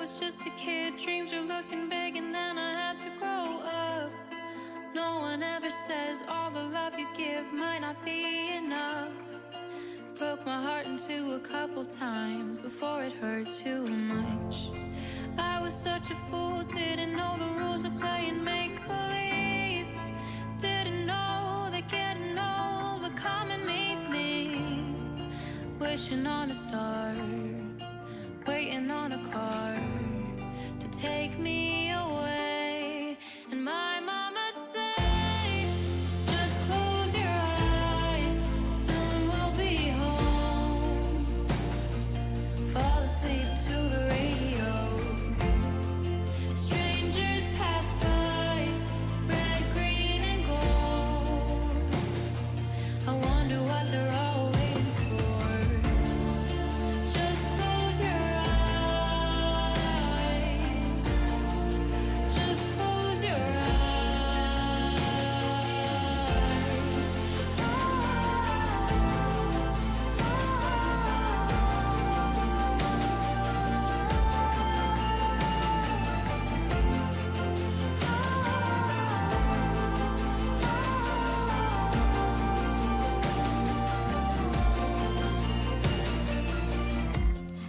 was just a kid, dreams were looking big, and then I had to grow up. No one ever says all the love you give might not be enough. Broke my heart in two a couple times before it hurt too much. I was such a fool, didn't know the rules of playing make-believe. Didn't know that getting old would come and meet me. Wishing on a star, waiting on a car to take me away. And my mama say, just close your eyes, soon we'll be home. Fall asleep to the radio. Strangers pass by, red, green, and gold. I wonder what they're all waiting for. Just close your eyes. Just close your eyes.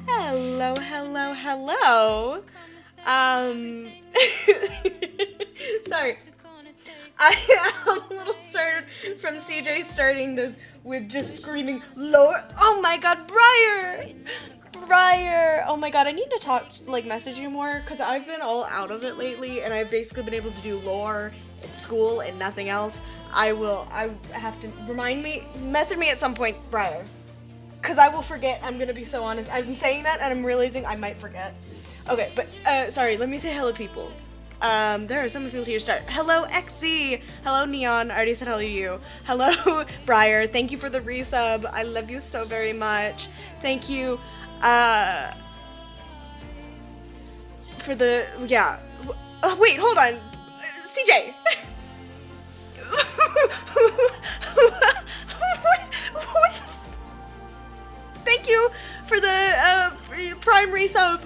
Hello, hello, hello. Sorry. I am a little started from CJ starting this with just screaming, Lord. Oh my god, Briar. Oh my god, I need to talk, message you more, because I've been all out of it lately, and I've basically been able to do lore at school and nothing else. I have to message me at some point, Briar. Because I will forget, I'm going to be so honest. I'm saying that and I'm realizing I might forget. Okay, but, sorry, let me say hello, people. There are so many people here to start. Hello, XZ. Hello, Neon. I already said hello to you. Hello, Briar. Thank you for the resub. I love you so very much. Thank you, for the, yeah. Oh, wait, hold on. CJ. What? Thank you for the Prime resub.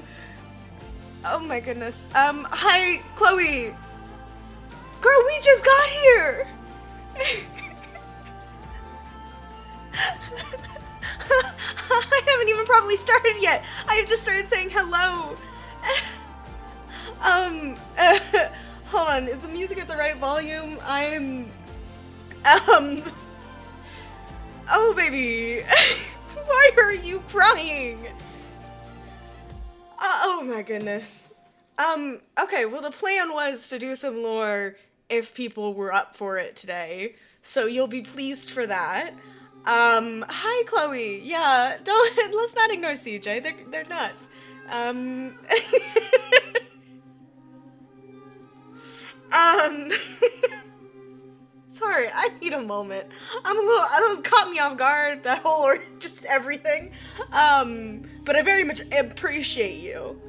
Oh my goodness. Hi, Chloe. Girl, we just got here. I haven't even probably started yet. I have just started saying hello. Hold on. Is the music at the right volume? Oh, baby. Why are you crying? Oh my goodness. Okay, well the plan was to do some lore if people were up for it today, so you'll be pleased for that. Hi Chloe. Yeah, let's not ignore CJ. They're nuts. Sorry, I need a moment. That caught me off guard, that whole, or just everything. But I very much appreciate you.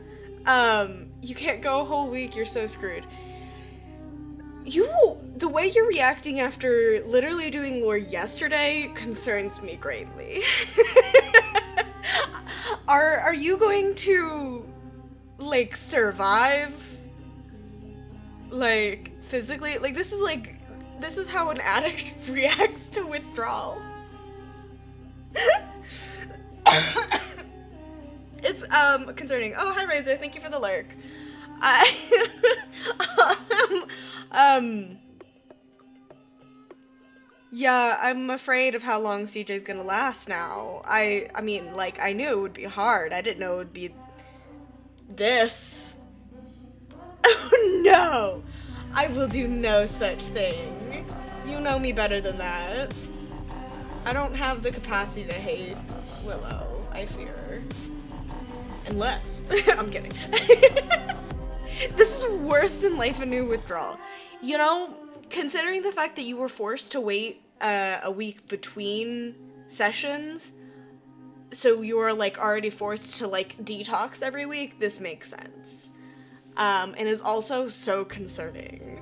You can't go a whole week, you're so screwed. The way you're reacting after literally doing lore yesterday concerns me greatly. Are you going to, survive? Physically? This is how an addict reacts to withdrawal. It's, concerning. Oh, hi, Razor. Thank you for the lurk. Yeah, I'm afraid of how long CJ's gonna last now. I mean, I knew it would be hard. I didn't know it would be this. Oh, no! I will do no such thing. You know me better than that. I don't have the capacity to hate Willow, I fear. Unless. I'm kidding. This is worse than Life anew withdrawal. You know, considering the fact that you were forced to wait a week between sessions, so you were already forced to detox every week, this makes sense. And is also so concerning.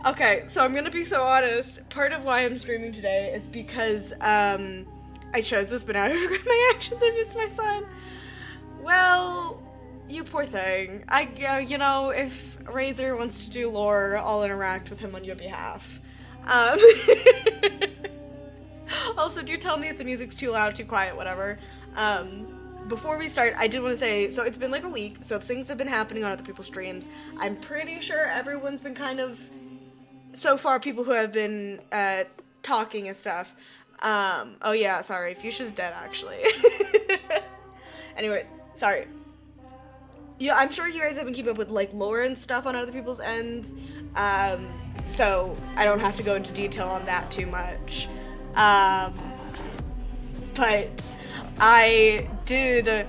Okay, so I'm gonna be so honest. Part of why I'm streaming today is because I chose this, but now I regret my actions. I missed my son. Well, you poor thing. You know, if Razor wants to do lore, I'll interact with him on your behalf. Um, also, do tell me if the music's too loud, too quiet, whatever. Before we start, I did want to say, so it's been like a week, so things have been happening on other people's streams. I'm pretty sure everyone's been kind of, so far, people who have been talking and stuff. Oh yeah, sorry, Fuchsia's dead, actually. Anyways, sorry. Yeah, I'm sure you guys have been keeping up with, like, lore and stuff on other people's ends, so I don't have to go into detail on that too much. But I did,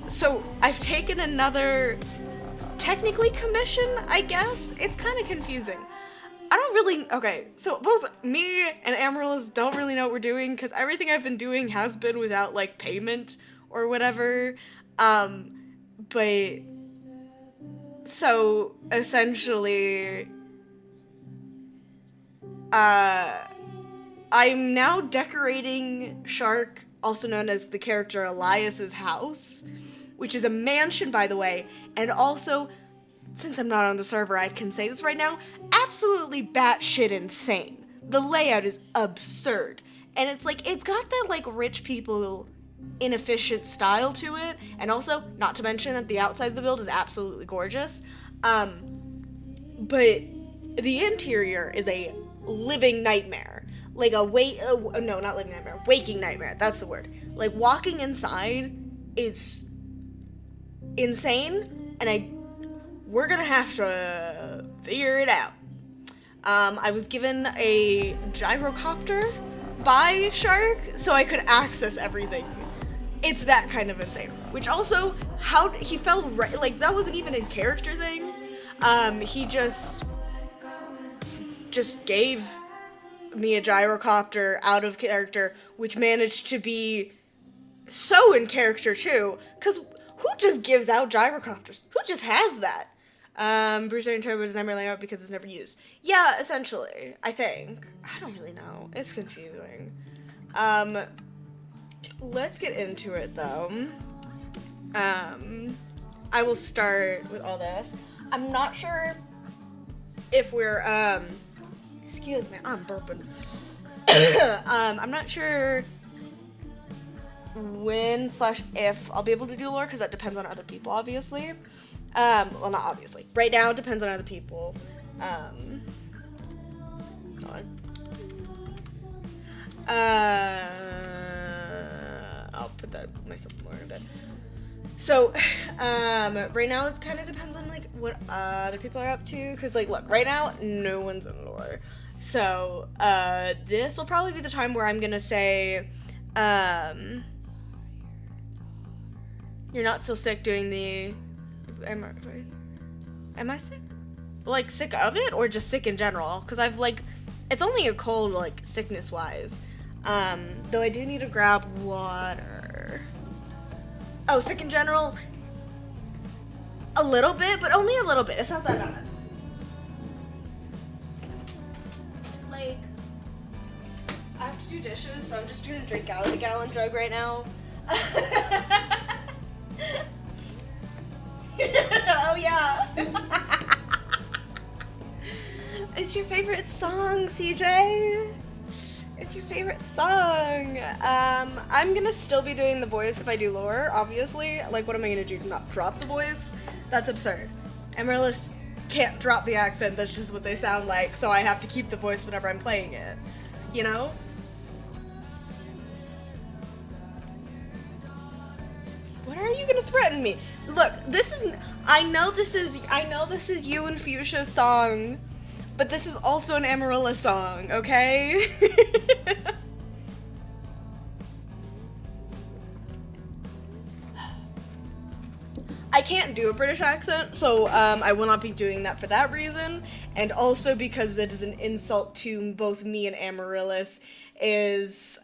so I've taken another, technically commission, I guess? It's kind of confusing. I don't really, okay, so both me and Amaryllis don't really know what we're doing, because everything I've been doing has been without, like, payment or whatever, but, so, essentially, I'm now decorating Shark, also known as the character Elias's house, which is a mansion, by the way, and also, since I'm not on the server, I can say this right now, absolutely batshit insane. The layout is absurd, and it's like, it's got that, like, rich people inefficient style to it, and also, not to mention that the outside of the build is absolutely gorgeous, but the interior is a living nightmare. Like no, not living nightmare, waking nightmare, that's the word. Like, walking inside is insane, and we're gonna have to figure it out. I was given a gyrocopter by Shark, so I could access everything. It's that kind of insane. Which also, how he fell right, like, that wasn't even a character thing. He just gave me a gyrocopter out of character, which managed to be so in character too, because who just gives out gyrocopters? Who just has that? Bruiser and Turbo is never laid out because it's never used. Yeah, essentially, I think. I don't really know. It's confusing. Let's get into it, though. I will start with all this. I'm not sure if we're, excuse me, I'm burping. I'm not sure when/if I'll be able to do lore, because that depends on other people, obviously. Well, not obviously. Right now, it depends on other people. Hold on. I'll put that myself more in a bit. So, right now it kind of depends on, like, what other people are up to, because, like, look, right now, no one's in lore. So, this will probably be the time where I'm gonna say, you're not still sick doing the, am I sick? Like, sick of it, or just sick in general? Because I've, like, it's only a cold, like, sickness-wise. Though I do need to grab water. Oh, sick in general? A little bit, but only a little bit. It's not that bad. Like, I have to do dishes, so I'm just doing a drink out of the gallon jug right now. Oh, yeah. It's your favorite song, CJ. It's your favorite song. I'm gonna still be doing the voice if I do lore, obviously. Like, what am I gonna do? Not drop the voice? That's absurd. Amaryllis can't drop the accent, that's just what they sound like, so I have to keep the voice whenever I'm playing it. You know? What are you gonna threaten me? Look, I know this is you and Fuchsia's song, but this is also an Amaryllis song, okay? I can't do a British accent, so I will not be doing that for that reason, and also because it is an insult to both me and Amaryllis, is,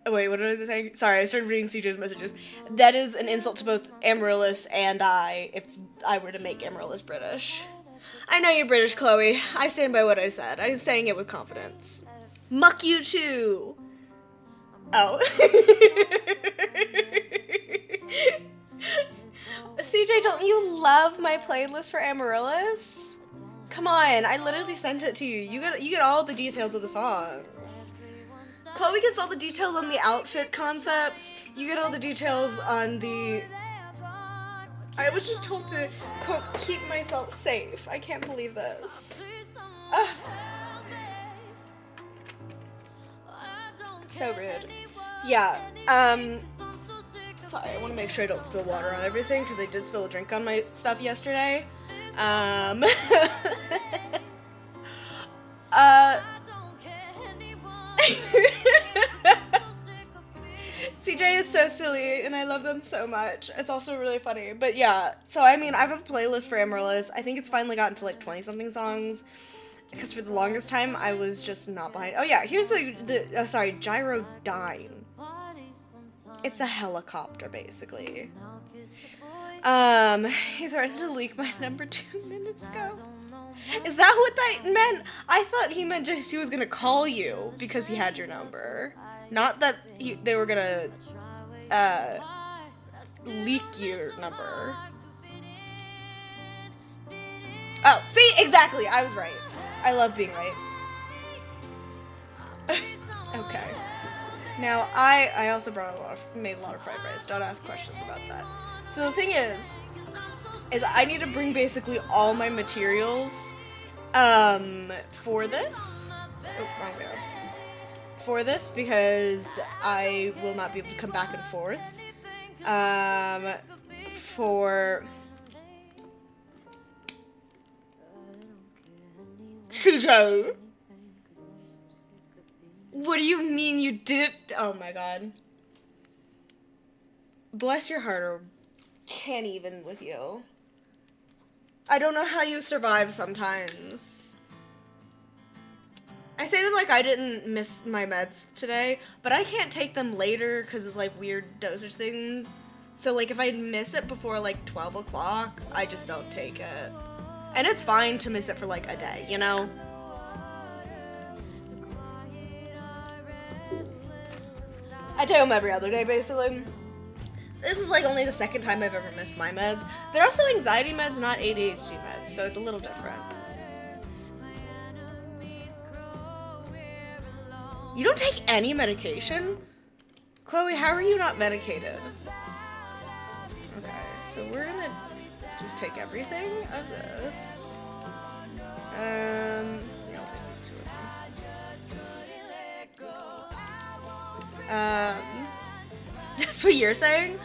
Oh, wait, what was I saying? Sorry, I started reading CJ's messages. That is an insult to both Amaryllis and I, if I were to make Amaryllis British. I know you're British, Chloe. I stand by what I said. I'm saying it with confidence. Muck you too! Oh. CJ, don't you love my playlist for Amaryllis? Come on, I literally sent it to you. You get all the details of the songs. Chloe gets all the details on the outfit concepts. You get all the details on the... I was just told to, quote, keep myself safe. I can't believe this. So rude. Yeah, sorry, I want to make sure I don't spill water on everything, because I did spill a drink on my stuff yesterday. CJ is so silly, and I love them so much. It's also really funny. But yeah, so I mean, I have a playlist for Amaryllis. I think it's finally gotten to like 20-something songs, because for the longest time, I was just not behind. Oh yeah, here's Gyrodyne. It's a helicopter, basically. He threatened to leak my number 2 minutes ago. Is that what that meant? I thought he meant just he was gonna call you because he had your number. Not that they were gonna, leak your number. Oh, see? Exactly, I was right. I love being right. Okay. Now, I also made a lot of fried rice. Don't ask questions about that. So the thing is I need to bring basically all my materials, for this. Oh, wrong way. For this, because I will not be able to come back and forth. For... CJ! What do you mean you didn't? Oh my god. Bless your heart, or can't even with you. I don't know how you survive sometimes. I say that like I didn't miss my meds today, but I can't take them later because it's like weird dosage things. So like if I miss it before like 12 o'clock, I just don't take it. And it's fine to miss it for like a day, you know? I take them every other day, basically. This is like only the second time I've ever missed my meds. They're also anxiety meds, not ADHD meds, so it's a little different. You don't take any medication? Chloe, how are you not medicated? Okay, so we're gonna just take everything of this. Yeah, I'll take these two of them. That's what you're saying?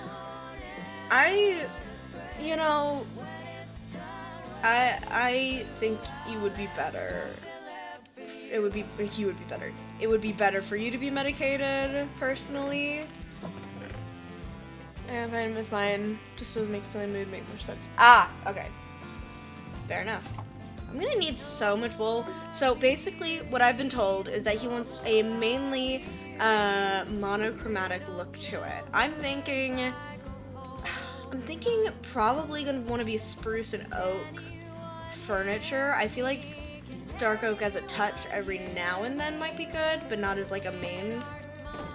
I think you would be better. He would be better. It would be better for you to be medicated, personally. And if I miss mine, just doesn't make my mood make more sense. Ah, okay. Fair enough. I'm gonna need so much wool. So basically, what I've been told is that he wants a mainly monochromatic look to it. I'm thinking probably gonna want to be spruce and oak furniture. I feel like dark oak as a touch every now and then might be good, but not as like a main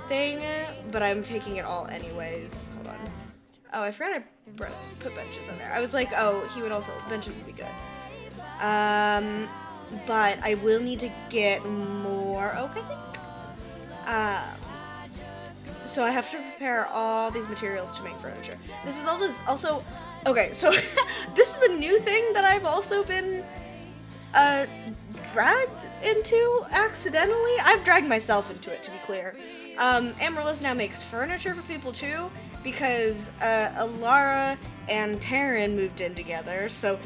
thing. But I'm taking it all anyways. Hold on. Oh, I forgot I put benches in there. I was like, oh, benches would be good. But I will need to get more oak, I think. So I have to prepare all these materials to make furniture. This is also, okay, so this is a new thing that I've also been, dragged into accidentally. I've dragged myself into it, to be clear. Amaryllis now makes furniture for people too, because, Alara and Taryn moved in together, so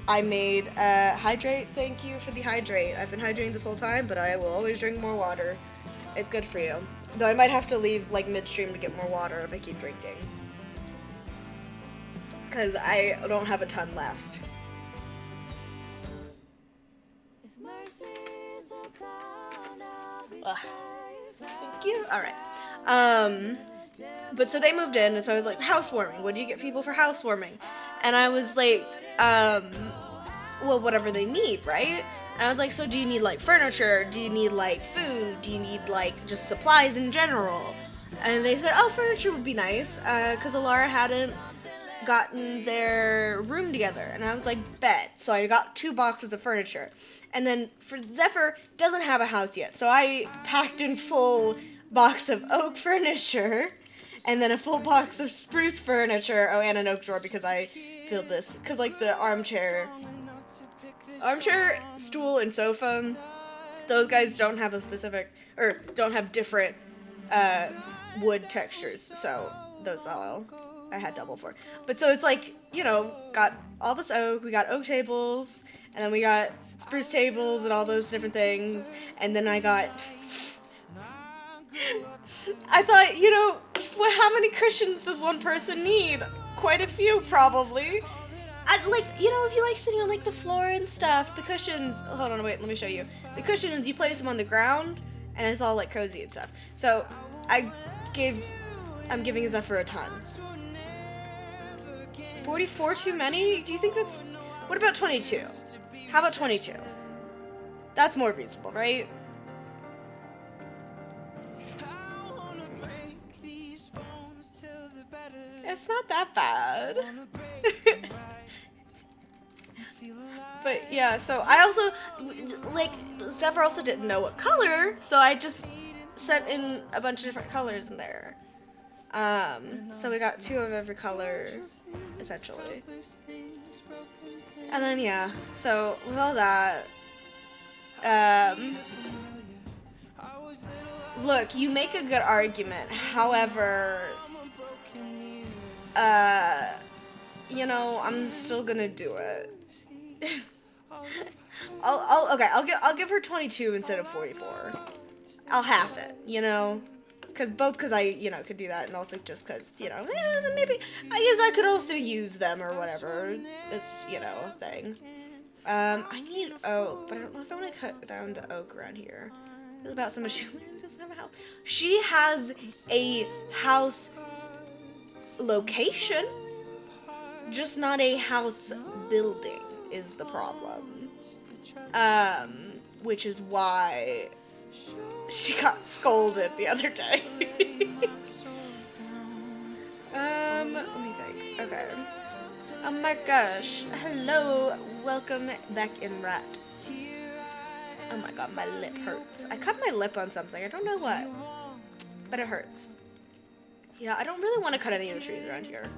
I made, hydrate. Thank you for the hydrate. I've been hydrating this whole time, but I will always drink more water. It's good for you. Though I might have to leave, like, midstream to get more water if I keep drinking. Because I don't have a ton left. Ugh. Thank you. All right. But so they moved in, and so I was like, housewarming. What do you get people for housewarming? And I was like, well, whatever they need, right? And I was like, so do you need like furniture? Do you need like food? Do you need like just supplies in general? And they said, oh, furniture would be nice, because Alara hadn't gotten their room together. And I was like, bet. So I got 2 boxes of furniture. And then for Zephyr, doesn't have a house yet. So I packed in full box of oak furniture, and then a full box of spruce furniture. Oh, and an oak drawer, because I feel this. Because like the armchair, stool, and sofa, those guys don't have a specific, or don't have different wood textures, so those all I had double for. But so it's like, you know, got all this oak, we got oak tables, and then we got spruce tables and all those different things, and then I thought, you know, well, how many cushions does one person need? Quite a few, probably. Like, you know, if you like sitting on like the floor and stuff, the cushions, hold on, wait, let me show you. The cushions, you place them on the ground, and it's all like cozy and stuff. So I'm giving Zephyr a ton. 44 too many? Do you think that's... What about 22? How about 22? That's more reasonable, right? It's not that bad. But yeah, so I also, like, Zephyr also didn't know what color, so I just sent in a bunch of different colors in there. So we got 2 of every color, essentially. And then, yeah, so with all that, look, you make a good argument, however, you know, I'm still gonna do it. I'll give her 22 instead of 44. I'll half it, you know, because I, you know, could do that, and also just because, you know, maybe I guess I could also use them or whatever. It's, you know, a thing. I need oak, but I don't know if I want to cut down the oak around here. It's about someone she doesn't have a house. She has a house location, just not a house building is the problem. Which is why she got scolded the other day. Let me think. Okay. Oh my gosh. Hello. Welcome back in, Rat. Oh my god, my lip hurts. I cut my lip on something. I don't know what. But it hurts. Yeah, I don't really want to cut any of the trees around here.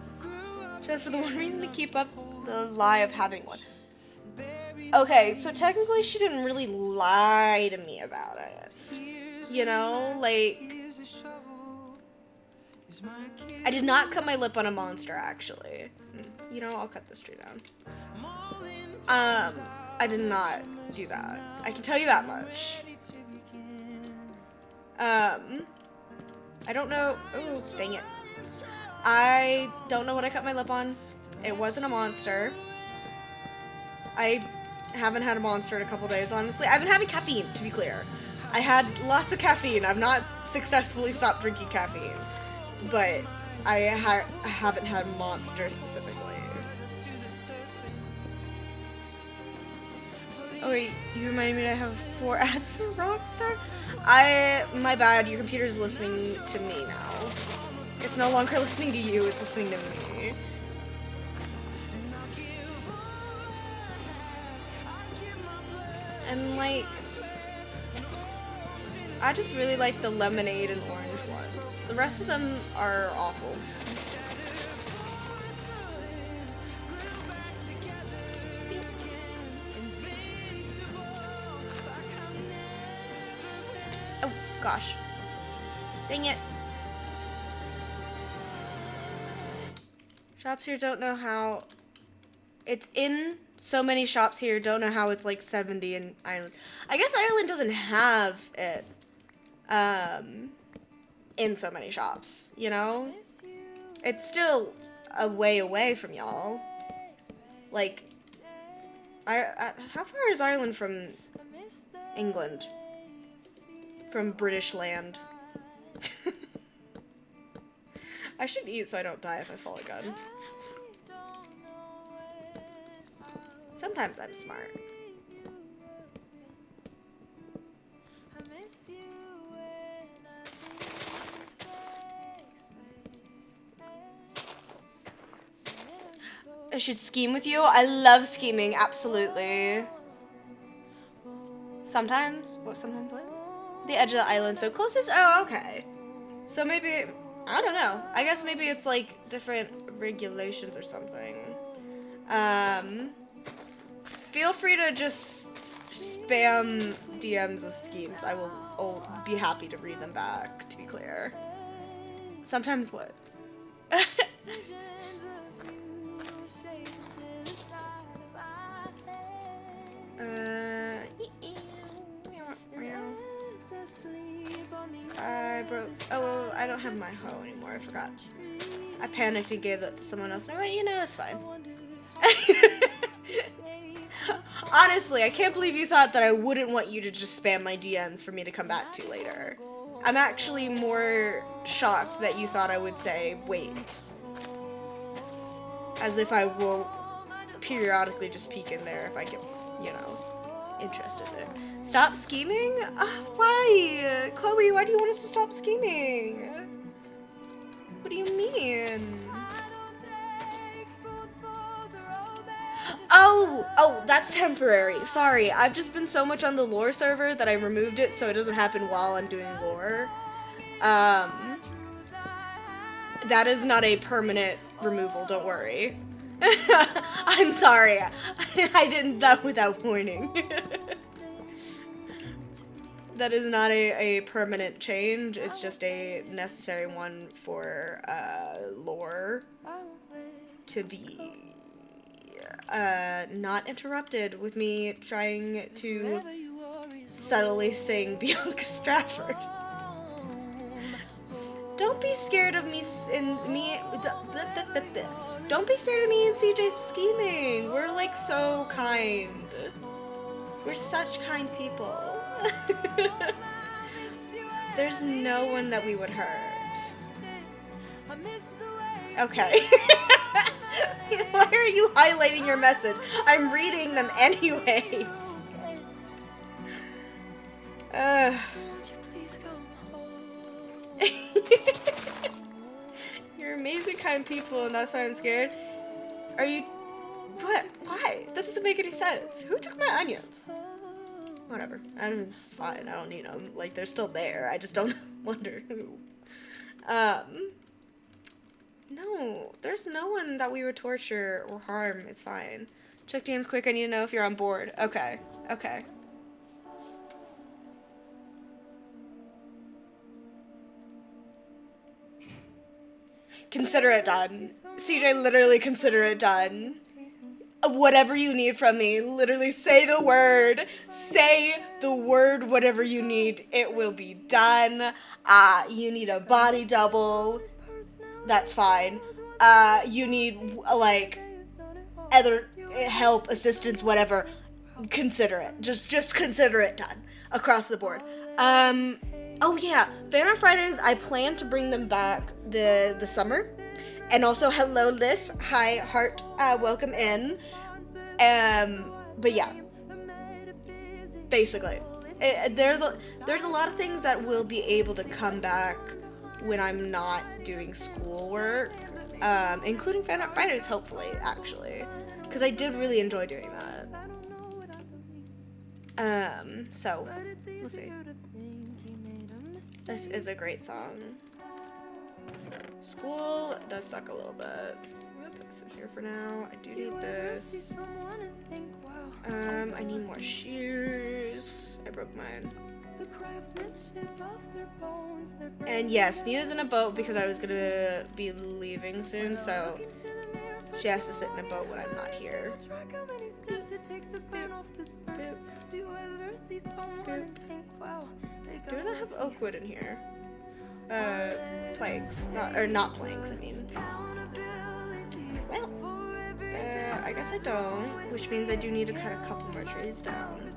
Just for the one reason to keep up the lie of having one. Okay, so technically she didn't really lie to me about it. You know, like, I did not cut my lip on a monster, actually. You know, I'll cut this tree down. I did not do that. I can tell you that much. I don't know. Oh, dang it. I don't know what I cut my lip on. It wasn't a monster. I haven't had a monster in a couple days, honestly. I've been having caffeine, to be clear. I had lots of caffeine. I've not successfully stopped drinking caffeine. But I haven't had monster specifically. Oh wait, you reminded me that I have 4 ads for Rockstar? My bad, your computer's listening to me now. It's no longer listening to you, it's listening to me. And like, I just really like the lemonade and orange ones. The rest of them are awful. Oh gosh. Dang it. Shops here don't know how. It's in so many shops here, don't know how it's like 70 in Ireland. I guess Ireland doesn't have it in so many shops, you know? It's still a way away from y'all. Like, how far is Ireland from England? From British land? I should eat so I don't die if I fall again. Sometimes I'm smart. I should scheme with you. I love scheming, absolutely. Sometimes. What, sometimes what? The edge of the island, so closest? Oh, okay. So maybe, I don't know. I guess maybe it's like different regulations or something. Feel free to just spam DMs with schemes. I'll be happy to read them back, to be clear. Sometimes what? Oh, I don't have my hoe anymore. I forgot. I panicked and gave that to someone else. Well, you know, it's fine. Honestly, I can't believe you thought that I wouldn't want you to just spam my DMs for me to come back to later. I'm actually more shocked that you thought I would say, wait. As if I will periodically just peek in there if I get, you know, interested in it. Stop scheming? Why? Chloe, why do you want us to stop scheming? What do you mean? Oh, that's temporary. Sorry, I've just been so much on the lore server that I removed it so it doesn't happen while I'm doing lore. That is not a permanent removal, don't worry. I'm sorry. I didn't that without warning. That is not a permanent change. It's just a necessary one for lore to be not interrupted with me trying to subtly sing Bianca Stratford. Don't be scared of me Don't be scared of me and CJ scheming. We're like so kind. We're such kind people. There's no one that we would hurt. Okay. Why are you highlighting your message? I'm reading them anyways. You're amazing, kind people, and that's why I'm scared. Are you... What? Why? That doesn't make any sense. Who took my onions? Whatever. It's fine. I don't need them. Like, they're still there. I just don't wonder who. No. There's no one that we would torture or harm. It's fine. Check DMs quick. I need to know if you're on board. Okay. Okay. Consider it done. CJ, literally consider it done. Whatever you need from me, literally say the word. Say the word, whatever you need. It will be done. You need a body double. That's fine. You need, like, other help, assistance, whatever. Consider it. Just consider it done. Across the board. Oh yeah, Fan Art Fridays, I plan to bring them back the summer. And also, hello Liz, hi Heart, welcome in. But yeah, basically, there's a lot of things that will be able to come back when I'm not doing schoolwork, including Fan Art Fridays, hopefully, actually, because I did really enjoy doing that. So, we'll see. This is a great song. School does suck a little bit. I'm gonna put this in here for now. I do need this. I need more shoes. I broke mine. And yes, Nina's in a boat because I was gonna be leaving soon, so she has to sit in a boat when I'm not here. Do I not have oak wood in here? Planks. Not planks, I mean. Well, I guess I don't, which means I do need to cut a couple more trees down.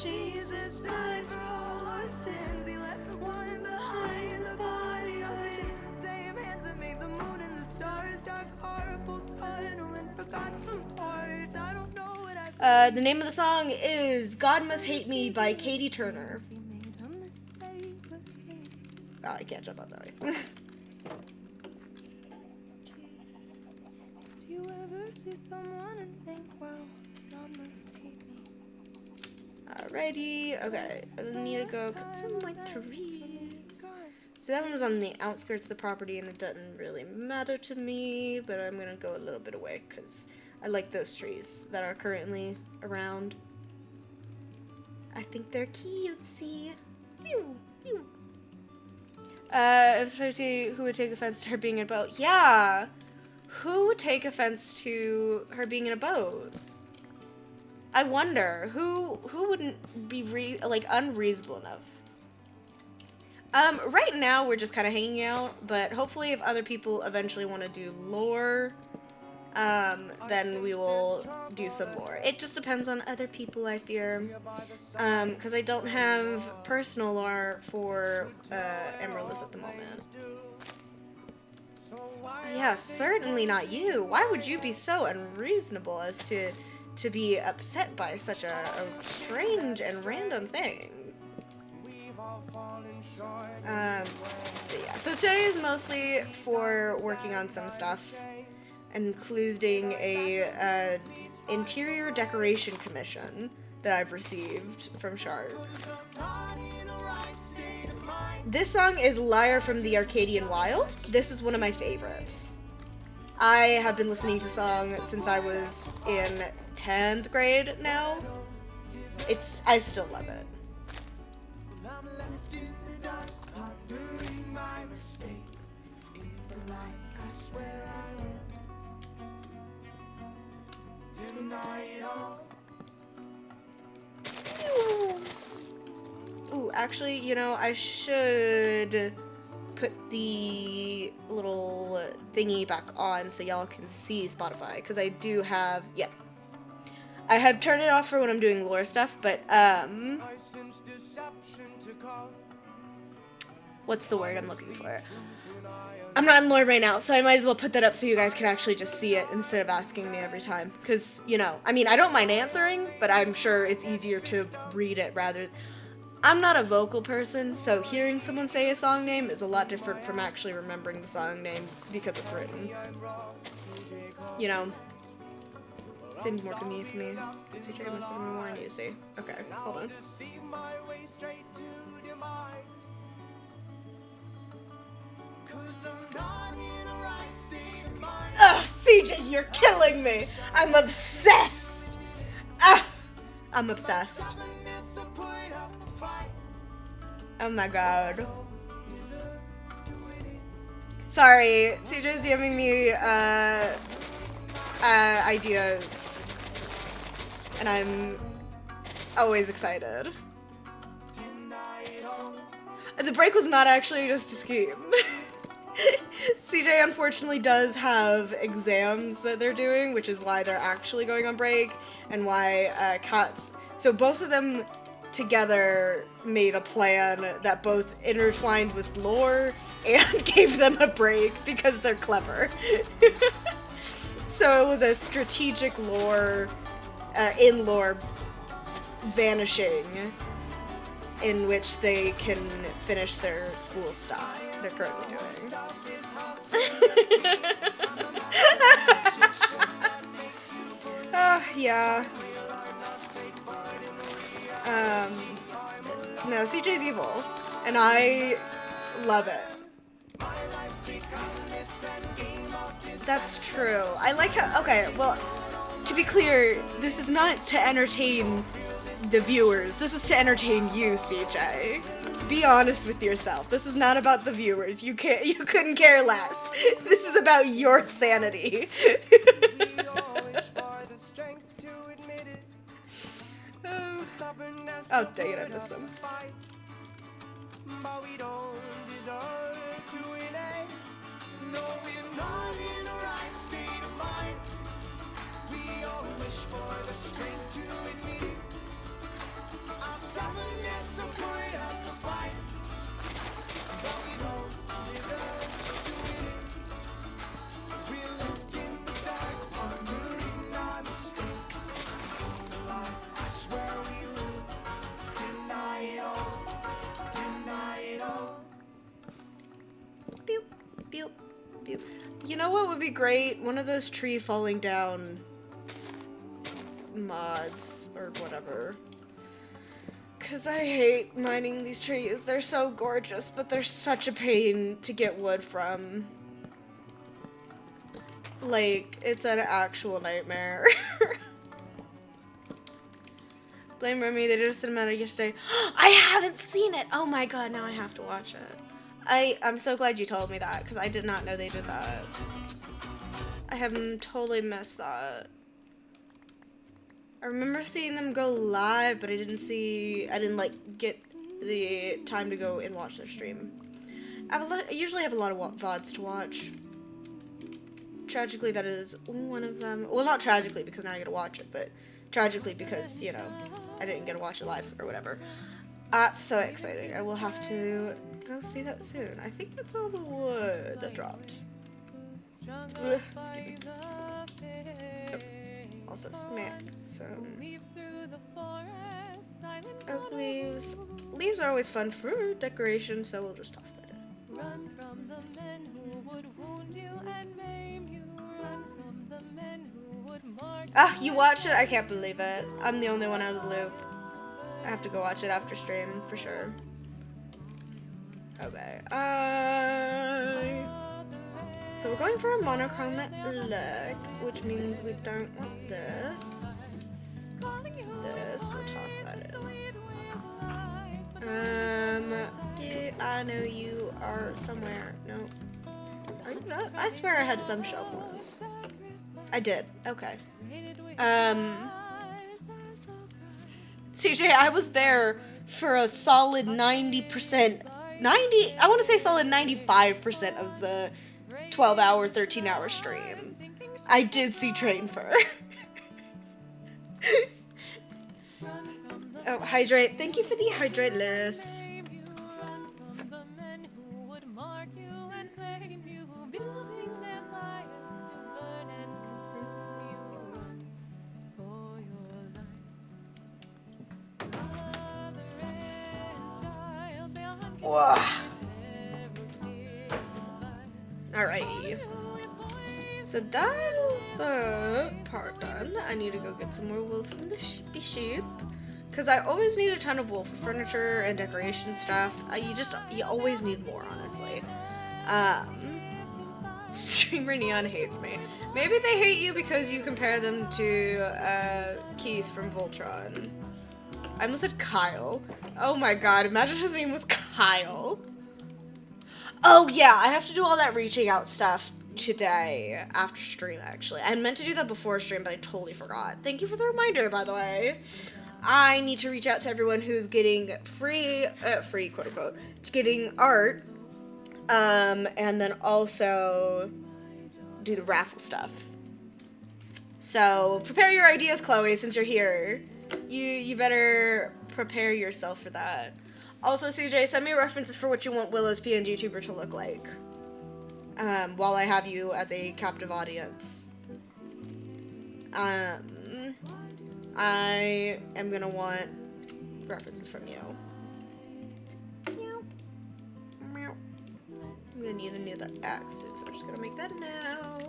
Jesus died for all our sins. He left one behind in the body of it. Same hands that made the moon and the stars. Dark horrible tunnel and forgot some parts. I don't know what the name of the song is God Must Hate Me by Katie Turner. Oh, I can't jump out that way. Do you ever see someone and think, wow, God must hate me? Alrighty, okay. I need to go cut some more trees. So that one was on the outskirts of the property and it doesn't really matter to me, but I'm gonna go a little bit away because I like those trees that are currently around. I think they're cutesy. Pew, pew. Especially who would take offense to her being in a boat? Yeah! Who would take offense to her being in a boat? I wonder, who wouldn't be, unreasonable enough? Right now we're just kind of hanging out, but hopefully if other people eventually want to do lore, then we will do some more. It just depends on other people, I fear. Because I don't have personal lore for, Amaryllis at the moment. Yeah, certainly not you. Why would you be so unreasonable as to be upset by such a strange and random thing? Yeah, so today is mostly for working on some stuff, including a interior decoration commission that I've received from Shark. This song is Liar from the Arcadian Wild. This is one of my favorites. I have been listening to the song since I was in 10th grade now. I still love it. Ooh, actually, you know, I should put the little thingy back on so y'all can see Spotify, because I do have, yeah. I have turned it off for when I'm doing lore stuff, but, what's the word I'm looking for? I'm not in lore right now, so I might as well put that up so you guys can actually just see it instead of asking me every time. Because, you know, I mean, I don't mind answering, but I'm sure it's easier to read it rather. I'm not a vocal person, so hearing someone say a song name is a lot different from actually remembering the song name because it's written. You know, seems more convenient for me. See, check out some more I need to see. Okay, hold on. Ugh, CJ, you're killing me! I'm obsessed! Ah! I'm obsessed. Oh my god. Sorry, CJ's DMing me, ideas. And I'm always excited. The break was not actually just a scheme. CJ unfortunately does have exams that they're doing, which is why they're actually going on break, and why Kat's. So both of them together made a plan that both intertwined with lore and gave them a break because they're clever. So it was a strategic lore, in-lore vanishing in which they can finish their school stuff they're currently doing. Yeah. No, CJ's evil, and I love it. That's true. I like how, okay, well, to be clear, this is not to entertain the viewers. This is to entertain you, CJ. Be honest with yourself. This is not about the viewers. You couldn't care less. This is about your sanity. Oh, dang it, I missed him. You know what would be great? One of those tree falling down mods or whatever. Cause I hate mining these trees. They're so gorgeous, but they're such a pain to get wood from. Like, it's an actual nightmare. Blame Remy, they did a cinematic yesterday. I haven't seen it! Oh my god, now I have to watch it. I'm so glad you told me that, because I did not know they did that. I have totally missed that. I remember seeing them go live, but I didn't like get the time to go and watch their stream. I usually have a lot of VODs to watch. Tragically, that is one of them. Well, not tragically because now I get to watch it, but tragically because, you know, I didn't get to watch it live or whatever. That's so exciting. I will have to go see that soon. I think that's all the wood that dropped. Ugh, excuse me. Oh. Also smack. So oak leaves. Leaves are always fun for decoration, so we'll just toss that in. Run from the men who would wound you and maim you. Run from the men who would mark you. Ah, you watched it? I can't believe it. I'm the only one out of the loop. I have to go watch it after stream for sure. Okay. So we're going for a monochrome look, which means we don't want this. This, we'll toss that in. I know you are somewhere. No. Are you not? I swear I had some shelf ones. I did. Okay. CJ, I was there for a solid 90%. I want to say solid 95% of the 12-hour, 13-hour stream. I did see Train Fur. Oh, hydrate. Thank you for the hydrate list. Alrighty. So that is the part done. I need to go get some more wool from the sheep. Because I always need a ton of wool for furniture and decoration stuff. You always need more, honestly. Streamer Neon hates me. Maybe they hate you because you compare them to Keith from Voltron. I almost said Kyle. Oh my god, imagine his name was Kyle. Oh yeah, I have to do all that reaching out stuff today after stream, actually. I meant to do that before stream, but I totally forgot. Thank you for the reminder, by the way. I need to reach out to everyone who's getting free, quote unquote, getting art, and then also do the raffle stuff. So prepare your ideas, Chloe, since you're here. You better prepare yourself for that. Also, CJ, send me references for what you want Willow's PNG tuber to look like. While I have you as a captive audience. I am gonna want references from you. Meow. Meow. I'm gonna need another axe, so we're just gonna make that now.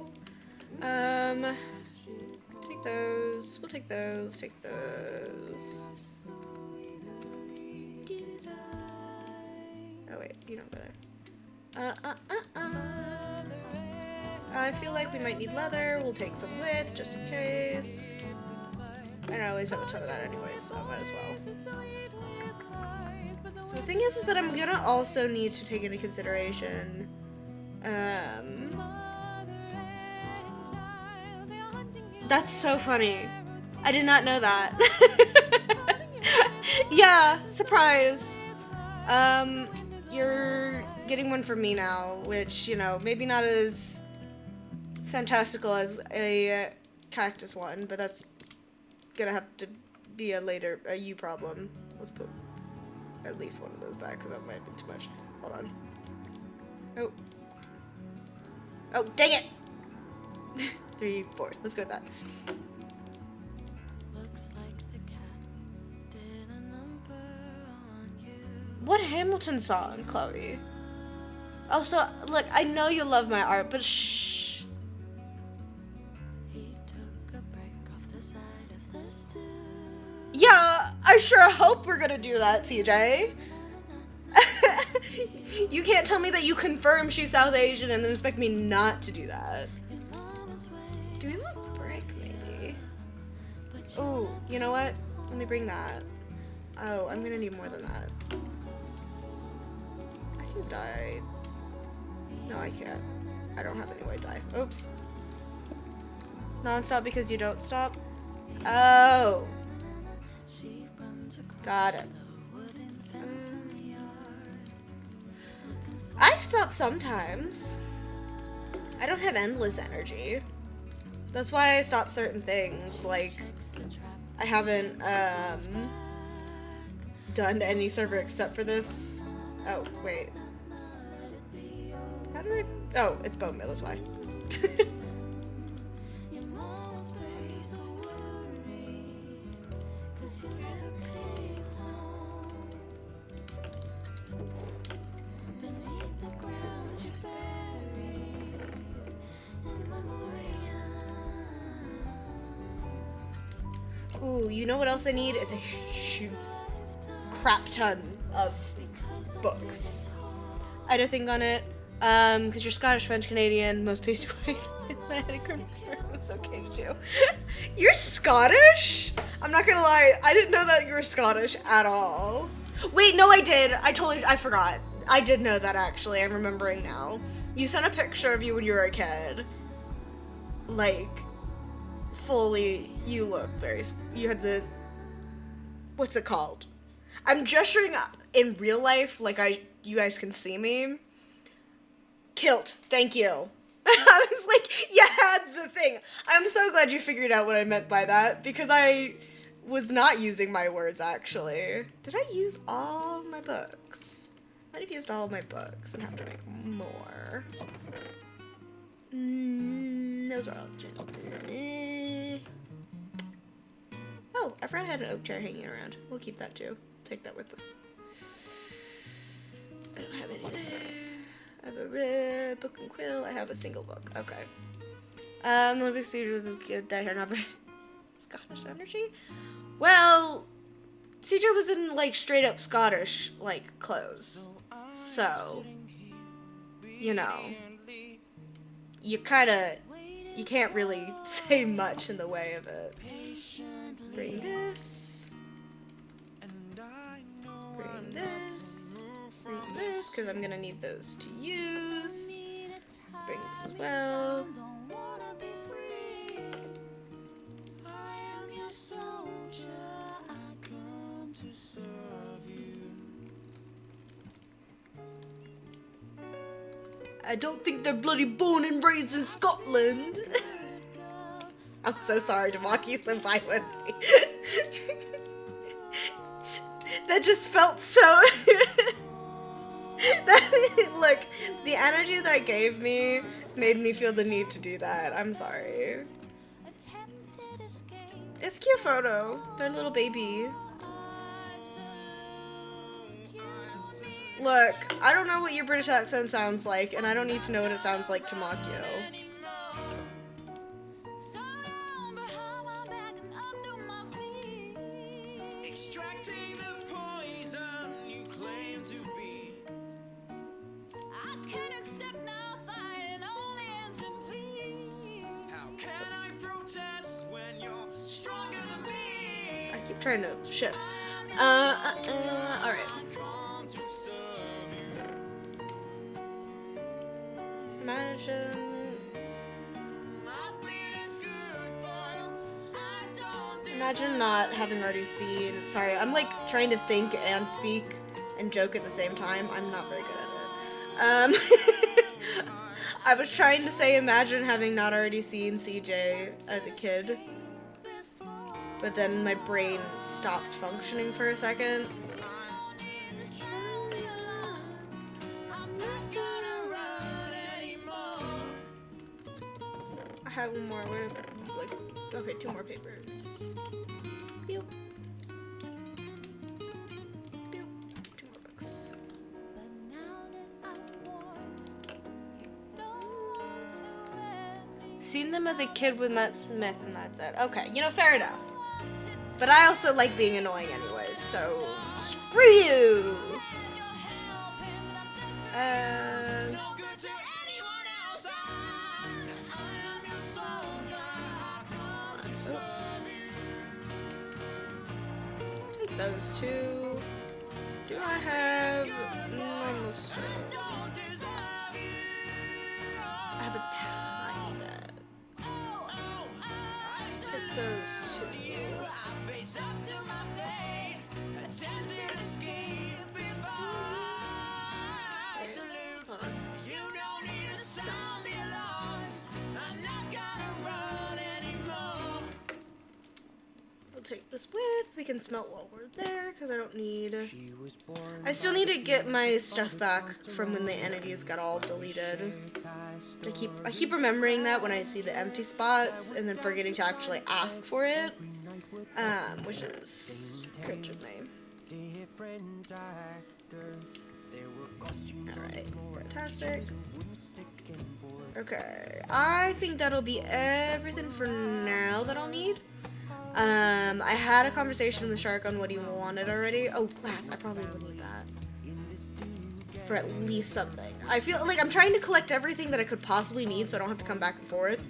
Take those. We'll take those. Take those. Oh wait, you don't go there. I feel like we might need leather. We'll take some with, just in case. And I always have a ton of that anyway, so might as well. So the thing is that I'm gonna also need to take into consideration, that's so funny. I did not know that. Yeah, surprise. You're getting one from me now, which, you know, maybe not as fantastical as a cactus one, but that's gonna have to be a you problem. Let's put at least one of those back, because that might be too much. Hold on. Oh. Oh, dang it! 3, 4. Let's go with that. What Hamilton song, Chloe? Also, look, I know you love my art, but shh. Yeah, I sure hope we're gonna do that, CJ. You can't tell me that you confirm she's South Asian and then expect me not to do that. Do we want brick, maybe? Oh, you know what? Let me bring that. Oh, I'm gonna need more than that. I can dye. No, I can't. I don't have any white dye. Oops. Non-stop because you don't stop? Oh. Got it. I stop sometimes. I don't have endless energy. That's why I stop certain things. Like, I haven't done any server except for this. Oh, wait. How do I? Oh, it's bone meal, that's why. Ooh, you know what else I need is a crap ton of books. I had a thing on it, because you're Scottish, French, Canadian, most pasty white. It's okay too. You're Scottish? I'm not gonna lie, I didn't know that you were Scottish at all. Wait, no, I did. I forgot. I did know that actually. I'm remembering now. You sent a picture of you when you were a kid. Like, fully, you look you had the, what's it called? I'm gesturing in real life, like you guys can see me. Kilt, thank you. I was like, yeah, the thing. I'm so glad you figured out what I meant by that, because I was not using my words, actually. Did I use all my books? I might have used all of my books and have to make more. Those are all Oh, I forgot I had an oak chair hanging around. We'll keep that too. Take that with us. I don't have any there. I have a red book and quill. I have a single book. Okay. The Olympic Siege was a kid. Dye hair, not very Scottish energy. Well, CJ was in like straight up Scottish like clothes, so you know, you can't really say much in the way of it. Bring this. Bring this. Bring this, because I'm gonna need those to use. Bring this as well. I don't think they're bloody born and raised in Scotland. I'm so sorry to mock you so violently. That just felt so... Look, the energy that gave me made me feel the need to do that. I'm sorry. It's a cute photo. They're a little baby. Look, I don't know what your British accent sounds like, and I don't need to know what it sounds like to mock you. I keep trying to shift. Alright. Imagine not having already seen. Sorry, I'm like trying to think and speak and joke at the same time. I'm not very good at it. I was trying to say imagine having not already seen CJ as a kid, but then my brain stopped functioning for a second. I have one more. Like, okay, 2 more papers. Pew. Pew. 2 more books. seen them as a kid with Matt Smith, and that's it. Okay, you know, fair enough. But I also like being annoying anyways, so screw you! Take those two. Do I have normal soul? I have a tiny bit. Take those two. Hold on. We'll take this with. We can smelt while we're there because I don't need. I still need to get my stuff back from when the entities got all deleted. I keep remembering that when I see the empty spots and then forgetting to actually ask for it, which is cringe of me. Alright, fantastic. Okay, I think that'll be everything for now that I'll need. I had a conversation with Shark on what he wanted already. Oh, glass, I probably would need that. For at least something. I feel like I'm trying to collect everything that I could possibly need so I don't have to come back and forth.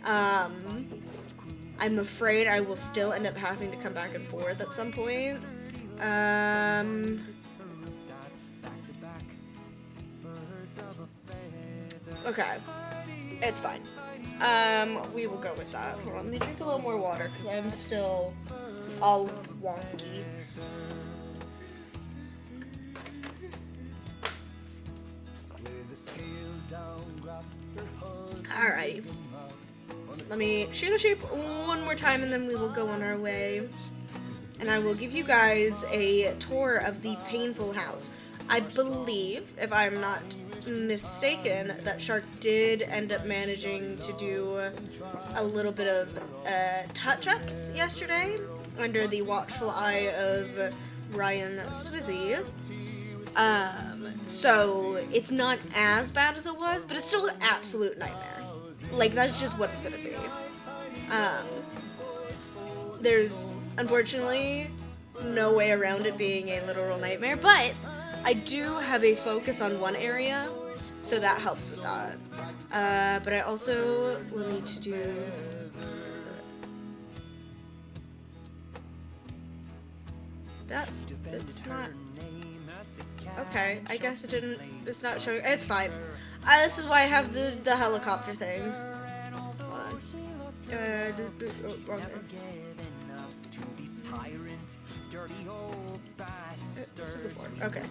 I'm afraid I will still end up having to come back and forth at some point. Okay. It's fine. We will go with that. Hold on, let me drink a little more water because I'm still all wonky. Alrighty. Let me shoot the sheep one more time and then we will go on our way. And I will give you guys a tour of the painful house. I believe, if I'm not mistaken, that Shark did end up managing to do a little bit of touch-ups yesterday under the watchful eye of Ryan Swizzy. So it's not as bad as it was, but it's still an absolute nightmare. Like, that's just what it's gonna be. There's, unfortunately, no way around it being a literal nightmare, but I do have a focus on one area, so that helps with that. But I also will need to do... It's not... Okay, I guess it didn't... It's not showing... It's fine. This is why I have the helicopter thing. Hold on. Wrong thing. This is the 4. Okay.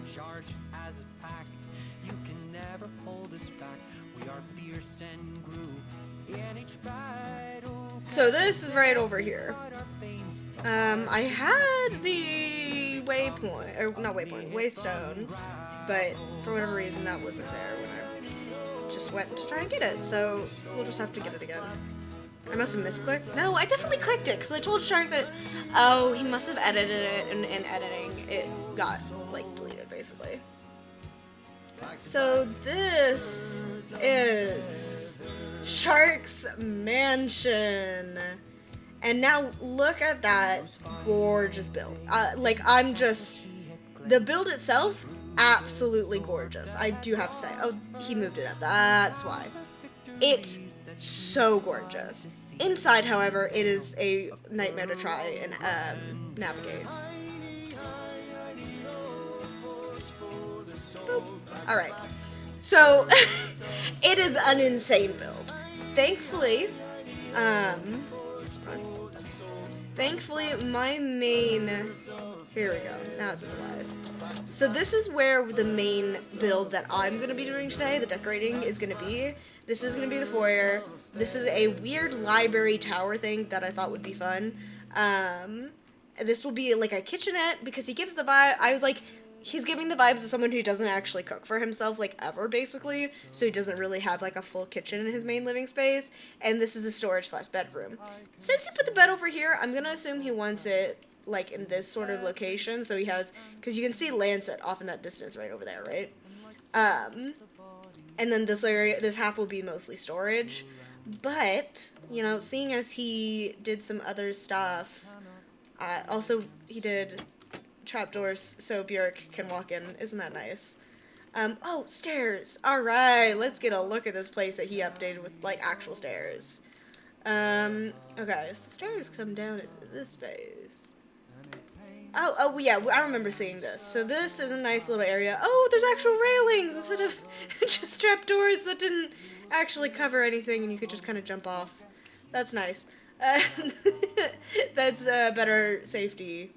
So this is right over here. I had the waypoint, or not waypoint, waystone, but for whatever reason that wasn't there when I just went to try and get it, so we'll just have to get it again. I must have misclicked. No, I definitely clicked it, because I told Shark that, oh, he must have edited it, and in editing, it got, like, deleted, basically. So this is Shark's mansion. And now look at that gorgeous build. Like, I'm just... The build itself, absolutely gorgeous. I do have to say. Oh, he moved it up. That's why. It's so gorgeous. Inside, however, it is a nightmare to try and navigate. Alright. So, it is an insane build. Thankfully, my main... Here we go. Now it's otherwise. So this is where the main build that I'm going to be doing today, the decorating, is going to be. This is going to be the foyer. This is a weird library tower thing that I thought would be fun. This will be like a kitchenette because he gives the vibe. I was like, he's giving the vibes of someone who doesn't actually cook for himself, like, ever, basically. So he doesn't really have, like, a full kitchen in his main living space. And this is the storage/bedroom. Since he put the bed over here, I'm gonna assume he wants it, like, in this sort of location. So he has, because you can see Lancet off in that distance right over there, right? And then this area, this half will be mostly storage. But, you know, seeing as he did some other stuff, also he did trapdoors so Björk can walk in. Isn't that nice? Oh, stairs. All right, let's get a look at this place that he updated with, like, actual stairs. Okay, so stairs come down into this space. Oh, yeah, I remember seeing this. So this is a nice little area. Oh, there's actual railings instead of just trapdoors that didn't actually cover anything and you could just kind of jump off. That's nice. That's better safety.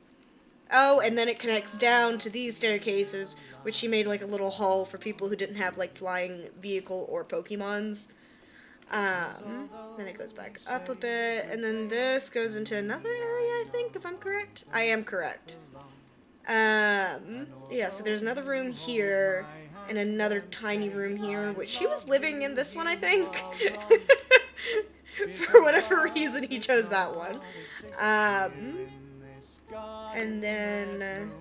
Oh, and then it connects down to these staircases, which he made like a little hall for people who didn't have like flying vehicle or Pokemons. Then it goes back up a bit, and then this goes into another area, I think, if I'm correct. I am correct. Yeah, so there's another room here, and another tiny room here, which he was living in this one, I think. For whatever reason, he chose that one. And then,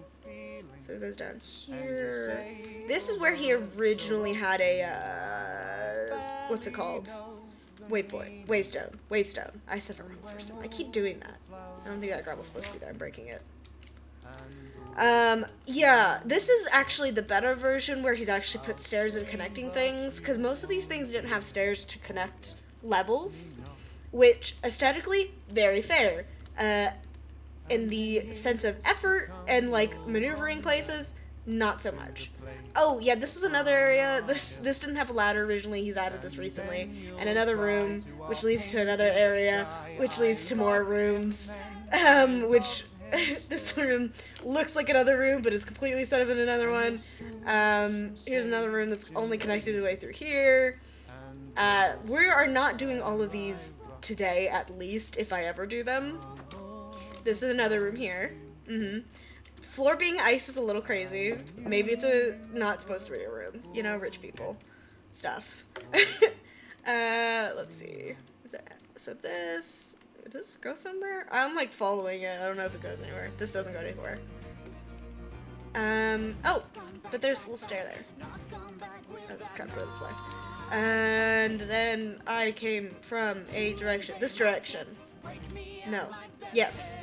so it goes down here. This is where he originally had a, what's it called? Waystone. I said it wrong first time. I keep doing that. I don't think that gravel's supposed to be there. I'm breaking it. Yeah, this is actually the better version where he's actually put stairs and connecting things, because most of these things didn't have stairs to connect levels, which aesthetically, very fair. In the sense of effort and like maneuvering places, not so much. Oh yeah, this is another area. This didn't have a ladder originally. He's added this recently, and another room, which leads to another area, which leads to more rooms. Which this room looks like another room, but is completely set up in another one. Here's another room that's only connected the way through here. We are not doing all of these today, at least if I ever do them. This is another room here. Floor being ice is a little crazy. Maybe it's not supposed to be a room. You know, rich people stuff. Let's see. So this, does this go somewhere? I'm like following it. I don't know if it goes anywhere. This doesn't go anywhere. Oh, but there's a little stair there. Oh, trapdoor this way. And then I came from a direction. This direction. No. Yes.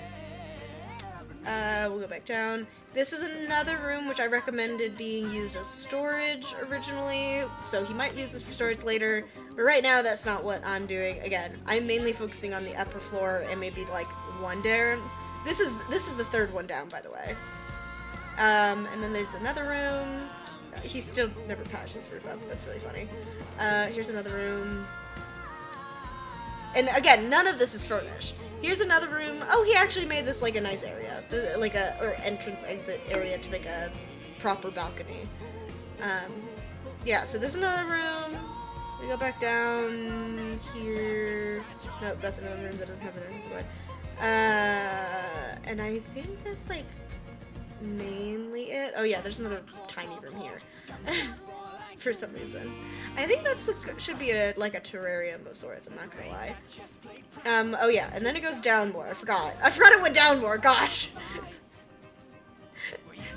We'll go back down. This is another room which I recommended being used as storage originally, so he might use this for storage later, but right now that's not what I'm doing. Again, I'm mainly focusing on the upper floor and maybe like one down. This is the third one down, by the way. And then there's another room. He still never patched this roof up. That's really funny. Here's another room. And again, none of this is furnished. Here's another room. Oh, he actually made this like a nice area, like or entrance exit area to make a proper balcony. Yeah, so there's another room. We go back down here. No, that's another room that doesn't have an entrance. And I think that's like mainly it. Oh yeah, there's another tiny room here. For some reason. I think that's should be like a terrarium of sorts, I'm not gonna lie. Oh yeah, and then it goes down more. I forgot it went down more, gosh!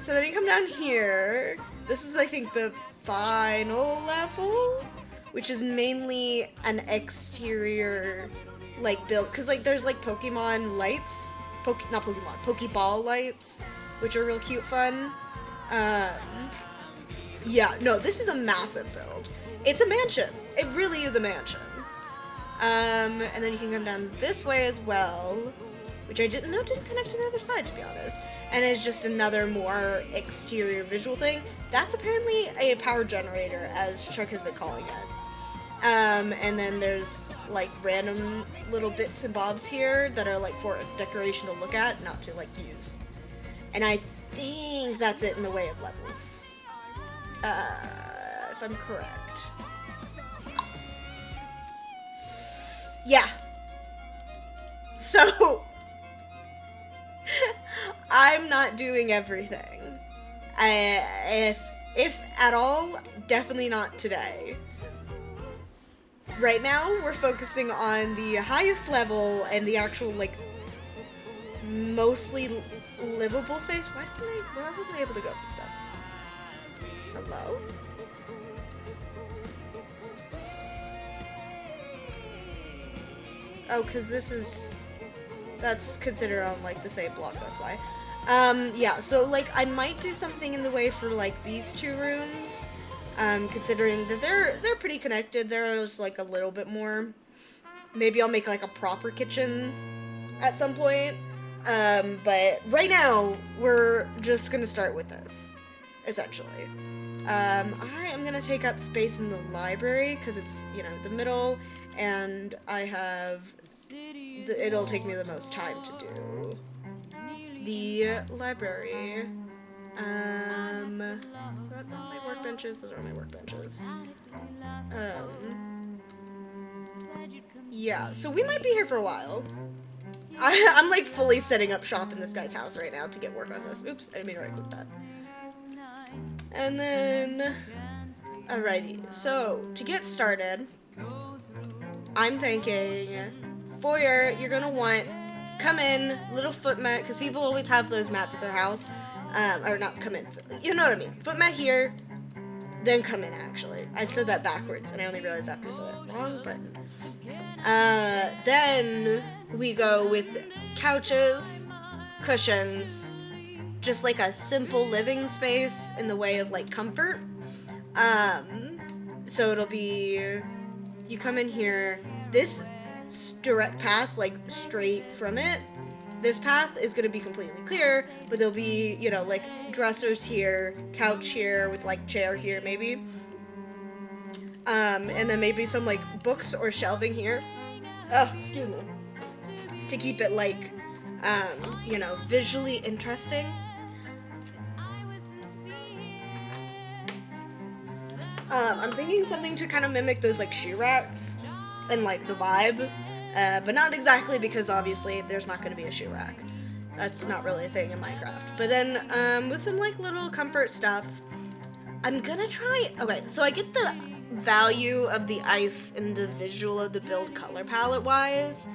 So then you come down here. This is, I think, the final level, which is mainly an exterior, like, build, because, like, there's, like, Pokemon lights, not Pokemon, Pokeball lights, which are real cute fun. Yeah, no, this is a massive build. It's a mansion. It really is a mansion. And then you can come down this way as well, which I didn't connect to the other side, to be honest. And it's just another more exterior visual thing. That's apparently a power generator, as Chuck has been calling it. And then there's like random little bits and bobs here that are like for decoration to look at, not to like use. And I think that's it in the way of levels. If I'm correct. Yeah. So, I'm not doing everything. If at all, definitely not today. Right now, we're focusing on the highest level and the actual, like, mostly livable space. Why wasn't I able to go up this stuff? Hello? Oh, because that's considered on, like, the same block, that's why. Yeah, so, like, I might do something in the way for, like, these 2 rooms, considering that they're pretty connected. They're just, like, a little bit more. Maybe I'll make, like, a proper kitchen at some point. But right now, we're just gonna start with this, essentially. I am gonna take up space in the library, because it's, you know, the middle, and I have, it'll take me the most time to do the library. Is that not my workbenches? Those are my workbenches. Yeah, so we might be here for a while. I'm like fully setting up shop in this guy's house right now to get work on this. Oops, I didn't mean to right-click that. And then, alrighty, so to get started, I'm thinking, foyer, you're gonna want, come in, little foot mat, because people always have those mats at their house, or not come in, you know what I mean, foot mat here, then come in, actually. I said that backwards, and I only realized after I said it wrong, but, then we go with couches, cushions, just like a simple living space in the way of like comfort. So it'll be, you come in here, this direct path, like straight from it, this path is going to be completely clear, but there'll be, you know, like dressers here, couch here with like chair here maybe. And then maybe some like books or shelving here. Oh, excuse me. To keep it like, you know, visually interesting. I'm thinking something to kind of mimic those like shoe racks and like the vibe, but not exactly, because obviously there's not going to be a shoe rack. That's not really a thing in Minecraft. But then with some like little comfort stuff, I'm gonna try, okay, so I get the value of the ice and the visual of the build color palette wise,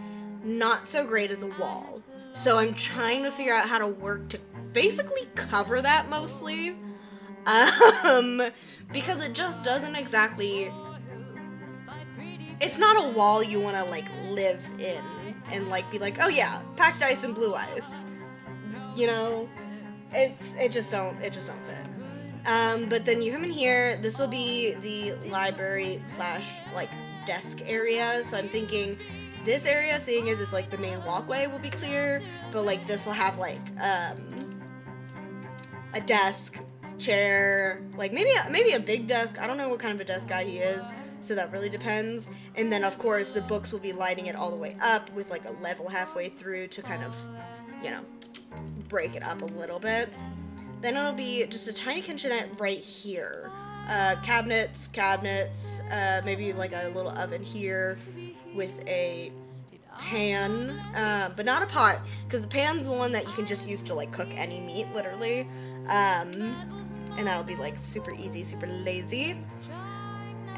not so great as a wall. So I'm trying to figure out how to work to basically cover that mostly. Because it just doesn't exactly, it's not a wall you want to like live in and like be like, oh yeah, packed ice and blue ice, you know, it just don't fit. But then you come in here, this will be the library slash like desk area, so I'm thinking this area, seeing as it's like the main walkway, will be clear, but like this will have like a desk, chair, like maybe a big desk. I don't know what kind of a desk guy he is, so that really depends. And then of course the books will be lining it all the way up with like a level halfway through to kind of, you know, break it up a little bit. Then it'll be just a tiny kitchenette right here. Cabinets, maybe like a little oven here with a pan, but not a pot, because the pan's the one that you can just use to like cook any meat, literally. And that'll be like super easy, super lazy.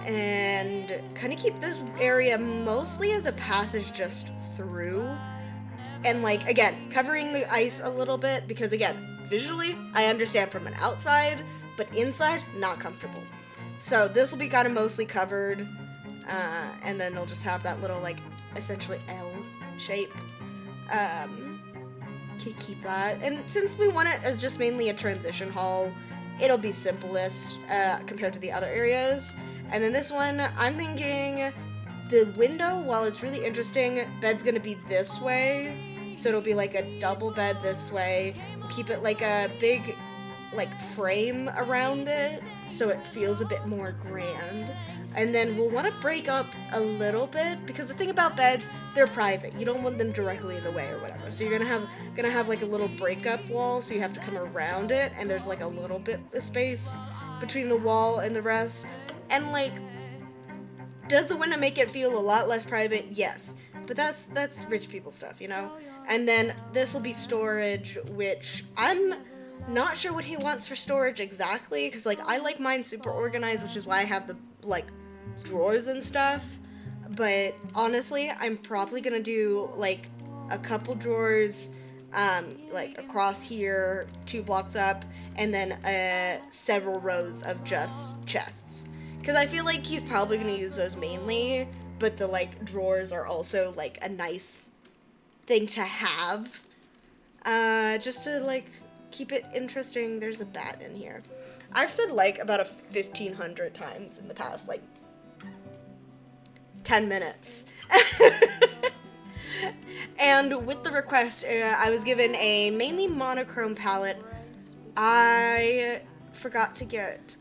And kind of keep this area mostly as a passage just through. And like, again, covering the ice a little bit, because again, visually, I understand from an outside, but inside, not comfortable. So this will be kind of mostly covered, and then it'll just have that little, like, essentially L shape. Keep that. And since we want it as just mainly a transition hall, it'll be simplest compared to the other areas. And then this one, I'm thinking the window, while it's really interesting, bed's gonna be this way. So it'll be like a double bed this way. Keep it like a big, like, frame around it, so it feels a bit more grand. And then we'll want to break up a little bit, because the thing about beds, they're private. You don't want them directly in the way or whatever. So you're gonna have like a little breakup wall, so you have to come around it, and there's like a little bit of space between the wall and the rest. And like, does the window make it feel a lot less private? Yes. But that's rich people stuff, you know? And then this will be storage, which I'm not sure what he wants for storage exactly, because like I like mine super organized, which is why I have the like drawers and stuff. But honestly, I'm probably gonna do like a couple drawers like across here, 2 blocks up, and then several rows of just chests, because I feel like he's probably gonna use those mainly but the like drawers are also like a nice thing to have. Just to like keep it interesting. There's a bat in here. I've said like about 1,500 times in the past like 10 minutes. And with the request, I was given a mainly monochrome palette. I forgot to get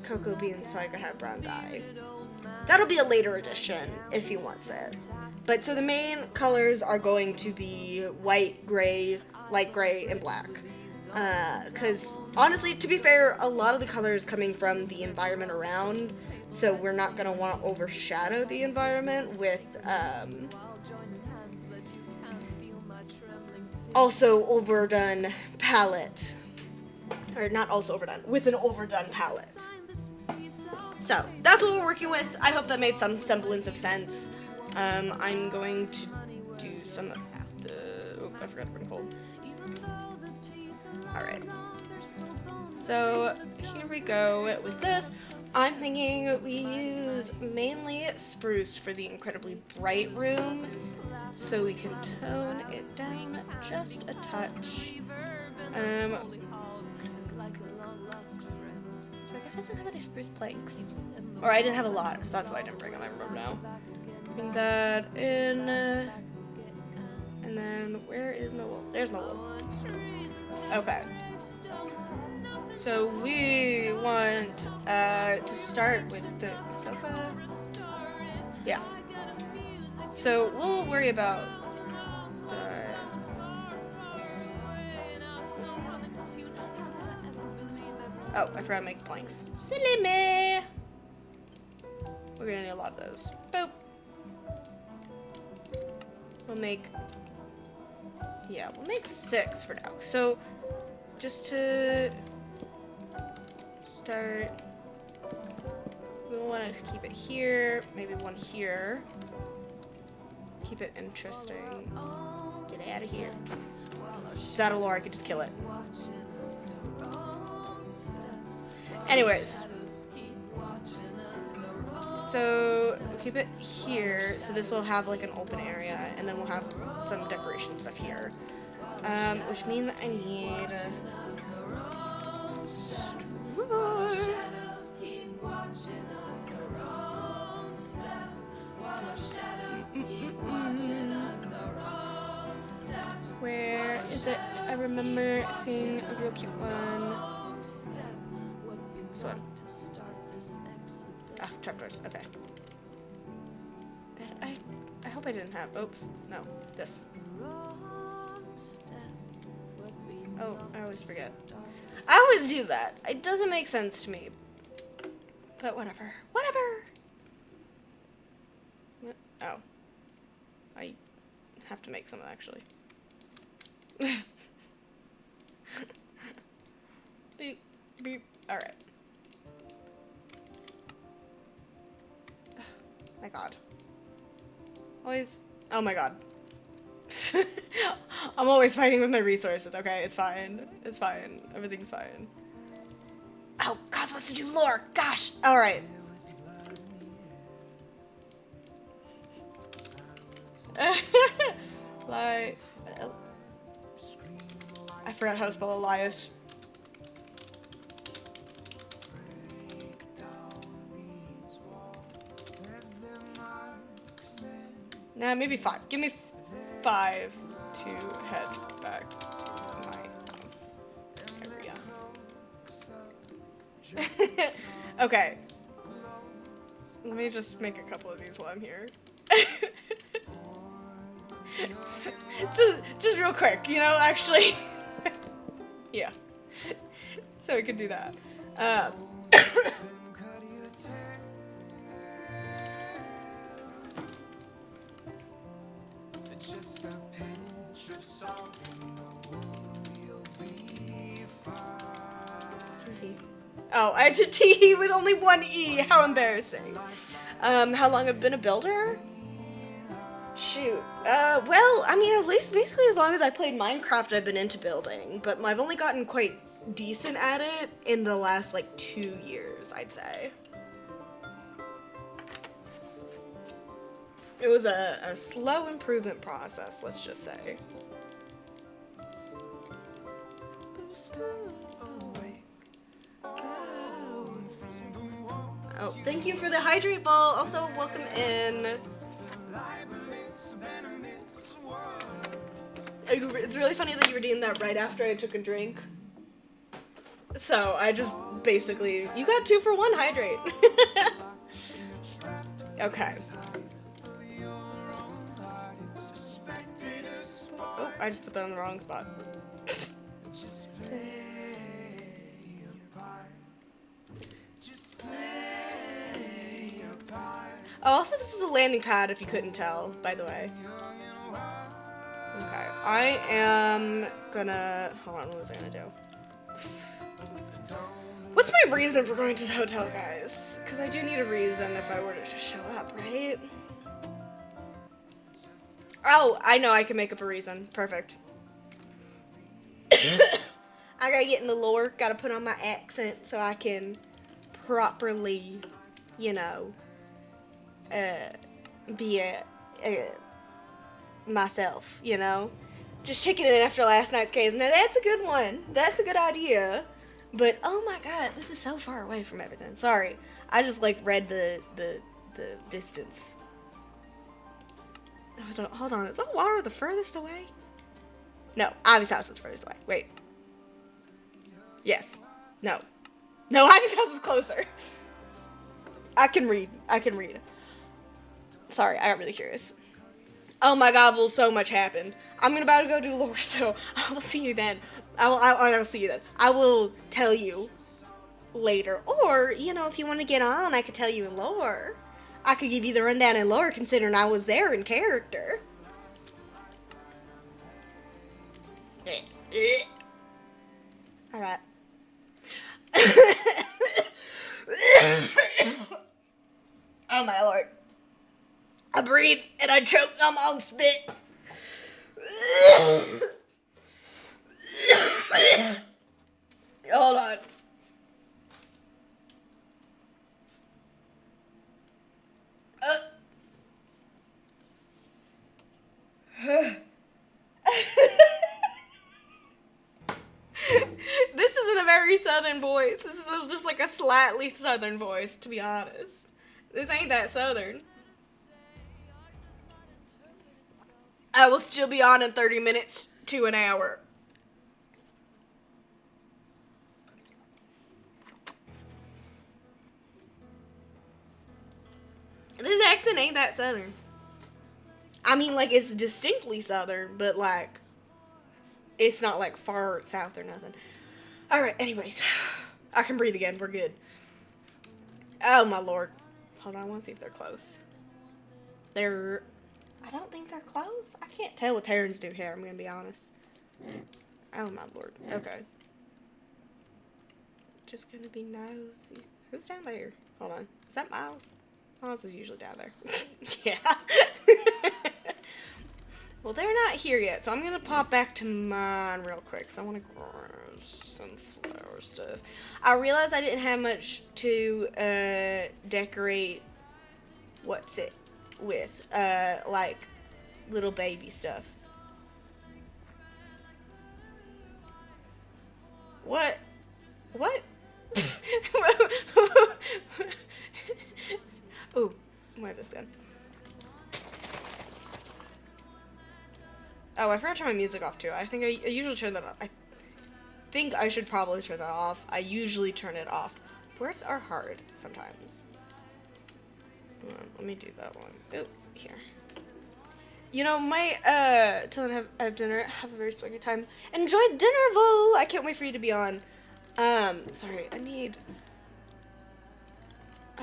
cocoa beans so I could have brown dye. That'll be a later edition if he wants it. But so the main colors are going to be white, gray, light gray, and black. Because honestly, to be fair, a lot of the colors coming from the environment around, so we're not going to want to overshadow the environment with also overdone palette. Or not also overdone, with an overdone palette. So that's what we're working with. I hope that made some semblance of sense. I'm going to do some of the... Oh, I forgot to bring cold. Alright. So here we go with this. I'm thinking we use mainly spruce for the incredibly bright room, so we can tone it down just a touch. So I guess I didn't have any spruce planks. Or I didn't have a lot, so that's why I didn't bring them. I remember now. Bring that in. And then, where is my wool? There's my wool. Okay. So we want to start with the sofa. Yeah. So we'll worry about the... Oh, I forgot to make planks. Silly me! We're gonna need a lot of those. Boop. We'll make... Yeah, we'll make 6 for now. So, just to start... We'll want to keep it here. Maybe one here. Keep it interesting. Get out of here. Saddle or I could just kill it. Anyways, so we'll keep it here, so this will have like an open area, and then we'll have some decoration stuff here, which means I need Where is it? I remember seeing a real cute one. This one. Ah, trapdoors. Okay. That I hope I didn't have. Oops. No. This. Oh, I always forget. I always do that. It doesn't make sense to me. But whatever. Whatever! Oh. I have to make some, actually. Beep. Beep. Alright. My god. Always. Oh my god. I'm always fighting with my resources, okay? It's fine. It's fine. Everything's fine. Oh, God wants to do lore. Gosh. Alright. Like. I forgot how to spell Elias. Nah, maybe 5. Give me 5 to head back to my house. There we go. Okay. Let me just make a couple of these while I'm here. just real quick, you know, actually. Yeah. So we could do that. Oh, I had to T with only one E. How embarrassing. How long I've been a builder? Shoot. Well, I mean, at least basically as long as I played Minecraft, I've been into building. But I've only gotten quite decent at it in the last, like, 2 years, I'd say. It was a slow improvement process, let's just say. Oh, thank you for the hydrate ball. Also, welcome in. It's really funny that you were doing that right after I took a drink. So I just basically, you got 2 for 1 hydrate. Okay. Oh, I just put that on the wrong spot. Oh, also this is the landing pad if you couldn't tell, by the way. Okay, I am gonna, hold on, what was I gonna do? What's my reason for going to the hotel, guys? Because I do need a reason if I were to just show up, right? Oh, I know I can make up a reason. Perfect. I gotta get in the lore, gotta put on my accent so I can properly, you know, be myself, you know? Just checking in after last night's case. Now that's a good one. That's a good idea. But oh my god, this is so far away from everything. Sorry. I just like read the distance. Hold on, is that water the furthest away? No, Ivy's house is furthest away. Wait. Yes. No. No, Ivy's house is closer. I can read. Sorry, I got really curious. Oh my god, well, so much happened. I'm about to go do lore, so I will see you then. I will see you then. I will tell you later. Or, you know, if you want to get on, I could tell you in lore. I could give you the rundown in lore, considering I was there in character. Alright. Oh my lord. I breathe and I choked on my own spit. Hold on. This isn't a very southern voice. This is just like a slightly southern voice, to be honest. This ain't that southern. I will still be on in 30 minutes to an hour. This accent ain't that southern. I mean, like, it's distinctly southern, but, like, it's not, like, far south or nothing. Alright, anyways. I can breathe again. We're good. Oh, my lord. Hold on, I want to see if they're close. I don't think they're close. I can't tell what Terrans do here, I'm gonna be honest. Oh, my lord. Okay. Just gonna be nosy. Who's down there? Hold on. Is that Miles? Miles is usually down there. Yeah. Well, they're not here yet, so I'm gonna pop back to mine real quick, because I want to grow some flower stuff. I realized I didn't have much to decorate what's it with, like little baby stuff. What? Ooh, where this gun? Oh, I forgot to turn my music off too. I think I usually turn that off. I think I should probably turn that off. I usually turn it off. Words are hard sometimes. Hold on, let me do that one. Oh, here. You know, till I have dinner, have a very swaggy time. Enjoy Dinnerville! I can't wait for you to be on. Sorry, I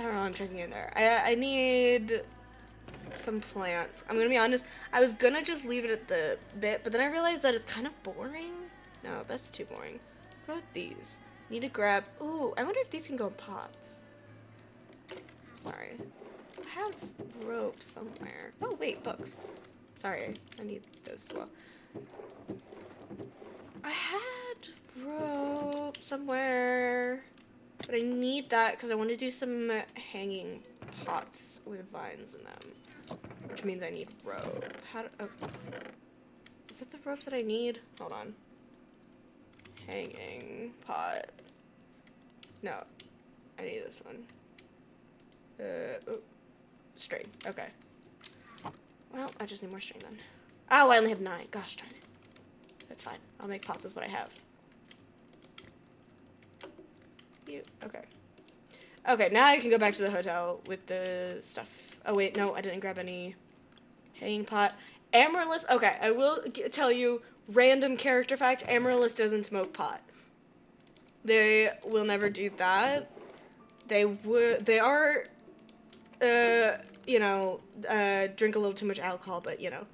don't know, I'm checking in there. I need some plants. I'm gonna be honest, I was gonna just leave it at the bit, but then I realized that it's kind of boring. No, that's too boring. What about these? Need to grab, ooh, I wonder if these can go in pots. Sorry. I have rope somewhere. Oh, wait, books. Sorry, I need this as well. I had rope somewhere, but I need that because I want to do some hanging pots with vines in them. which means I need rope. Is that the rope that I need? Hold on. Hanging pot. No, I need this one. String. Okay. Well, I just need more string then. Oh, I only have 9. Gosh darn it. That's fine. I'll make pots with what I have. Okay. Okay, now I can go back to the hotel with the stuff. Oh, wait, no, I didn't grab any hanging pot. Amaryllis, okay, I will tell you, random character fact, Amaryllis doesn't smoke pot. They will never do that. They are, drink a little too much alcohol, but, you know.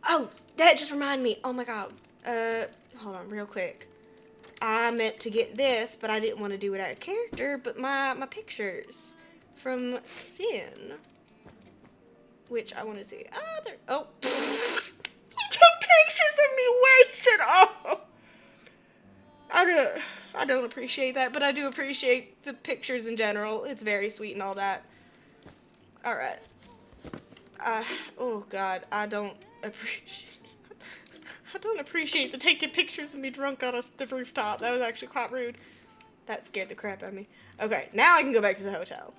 Oh, that just reminded me. Oh, my God. Hold on, real quick. I meant to get this, but I didn't want to do it out of character, but my pictures from Finn, which I want to see. Oh. He took pictures of me wasted. Oh. I don't appreciate that, but I do appreciate the pictures in general. It's very sweet and all that. All right. Oh, God, I don't appreciate the taking pictures of me drunk on the rooftop. That was actually quite rude. That scared the crap out of me. Okay, now I can go back to the hotel.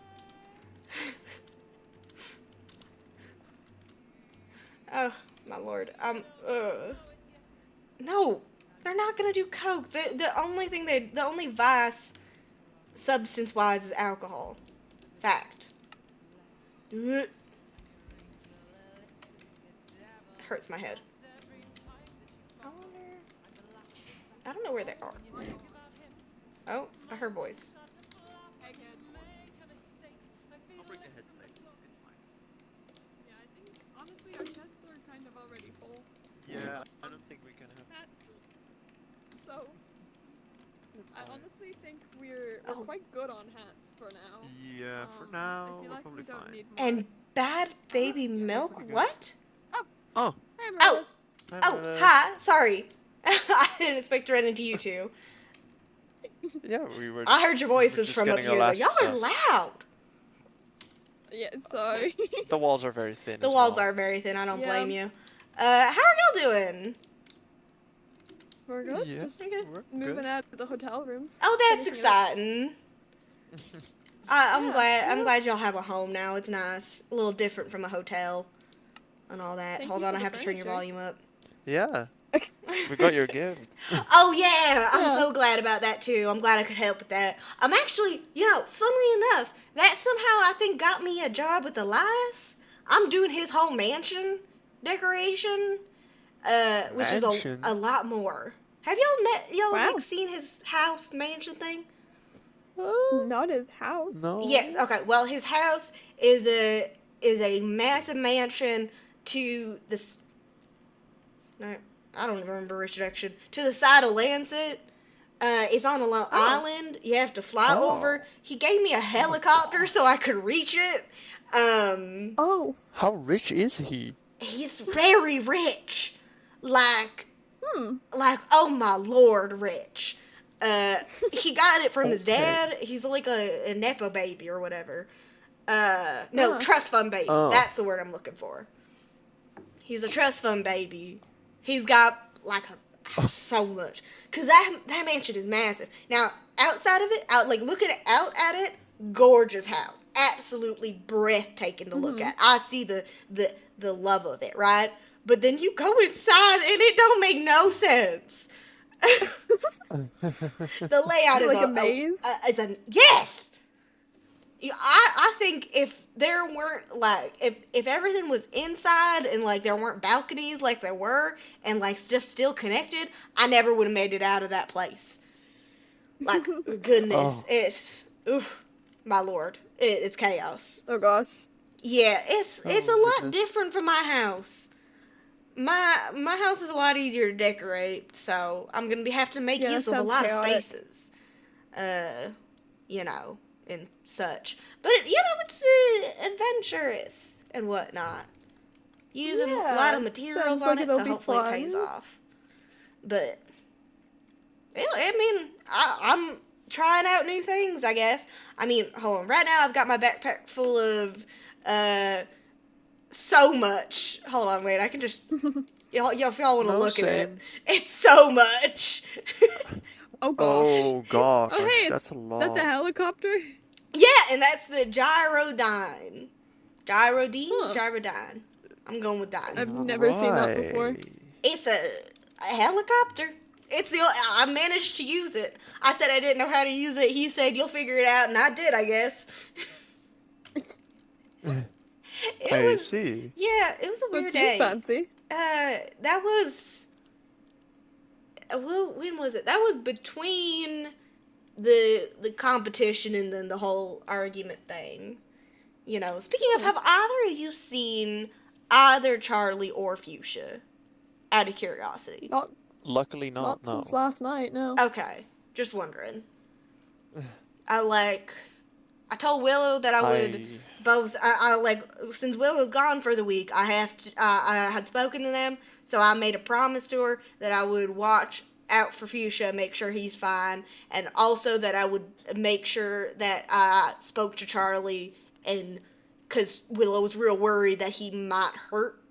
Oh, my lord. No, they're not gonna do coke. The only vice, substance-wise, is alcohol. Fact. Hurts my head. I don't know where they are. Oh, I heard boys. I'll bring the heads next. It's fine. Yeah, I think honestly our chests are kind of already full. Yeah, I don't think we can have Hats. So That's I fine. honestly think we're quite good on hats for now. Yeah, for now, I feel we're like probably we don't fine. need more. And bad baby milk? pretty good. What? Oh, Hey, Oh! Marissa. Oh, hi. Sorry. I didn't expect to run into you two. Yeah, we were. I heard your voices just from up getting our here. Like, last y'all are loud. Yeah, sorry. The walls are very thin. The as walls well. are very thin. I don't Yeah. blame you. How are y'all doing? We're good. Yeah, Just we're moving good. out of the hotel rooms. Oh, that's Finishing up. exciting. I'm Yeah, glad. I'm yeah. glad y'all have a home now. It's nice. A little different from a hotel and all that. Thank Hold you on, for I the have to turn your furniture. volume up. Yeah, we got your gift. Oh yeah, I'm Yeah. so glad about that too. I'm glad I could help with that. I'm actually, funnily enough, that somehow I think got me a job with Elias. I'm doing his whole mansion decoration, which is Mansion? a lot more. Have y'all Wow. seen his house mansion thing? Not his house. No. Yes. Okay. Well, his house is a massive mansion to the. No, I don't remember which direction. To the side of Lancet. It's on a little island. You have to fly Oh. over. He gave me a helicopter so I could reach it. Oh. How rich is he? He's very rich. Like, Hmm. oh my lord, rich. He got it from his Okay. dad. He's like a Nepo baby or whatever. No, trust fund baby. Oh. That's the word I'm looking for. He's a trust fund baby. He's got like so much. Cause that mansion is massive. Now, outside of it, looking out at it, gorgeous house. Absolutely breathtaking to look at. I see the love of it, right? But then you go inside and it don't make no sense. The layout is Like a maze? Yes. I think if there weren't if everything was inside and there weren't balconies like there were and stuff still connected, I never would have made it out of that place. Goodness, it's my lord, it's chaos. Oh gosh. Yeah, it's a lot goodness. different from my house. My house is a lot easier to decorate, so I'm gonna have to make Yeah, use that of a sounds lot chaotic. of spaces, and such. But it's adventurous and whatnot. Using a lot of Yeah, materials sounds on like it, it'll so be hopefully it pays fun. off. But I'm trying out new things, I guess. I mean, hold on. Right now, I've got my backpack full of so much. Hold on, wait. I can just. Y'all, if y'all want to No, look at it, same. it's so much. Oh gosh. Oh gosh, Oh hey, that's it's a that the lot. helicopter? Yeah, and that's the Gyrodyne. Gyrodine? Huh. Gyrodyne. I'm going with Dyne. I've never seen that before. Right. It's a helicopter. It's the I managed to use it. I said I didn't know how to use it. He said you'll figure it out, and I did, I guess. It I was see. yeah, it was a That weird seems day. fancy. That was well, when was it? That was between the competition and then the whole argument thing. You know, speaking of, have either of you seen either Charlie or Fuchsia? Out of curiosity. Not Luckily not not, no. since last night, no. Okay, just wondering. I told Willow that I would both. I like since Willow's gone for the week. I have to. I had spoken to them, so I made a promise to her that I would watch out for Fuchsia, make sure he's fine, and also that I would make sure that I spoke to Charlie, and because Willow was real worried that he might hurt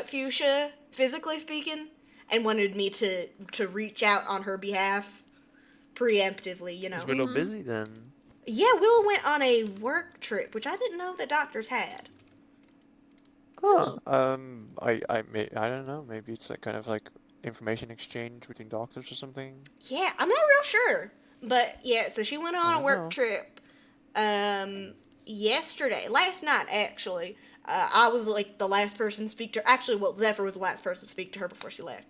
Fuchsia physically speaking, and wanted me to reach out on her behalf preemptively. You know. Is Willow busy then? Yeah, Willow went on a work trip, which I didn't know that doctors had. Huh. I don't know. Maybe it's like kind of like information exchange between doctors or something. Yeah, I'm not real sure. But yeah, so she went I on a don't work know. trip last night actually. I was like the last person to speak to her. Actually, well, Zephyr was the last person to speak to her before she left.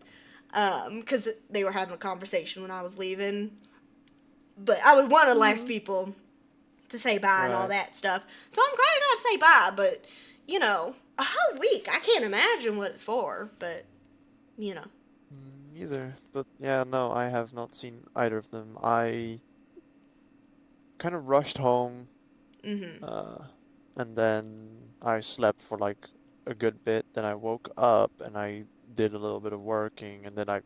Because they were having a conversation when I was leaving. But I was one of the last people to say bye and all Right. that stuff. So I'm glad I got to say bye, but, you know, a whole week, I can't imagine what it's for, but, you know. Neither. But yeah, no, I have not seen either of them. I kind of rushed home, Mm-hmm. and then I slept for like a good bit. Then I woke up and I did a little bit of working, and then I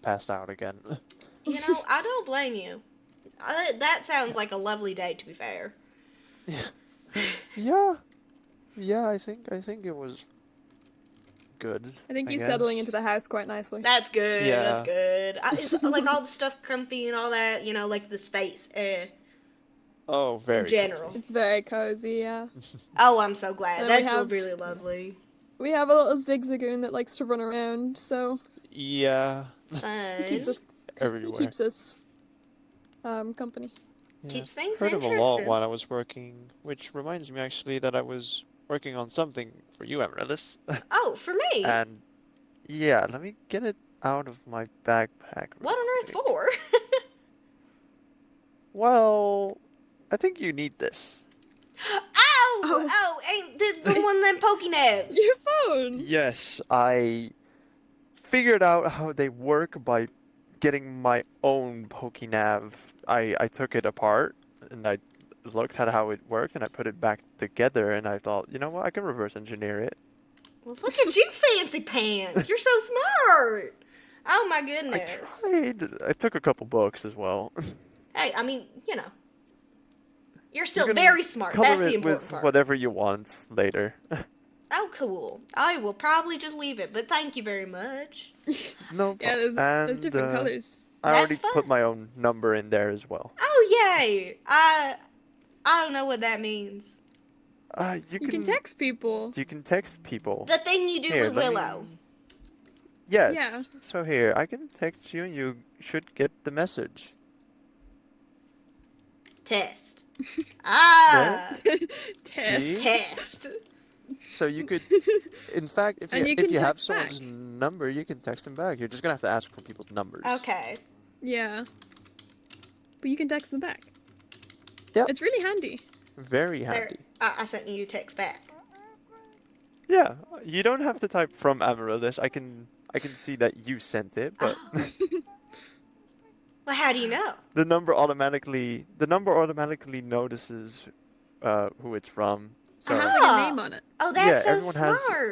passed out again. You know, I don't blame you. That sounds like a lovely day, to be fair. Yeah, yeah, I think it was good, I think I he's settling guess. into the house quite nicely. That's good, Yeah. that's good. It's like all the stuff comfy and all that, you know, like the space, Oh, very in general. comfy. It's very cozy, yeah. Oh, I'm so glad. And That's really lovely. we have a little zigzagoon that likes to run around, so Yeah, Fun. keeps us everywhere. keeps us company. Yeah. Keeps things Heard him a lot interesting. while I was working, which reminds me actually that I was working on something for you, Amaryllis. Oh, for me? And yeah, let me get it out of my backpack. What on real earth quick. for? Well, I think you need this. Oh, ain't this the one them Pokénabs? Your phone! Yes, I figured out how they work by getting my own Pokénav. I took it apart and I looked at how it worked and I put it back together and I thought, you know what, I can reverse engineer it. Well, look at you, fancy pants. You're so smart. Oh, my I goodness. tried. I took a couple books as well. Hey, I mean, you know. You're still You can very smart. Color That's the it important with part. whatever you want later. Oh, cool. I will probably just leave it, but thank you very much. No Yeah, problem. there's different colors. I already That's put fun. my own number in there as well. Oh, yay. I don't know what that means. You You can text people. You can text people. The thing you do Here, with let me- Willow. Yes. Yeah. So here, I can text you and you should get the message. Test. Ah. Test. See? Test. So you could, in fact, if And you you if can you have text someone's back. number, you can text them back. You're just gonna have to ask for people's numbers. Okay. Yeah. But you can text them back. Yep. It's really handy. Very There. handy. I sent you a text back. Yeah. You don't have to type from Amaryllis. I can see that you sent it, but Oh. Well, how do you know? the number automatically notices who it's from. So It has like Ah. a name on it. Oh, yeah, that's so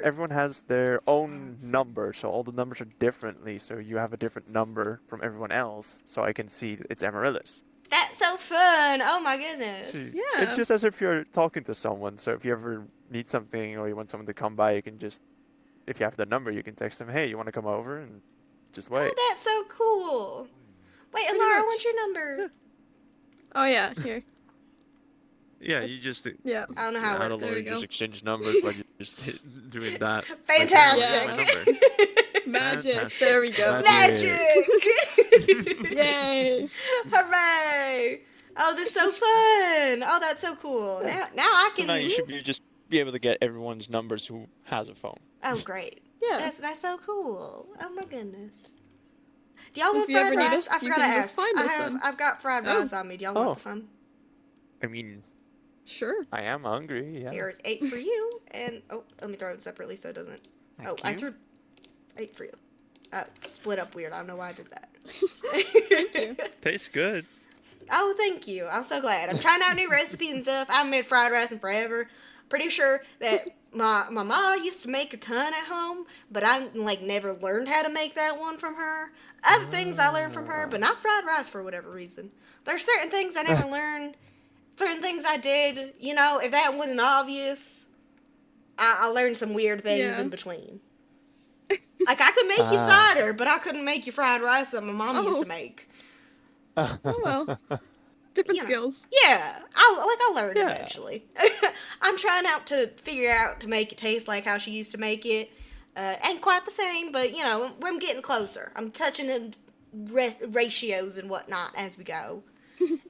everyone smart. has their own number, so all the numbers are differently. So you have a different number from everyone else, so I can see it's Amaryllis. That's so fun. Oh my goodness. Yeah. It's just as if you're talking to someone. So if you ever need something or you want someone to come by, you can just, if you have the number, you can text them, hey, you want to come over? And just wait. Oh, that's so cool. Wait, Pretty Alara, much. what's your number? Oh yeah, here. Yeah, you just, Yeah. I don't know how how it to works. There we just go. exchange numbers while you're just doing that. Fantastic. Like, hey, what's my number? Magic. Fantastic. There we go. Magic! Yay. Hooray! Oh, that's so fun. Oh, that's so cool. Now I So can. now you should just be able to get everyone's numbers who has a phone. Oh, great. Yeah. That's so cool. Oh my goodness. Do y'all So want if you ever fried need rice? us, I you forgot to can just ask. find us then. I've got fried Oh. rice on me. Do y'all Oh. want some? I mean, Sure. I am hungry, yeah. Here's 8 for you, and let me throw it separately so it doesn't. Thank I you. threw 8 for you. Split up weird. I don't know why I did that. Thank you. Tastes good. Oh, thank you. I'm so glad. I'm trying out new recipes and stuff. I haven't made fried rice in forever. Pretty sure that my ma used to make a ton at home, but I never learned how to make that one from her. Other things I learned from her, but not fried rice for whatever reason. There's certain things I never learned. Certain things I did. You know, if that wasn't obvious, I learned some weird things Yeah. in between. Like I could make you cider, but I couldn't make you fried rice that my mom used to make. Oh well. Different You know. skills. Yeah, I learned Yeah. eventually. I'm trying out to figure out to make it taste like how she used to make it. Ain't quite the same, but you know, I'm getting closer. I'm touching in ratios and whatnot as we go,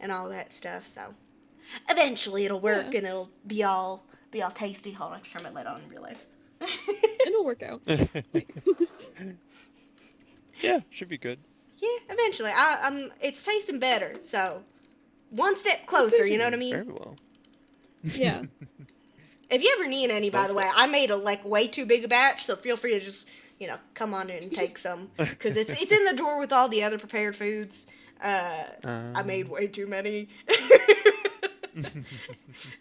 and all that stuff. So eventually it'll work Yeah. and it'll be all tasty. Hold on, I have to turn my light on in real life. It'll work out. Yeah, should be good. Yeah, eventually. It's tasting better. So one step closer. You know what I mean? Very well. Yeah. If you ever need any, by the way, I made a way too big a batch, so feel free to just come on in and take some because it's in the drawer with all the other prepared foods. I made way too many,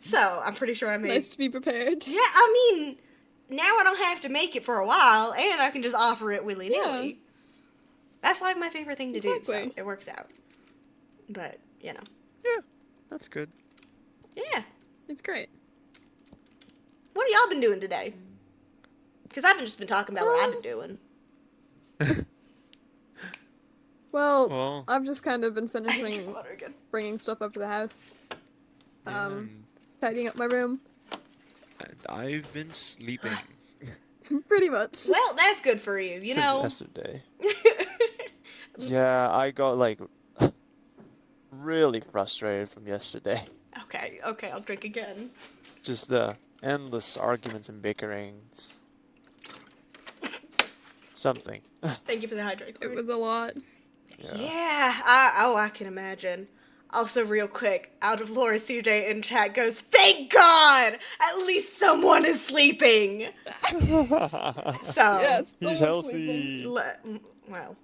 so I'm pretty sure I made. Nice to be prepared. Yeah, I mean, now I don't have to make it for a while, and I can just offer it willy nilly. Yeah. That's my favorite thing to do, Exactly. so it works out. But Yeah, that's good. yeah. It's great. What have y'all been doing today? Because I've just been talking about what I've been doing. Well, I've just kind of been finishing Water again. bringing stuff up to the house. And Tidying up my room. I've been sleeping Pretty much. Well, that's good for you. You since know. yesterday. Yeah, I got really frustrated from yesterday. Okay, I'll drink again. Just the endless arguments and bickerings. Something. Thank you for the hydrate. It was a lot. Yeah, I can imagine. Also, real quick, out of Laura CJ in chat goes, "Thank God! At least someone is sleeping!" So, Yes. He's healthy. Well,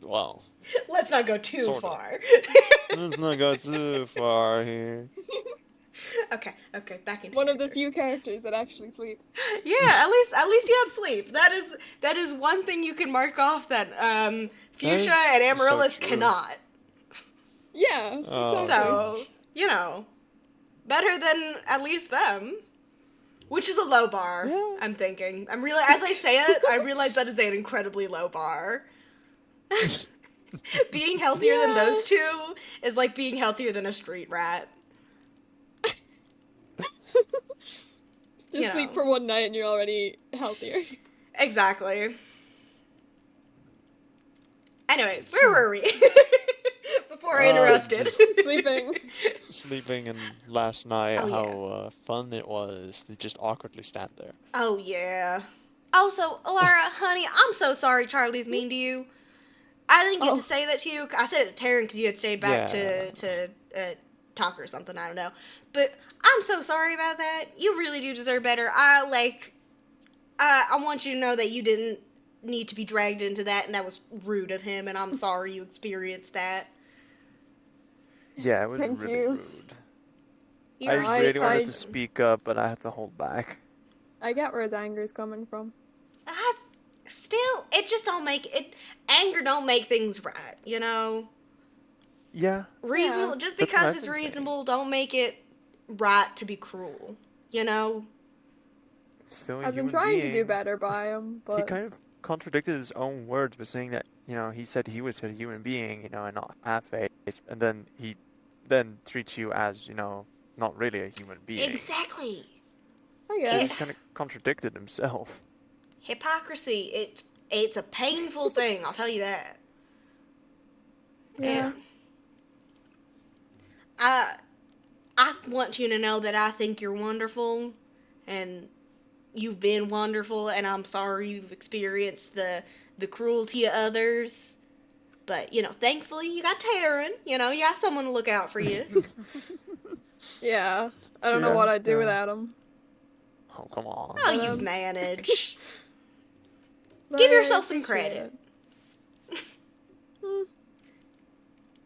Wow. let's not go too Sorta. far. Let's not go too far here. Okay, back in One of the character. few characters that actually sleep. Yeah, at least you have sleep. That is one thing you can mark off that Fuchsia That is and so Amaryllis true. cannot. Yeah. Oh, exactly. So, better than at least them. Which is a low bar, Yeah. I'm thinking. As I say it, I realize that is an incredibly low bar. Being healthier than those two is like being healthier than a street rat. Just you sleep know. for one night and you're already healthier. Exactly. Anyways, where were we? Before I interrupted. just- Sleeping. Sleeping and last night Oh, yeah. how fun it was to just awkwardly stand there. Oh, yeah. Also, Laura, honey, I'm so sorry Charlie's mean to you. I didn't get Oh. to say that to you. I said it to Taryn because you had stayed back Yeah. to talk or something. I don't know. But I'm so sorry about that. You really do deserve better. I want you to know that you didn't need to be dragged into that, and that was rude of him, and I'm sorry you experienced that. Yeah, it was Thank really you. rude. You're I right. really wanted I- to speak up, but I had to hold back. I get where his anger is coming from. Still, it just don't make it. Anger don't make things right, you know. Yeah. Reasonable. Just That's what because I've it's been saying. reasonable, don't make it right to be cruel. You know? Still a I've been human trying to do being. better by him, He but kind of contradicted his own words by saying that, he said he was a human being, and not half-faced, and then he then treats you as, not really a human being. Exactly. I So he guess. just kind of contradicted himself. Hypocrisy. It's a painful thing, I'll tell you that. Yeah. And I want you to know that I think you're wonderful, and you've been wonderful, and I'm sorry you've experienced the cruelty of others. But, thankfully you got Taryn. You got someone to look out for you. Yeah. I don't know Yeah, what I'd do yeah. without him. Oh, come on. Oh, you Um, manage. But Give I yourself some appreciate credit. it. Hmm.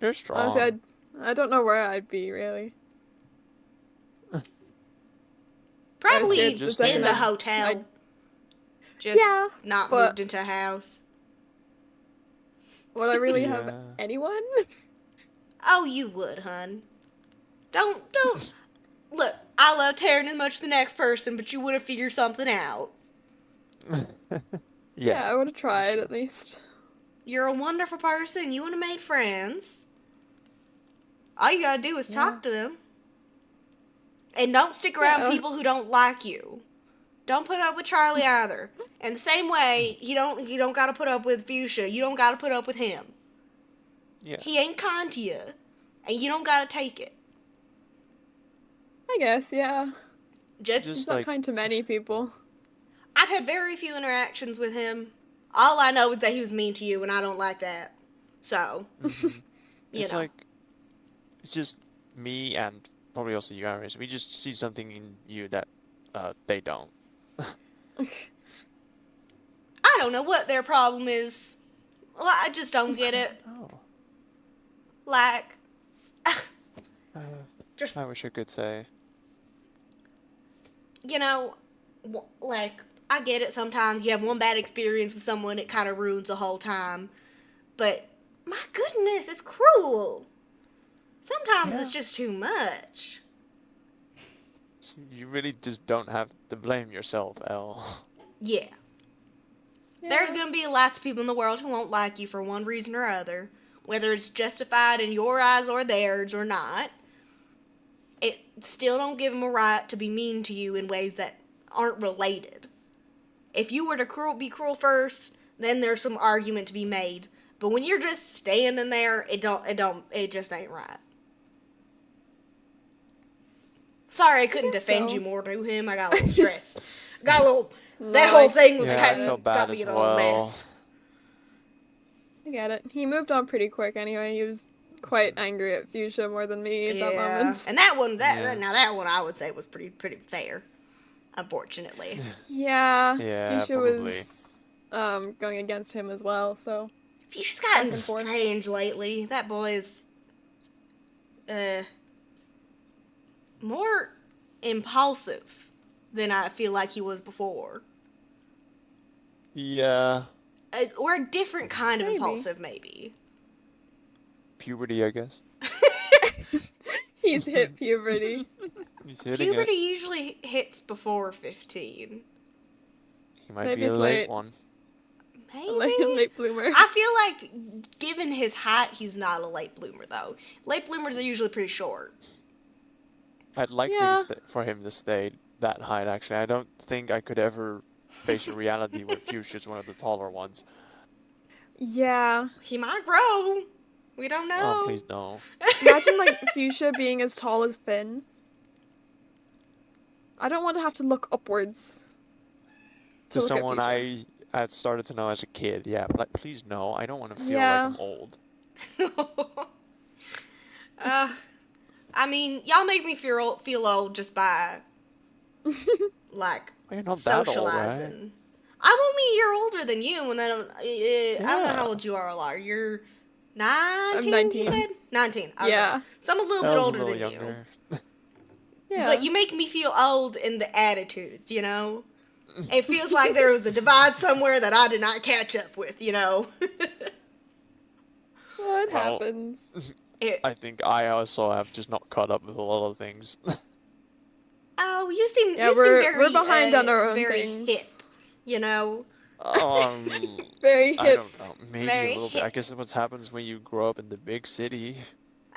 You're strong. Honestly, I don't know where I'd be, really. Probably scared the in second the I- hotel. Just Yeah, not but- moved into a house. Would I really have Yeah. anyone? Oh, you would, hun. Don't. Look, I love Taryn as much as the next person, but you would have figured something out. Yeah, I would have tried at least. You're a wonderful person. You would have made friends. All you gotta do is talk to them. And don't stick around Yeah. people who don't like you. Don't put up with Charlie either. And the same way, you don't gotta put up with Fuchsia. You don't gotta put up with him. Yeah. He ain't kind to you. And you don't gotta take it. I guess, yeah. Just He's Just not like, kind to many people. I've had very few interactions with him. All I know is that he was mean to you, and I don't like that. So, it's just me and probably also you guys. We just see something in you that they don't. I don't know what their problem is. Well, I just don't get it. Oh. Like, I wish I could say. Like, I get it sometimes. You have one bad experience with someone, it kind of ruins the whole time. But, my goodness, it's cruel. Sometimes it's just too much. So you really just don't have to blame yourself, Elle. Yeah. There's gonna be lots of people in the world who won't like you for one reason or other. Whether it's justified in your eyes or theirs or not. It still don't give them a right to be mean to you in ways that aren't related. If you were to be cruel first, then there's some argument to be made. But when you're just standing there, it just ain't right. Sorry, I couldn't defend you more to him. I got a little stressed. That whole thing was Yeah, kind I of felt bad got me as in a little well. mess. I get it. He moved on pretty quick anyway. He was quite angry at Fuchsia more than me at that moment. And that one, Yeah. now that one I would say was pretty fair, unfortunately. Yeah. Yeah, Fuchsia probably. was going against him as well, so. Fuchsia's gotten and forth. strange lately. That boy's more impulsive than I feel like he was before. Yeah. Or a different kind of Maybe. impulsive, maybe. Puberty, I guess. He's hit puberty. He's hitting Puberty it. usually hits before 15. He might Maybe be a it's late late. one. Maybe. A late bloomer. I feel like, given his height, he's not a late bloomer, though. Late bloomers are usually pretty short. I'd like Yeah. for him to stay that height, actually. I don't think I could ever face a reality where Fuchsia's one of the taller ones. Yeah. He might grow. We don't know. Oh, please no. Imagine, like, Fuchsia being as tall as Finn. I don't want to have to look upwards. To look at someone Fuchsia. I had started to know as a kid, yeah. But please no, I don't want to feel Yeah. like I'm old. I mean, y'all make me feel old just by, like, Well, you're not that old, socializing. right? I'm only a year older than you, and I don't know Yeah. how old you are, Lar. You're 19, 19. you said? 19. Okay. Yeah. So I'm a little bit Elle's a older little than you. younger. Yeah. But you make me feel old in the attitudes, you know? It feels like there was a divide somewhere that I did not catch up with, you know? What Well, happens? I think I also have just not caught up with a lot of things. Oh, you seem Yeah, you we're seem very behind on our own very things. hip, you know. Very I hip. don't know. Maybe a Very little bit. I hip. guess what happens when you grow up in the big city.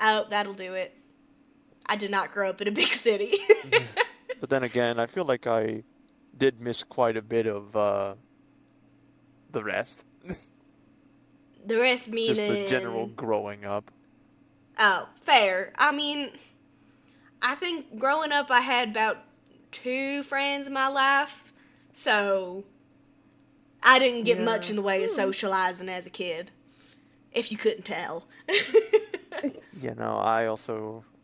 Oh, that'll do it. I did not grow up in a big city. But then again, I feel like I did miss quite a bit of the rest. The rest Just the general meaning, growing up. oh, fair. I mean, I think growing up I had about 2 friends in my life, so I didn't get much Yeah. in the way of socializing as a kid, if you couldn't tell.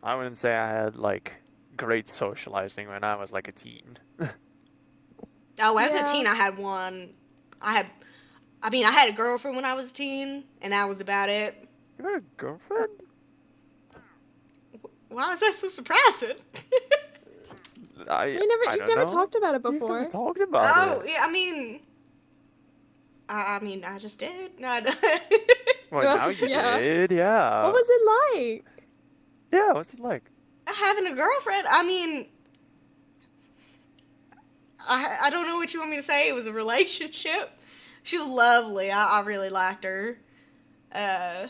I wouldn't say I had like great socializing when I was like a teen. Oh, as a Yeah. teen, I had one. I had a girlfriend when I was a teen, and that was about it. You had a girlfriend? Why is that so surprising? You've never talked about it You've before. never talked about Oh, it. yeah, I just did. Well, now you Yeah. did, yeah. What was it like? Yeah, what's it like? Having a girlfriend, I don't know what you want me to say. It was a relationship. She was lovely. I really liked her. I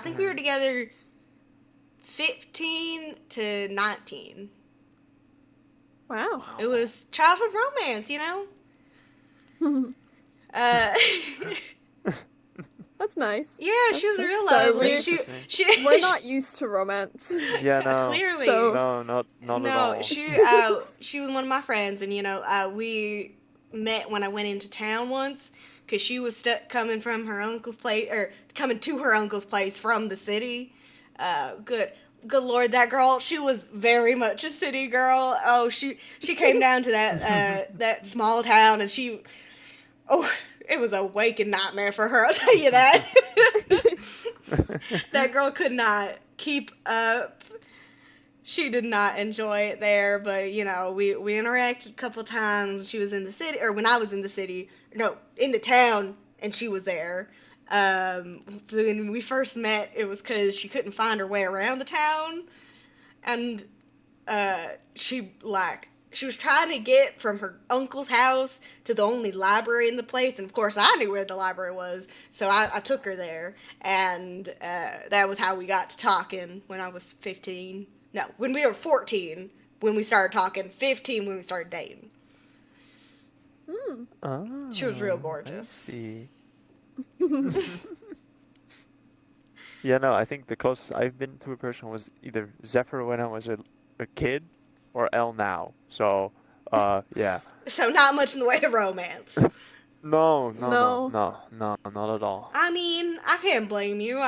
think we were together 15 to 19. Wow. It was childhood romance, you know? Uh, That's nice. yeah, she was real so lovely. weird. She We're not used to romance. Yeah, no. clearly. So- No, not at No, all. she was one of my friends, and we met when I went into town once, because she was coming from her uncle's place, or coming to her uncle's place from the city. Good Lord, that girl, she was very much a city girl. Oh, she came down to that that small town, and it was a waking nightmare for her. I'll tell you that. That girl could not keep up. She did not enjoy it there, but we interacted a couple times. She was in the city, or when I was in the city, no, in the town, and she was there. When we first met, it was because she couldn't find her way around the town, and she was trying to get from her uncle's house to the only library in the place, and of course I knew where the library was, so I took her there, and that was how we got to talking when I was 15. No, when we were 14, when we started talking, 15 when we started dating. Oh, She was real I gorgeous. see. Yeah, no, I think the closest I've been to a person was either Zephyr when I was a kid or Elle now. So, yeah. So not much in the way of romance. No, No. not at all. I mean, I can't blame you.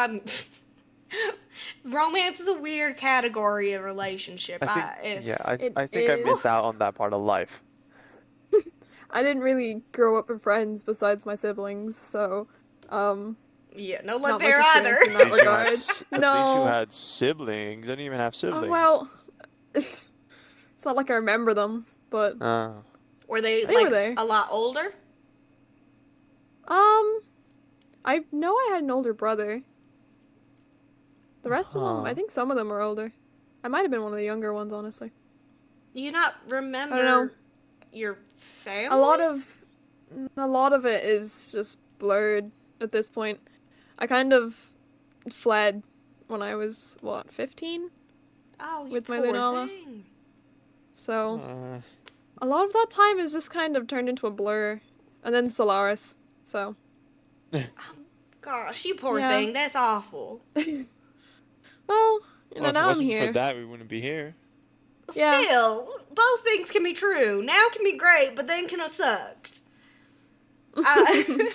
Romance is a weird category of relationship. I It think I missed is. out on that part of life. I didn't really grow up with friends besides my siblings, so Yeah, no not luck much there either. experience in that At least you had regard. s- At least No. you had siblings. I didn't even have siblings. Oh, well, it's not like I remember them, but Oh. Were they They like were there. a lot older? I know I had an older brother. The rest of them, I Huh. think some of them are older. I might have been one of the younger ones, honestly. Do you not remember I don't know. your family? A lot of it is just blurred at this point. I kind of fled when I was 15, Oh, you with my poor Lunala. thing. so Uh, a lot of that time is just kind of turned into a blur, and then Solaris. So Gosh, you poor Yeah. thing. That's awful. well, well, if it now I'm wasn't here. for that, we wouldn't be here. Yeah. Still, both things can be true. Now can be great, but then can have sucked. I-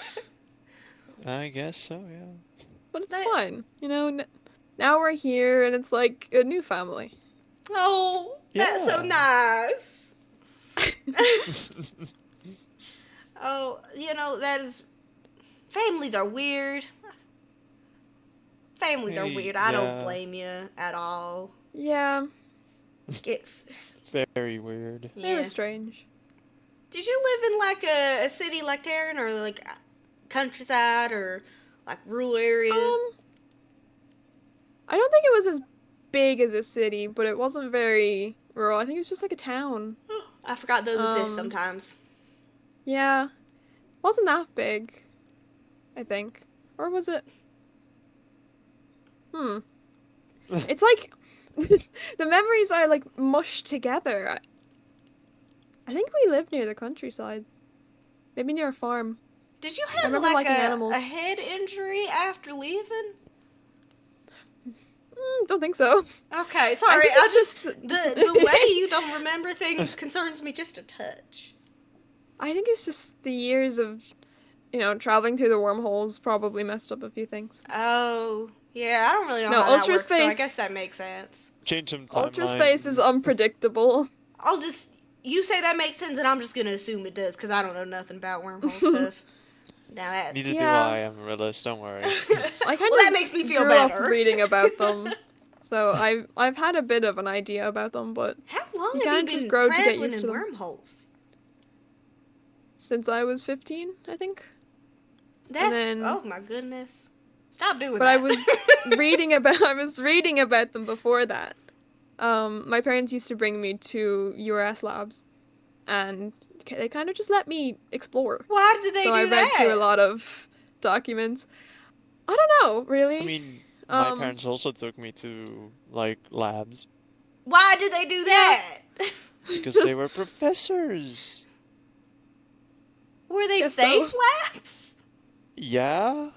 I guess so, yeah. But it's That- fine, now we're here, and it's like a new family. Oh, that's so Yeah. nice. Oh, that is. Families are weird. Families are Hey, weird. I don't yeah. blame you at all. Yeah, It's. Very weird. they Yeah. were strange. Did you live in like a city like Taryn, or like countryside, or like rural area? I don't think it was as big as a city, but it wasn't very rural. I think it was just like a town. I forgot those exist Um, sometimes. Yeah. Wasn't that big, I think. Or was it? It's like the memories are like mushed together. I think we lived near the countryside. Maybe near a farm. Did you I have remember like liking a animals. head injury after leaving? Don't think so. Okay, sorry. think I it's just just- the way you don't remember things concerns me just a touch. I think it's just the years of, traveling through the wormholes probably messed up a few things. Oh, yeah. I don't really know No, how that works, so I ultraspace- guess that makes sense. Change some Ultra timeline. space is unpredictable. You say that makes sense, and I'm just gonna assume it does because I don't know nothing about wormhole stuff. Now that Neither do Yeah. I, Amaryllis, don't worry. I kind well, of that makes me feel grew better. up reading about them, so I've had a bit of an idea about them, but How long You have you can't just been grow to get traveling used in to them. wormholes? since I was 15, I think. That's then- oh my goodness! Stop doing But that. I was reading about them before that. My parents used to bring me to URS labs, and they kind of just let me explore. Why did they So do I read that? through a lot of documents. I don't know, really. I mean, my Um, parents also took me to, like, labs. Why did they do that? Because they were professors. Were they Guess safe so. labs? Yeah?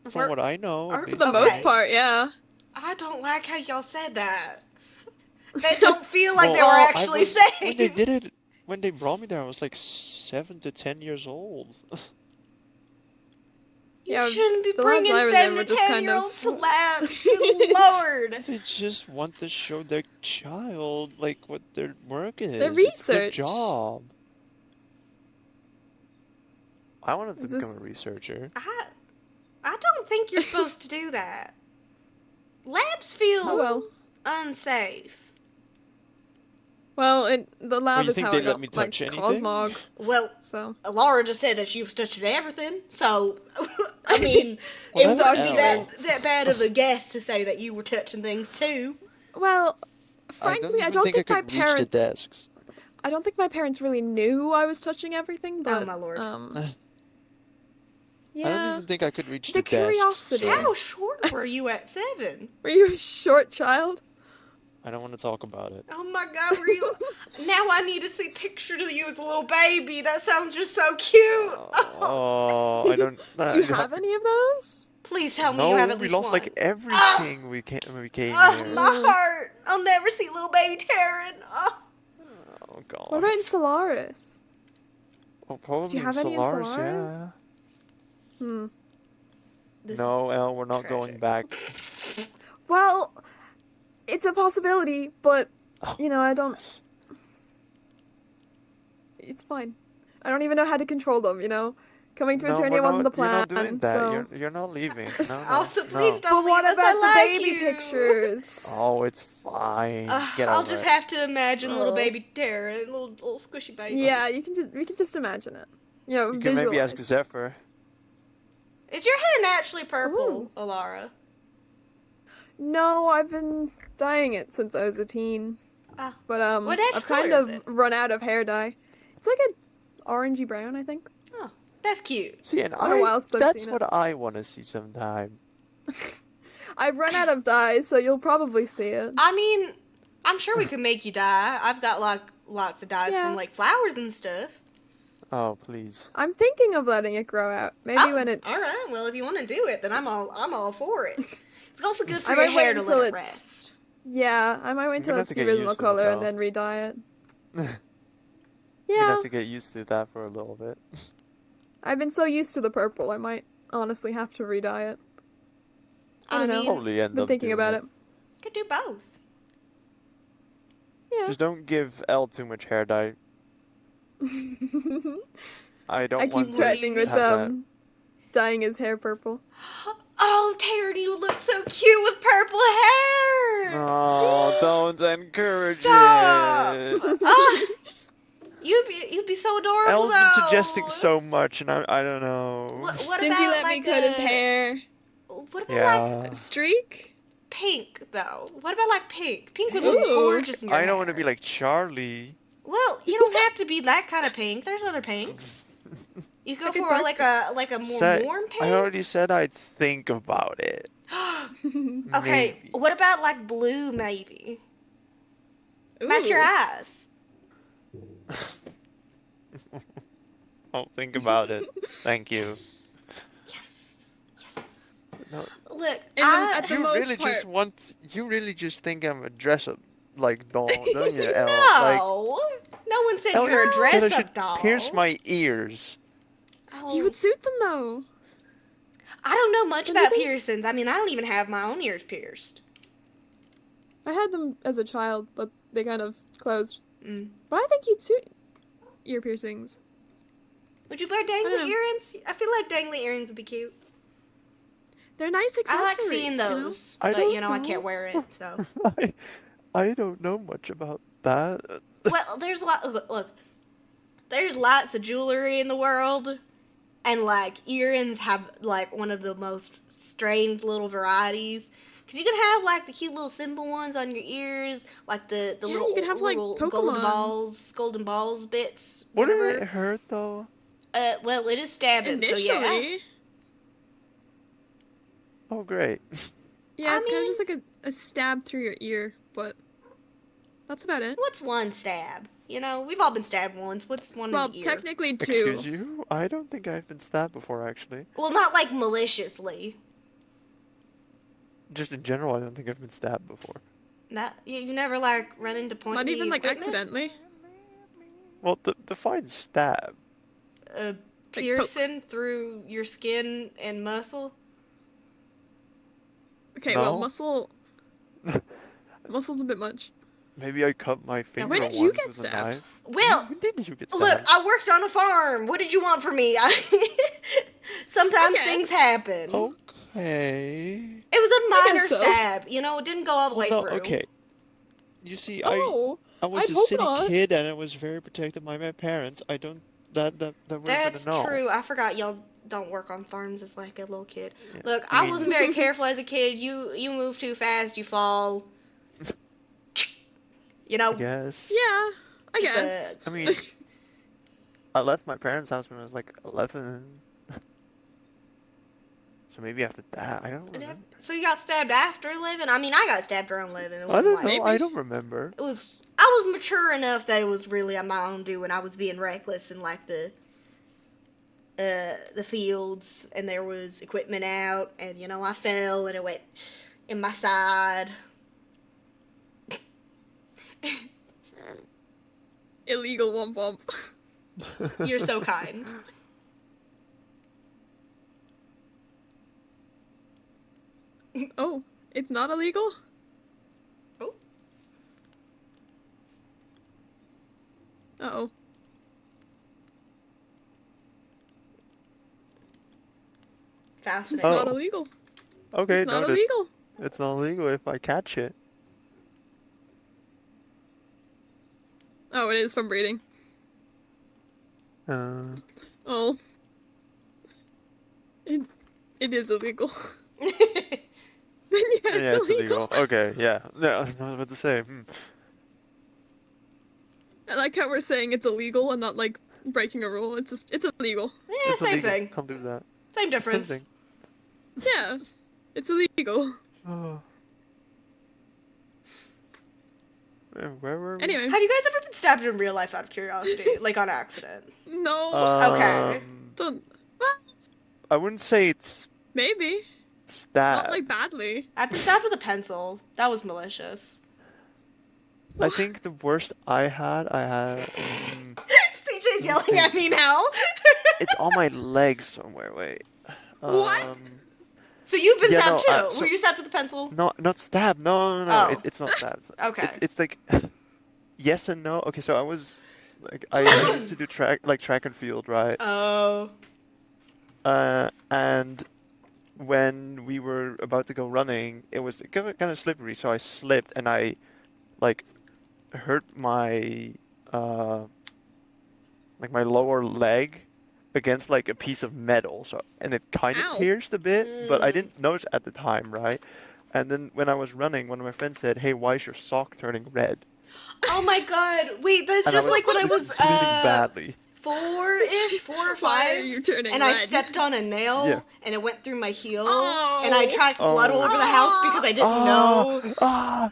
From Were- what I know. are- For the Okay. most part, yeah. I don't like how y'all said that. They don't feel like they Well, were I actually was- safe. When they did it, when they brought me there, I was like 7 to 10 years old. You Yeah, shouldn't be the labs bringing I was in 7 were to just 10 kind year of- olds to labs. Good lord. They just want to show their child, like, what their work is. Their It's their research. job. I wanted to Is become this- a researcher. I don't think you're supposed to do that. Labs feel Oh well. unsafe. Well, the lab you is think how they I let got me my touch anything? Cosmog, Well, so. Laura just said that she was touching everything, so I mean, Well, it that's wouldn't be Elle. that bad of a guess to say that you were touching things too. Well, frankly, I don't think my reach the parents. desks. I don't think my parents really knew I was touching everything, but Oh, my lord. I don't yeah. even think I could reach The the desks. curiosity. so How short were you at 7? Were you a short child? I don't want to talk about it. Oh my god, were you? Now I need to see pictures of you as a little baby. That sounds just so cute. Oh, I don't. Do you have any of those? Please tell me No, you have at we least lost one. like everything when we came Oh, here. my heart. I'll never see little baby Taryn. Oh. Oh god. What about in Solaris? Oh, probably have in any in Solaris, Solaris? yeah. This No, is Elle, we're not going tragic. back. Well, it's a possibility, but Oh, I don't. yes. It's fine. I don't even know how to control them. Coming to No, Eternia we're wasn't the not, plan. You're not doing that. So. You're not leaving. No, no, Also, no. please don't But what leave us. about I the like baby you. pictures? Oh, it's fine. Get I'll over just it. have to imagine little Oh. baby Taryn, little squishy baby. Yeah, we can just imagine it. You can maybe ask visualize. Zephyr. Is your hair naturally purple, Alara? No, I've been dyeing it since I was a teen. Ah. But What natural I've kind color is of it? run out of hair dye. It's like an orangey brown, I think. Oh, that's cute. See, and Been a while since I've that's seen what it. I want to see sometime. I've run out of dye, so you'll probably see it. I mean, I'm sure we could make you dye. I've got like lots of dyes Yeah. from like flowers and stuff. Oh, please. I'm thinking of letting it grow out. Maybe Oh, when it's all right. Well, if you want to do it, then I'm all for it. It's also good for I your might wait hair to let until it it's- rest. Yeah, I might wait You're until gonna it's have the to get original used to it, color and though. then re-dye it. You're Yeah, gonna have to get used to that for a little bit. I've been so used to the purple, I might honestly have to re-dye it. I I don't know. mean, Probably end Been up thinking doing about it. could do both. Yeah. Just don't give Elle too much hair dye. I don't I want keep to threatening with have dyeing his hair purple. Oh, Taryn, you look so cute with purple hair. that. Oh, don't encourage Stop. it. Ah, you'd be so adorable Elle's been though. suggesting so much, and I don't know. What Since about he let like me cut his a- hair. What about like Yeah. Streak? pink though? What about like pink? Pink would look Ooh. gorgeous in your I hair. don't want to be like Charlie. Well, you don't have to be that kind of pink. There's other pinks. You go Like a for dark like a more Say- warm pink. I already said I'd think about it. Okay, Maybe. what about like blue maybe? Match your Ooh. eyes. I'll think about it. Thank you. Yes. Yes. No, Look, At the you most really part. just want. You really just think I'm a dress up like doll, don't you, Elle? no. No one said Elle you're a said I dress should up doll. pierce my ears. Oh, You would suit them though. I don't know much Don't you about think- piercings. I mean, I don't even have my own ears pierced. I had them as a child, but they kind of closed. Mm. But I think you'd suit ear piercings. Would you wear don't dangly know. earrings? I feel like dangly earrings would be cute. They're nice I accessories. like seeing you know? those, I but don't you know I know. can't wear it. So I don't know much about that. well, there's a lot. Look, there's lots of jewelry in the world, and like earrings have like one of the most strange little varieties. Cause you can have like the cute little simple ones on your ears, like the Yeah, little you can have, like, little Pokemon. golden balls bits. Wouldn't Whatever. it hurt though? Well, it is stabbing, so yeah. Initially. Oh great. Yeah, I it's kind of mean- just like a stab through your ear, but that's about it. What's one stab? You know, we've all been stabbed once. What's one Well, in the ear? technically two. Excuse you? I don't think I've been stabbed before actually. Well, not like maliciously. Just in general, I don't think I've been stabbed before. Not you never like run into point. Not even like equipment? accidentally. Well, define stab. Piercing through your skin and muscle. Okay, well, No. muscle's a bit much. Maybe I cut my finger when did you once get with a stabbed? knife. Well, When did you get stabbed? look, I worked on a farm. What did you want from me? Sometimes Okay. things happen. Okay. It was a I minor guess so. stab. You know, it didn't go all the way No, through. okay. You see, Oh, I was I'd a hope city not. kid and I was very protected by my parents. I don't that we're That's gonna know. true. I forgot y'all don't work on farms as like a little kid. Yeah. Look, I I mean- wasn't very careful as a kid. You move too fast, you fall. You know, I guess. yeah, I just guess. I mean, I left my parents' house when I was like 11. So maybe after that, I don't remember. so you got stabbed after 11? I mean, I got stabbed around 11. It I wasn't don't like, know. Maybe. I don't remember. It was. I was mature enough that it was really on my own doing. I was being reckless in like the fields, and there was equipment out, and you know I fell and it went in my side. Illegal one bump. You're so kind. Oh, it's not illegal? Oh. Uh-oh. It's Fascinating. not Oh. illegal. Okay, It's not noted. illegal. It's not illegal if I catch it. Oh, it is from breeding. Uh, Oh. It is illegal. Then yeah, yeah, it's illegal. Okay, yeah. No, I was about to say. I like how we're saying it's illegal and not like breaking a rule. It's illegal. Yeah, It's same illegal. thing. Can't do that. Same difference. Same thing. Yeah, it's illegal. Oh. Where were we? Anyway, Have you guys ever been stabbed in real life out of curiosity, like on accident? no, Okay. don't. Well, I wouldn't say it's maybe stab. not like badly. I've been stabbed with a pencil. That was malicious. I think the worst I had. CJ's yelling at me now. It's on my leg somewhere. Wait. What? So you've been Yeah, stabbed no, too? so- Were you stabbed with a pencil? No, not stab. No. Oh. It's not stab. Okay. It's like yes and no. Okay, so I was like I used to do track and field, right? Oh. And when we were about to go running, it was kind of slippery, so I slipped and I like hurt my like my lower leg, against like a piece of metal, so and it kind Ow. of pierced a bit, but I Mm. didn't notice at the time, right? And then when I was running, one of my friends said, "Hey, why is your sock turning red?" Oh my god. Wait, that's And I just was like when I was bleeding badly. 4-ish, 4 or 5. Why are you turning and I red? stepped on a nail Yeah. and it went through my heel Oh. and I tracked blood all over the house because I didn't know. Ah!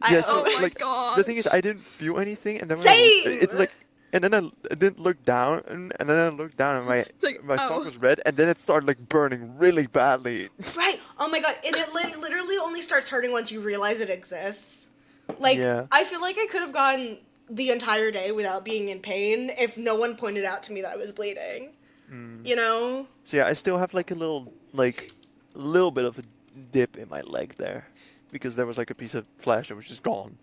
I- Yeah, so, Oh my like, the thing is, gosh. I didn't feel anything, and then when I, Same! it's like, and then I didn't look down, and then I looked down, and like, my sock oh. was red, and then it started like burning really badly. Right. Oh my god. And it literally only starts hurting once you realize it exists. Like, Yeah. I feel like I could have gone the entire day without being in pain if no one pointed out to me that I was bleeding. You know? So yeah, I still have like a little bit of a dip in my leg there, because there was like a piece of flesh that was just gone.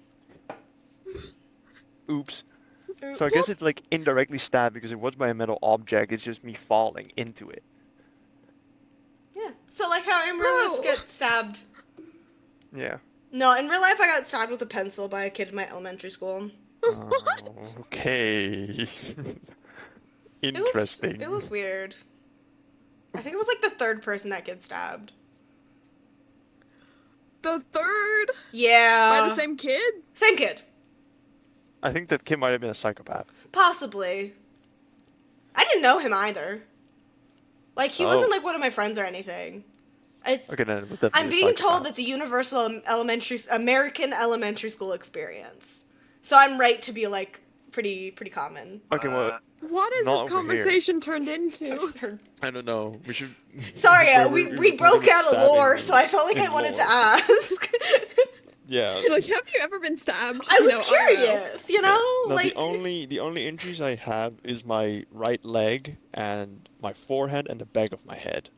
Oops. So I guess it's like indirectly stabbed because it was by a metal object. It's just me falling into it. Yeah. So like how Amaryllis No. gets stabbed. Yeah. No, in real life I got stabbed with a pencil by a kid in my elementary school. Okay. Interesting. It was weird. I think it was like the third person that gets stabbed. The third? Yeah. By the same kid? Same kid. I think that kid might have been a psychopath. Possibly. I didn't know him either. Like, he Oh. wasn't like one of my friends or anything. It's, Okay, then it was definitely I'm a being told psychopath. it's a universal American elementary school experience. So I'm right to be like pretty common. Okay, well, What is Not this over here. conversation turned into? I don't know. We should. Sorry, We're we broke talking out of stabbing lore, so I felt like I in wanted to lore. ask. Yeah. Like, have you ever been stabbed? I was No, curious, you know? No, like, the only injuries I have is my right leg and my forehead and the back of my head.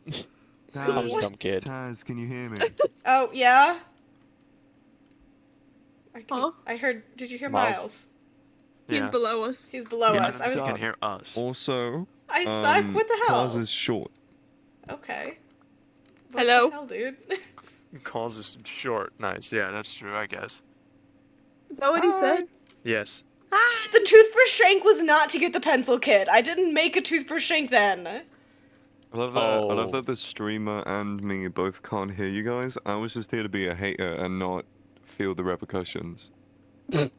I'm a What? dumb kid. Taz, can you hear me? oh, yeah? Huh? I heard, did you hear Miles. Miles? He's Yeah. below us. He's below Yeah, us. I he was, can hear us. Also, I suck? What the hell? Taz is short. Okay. What Hello? the hell, dude? Cause is short. Nice. Yeah, that's true. I guess. Is that what he said? Yes. Ah! The toothbrush shank was not to get the pencil kit. I didn't make a toothbrush shank then. I love that. I love Oh. that the streamer and me both can't hear you guys. I was just here to be a hater and not feel the repercussions. Womp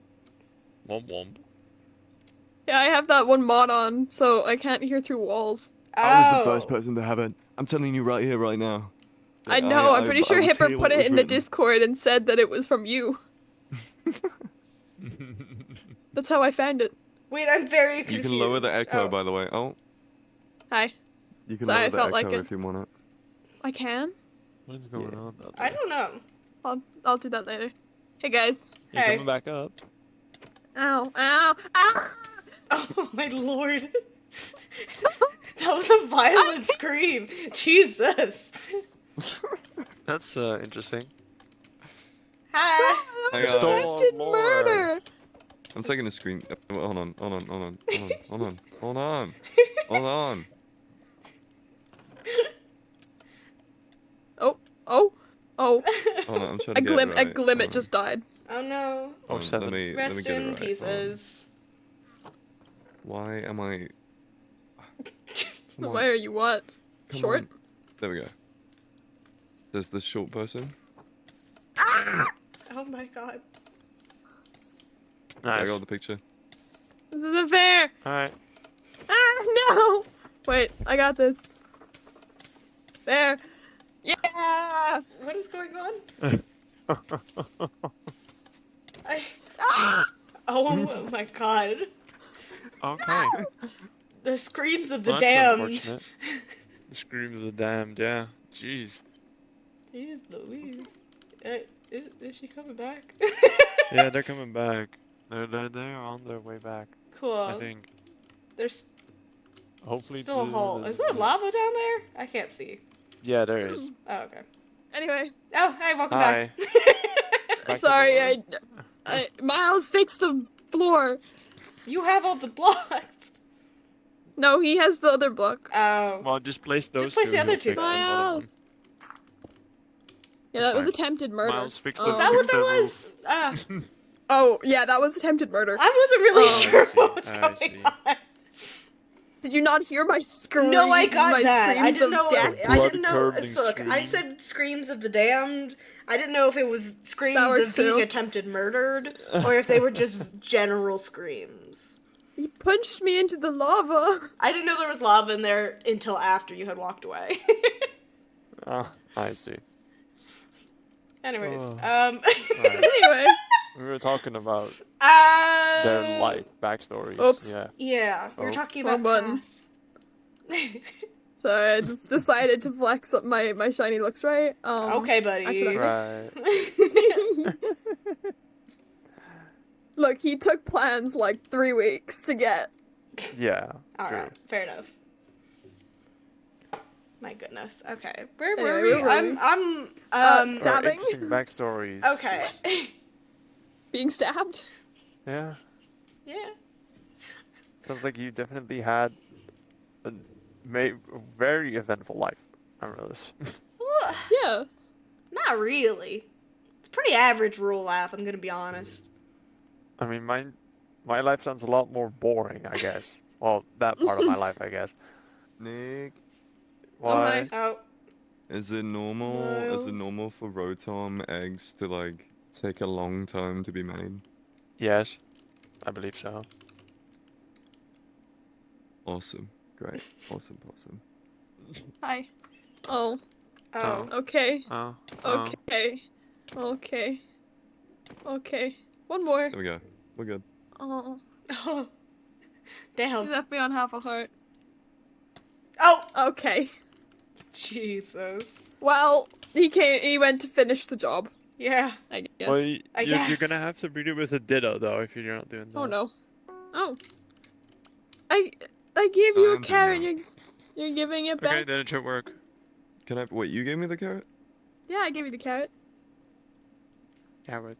womp. Yeah, I have that one mod on, so I can't hear through walls. I was the first person to have it. I'm telling you right here, right now. I know, I'm pretty sure was Hipper here put when it was in the written. Discord and said that it was from you. That's how I found it. Wait, I'm very You confused. can lower the echo, Oh. by the way. Oh, Hi. you can Sorry, I lower the felt echo like it. if you want it. I can? What's going on? Out I don't know. I'll do that later. Hey guys. You're Hey. coming back up. Ow, ow, ow! Oh my lord. That was a violent scream. Jesus. That's interesting. Hi. I, That was Stole attempted more. murder! I'm taking a screen. Hold on. Oh, oh, oh. Hold on, I'm trying A to get glim, it a right. glimmet Hold just died. Oh no. on. Oh, Let me Rest get it in right. Hold on. pieces. Why am I? Come on. Why are you what? Come Short? on. There we go. There's the short person. Oh my god. I Nice. got the picture. This isn't fair! All right. Ah, no! Wait, I got this. There. Yeah! What is going on? I. Oh my god. Okay. The screams of the That's damned. unfortunate. The screams of the damned. Yeah. Jeez. Jeez Louise. Is she coming back? Yeah, they're coming back. They're on their way back. Cool. I think. There's Hopefully. still a hole. Is there lava down there? I can't see. Yeah, there is. Oh, okay. Anyway, Oh, hi, welcome Hi. back. Back to sorry, the I Miles fixed the floor. You have all the blocks. No, he has the other block. Oh. Well, just place those place two. the other he'll two. fix the other Miles. one. Yeah, that was Fine. attempted murder. Miles fixed Is the- that what Fix that the was? Oh, yeah, that was attempted murder. I wasn't really Oh, sure I see, what was I going see. on. Did you not hear my scream? No, I got my that. I screams didn't of know. death? I didn't know. Blood-curdling So look, I screams. said screams of the damned. I didn't know if it was screams That works of being too. attempted murdered, or if they were just general screams. He punched me into the lava. I didn't know there was lava in there until after you had walked away. Oh, I see. Anyways, Oh. Right. Anyway, We were talking about their their life backstories. Oops. Yeah. Yeah, we were Oh. talking Wrong about button. past. sorry, I just decided to flex up my shiny looks right. Okay, buddy. accidentally. Right. Look, he took plans like 3 weeks to get. Yeah. All True. right, fair enough. My goodness. Okay, where Anyway, were we? where were we? I'm Alright, Stabbing? interesting backstories. Okay. Being stabbed. Yeah. Yeah. Sounds like you definitely had a very eventful life. I realize. Well, Yeah. not really. It's a pretty average rural life. I'm gonna be honest. I mean, my life sounds a lot more boring, I guess. Well, that part of my life, I guess. Nick, Why? hi. Oh. is it normal Miles. for Rotom eggs to like take a long time to be made? Yes, I believe so. Awesome. Great. Awesome. Hi. Oh. Oh. Okay. Oh. Okay. Okay. Okay. One more. There we go. We're good. Oh. Oh. He Damn. left me on half a heart. Oh. Okay. Jesus. Well, he went to finish the job, Yeah. I guess. Well, I you're guess. gonna have to breed it with a Ditto though if you're not doing that. Oh no. Oh. I gave you a I'm carrot. doing You're giving it Okay, back. then it should work. Can I? Wait, you gave me the carrot? Yeah, I gave you the carrot. Carrot.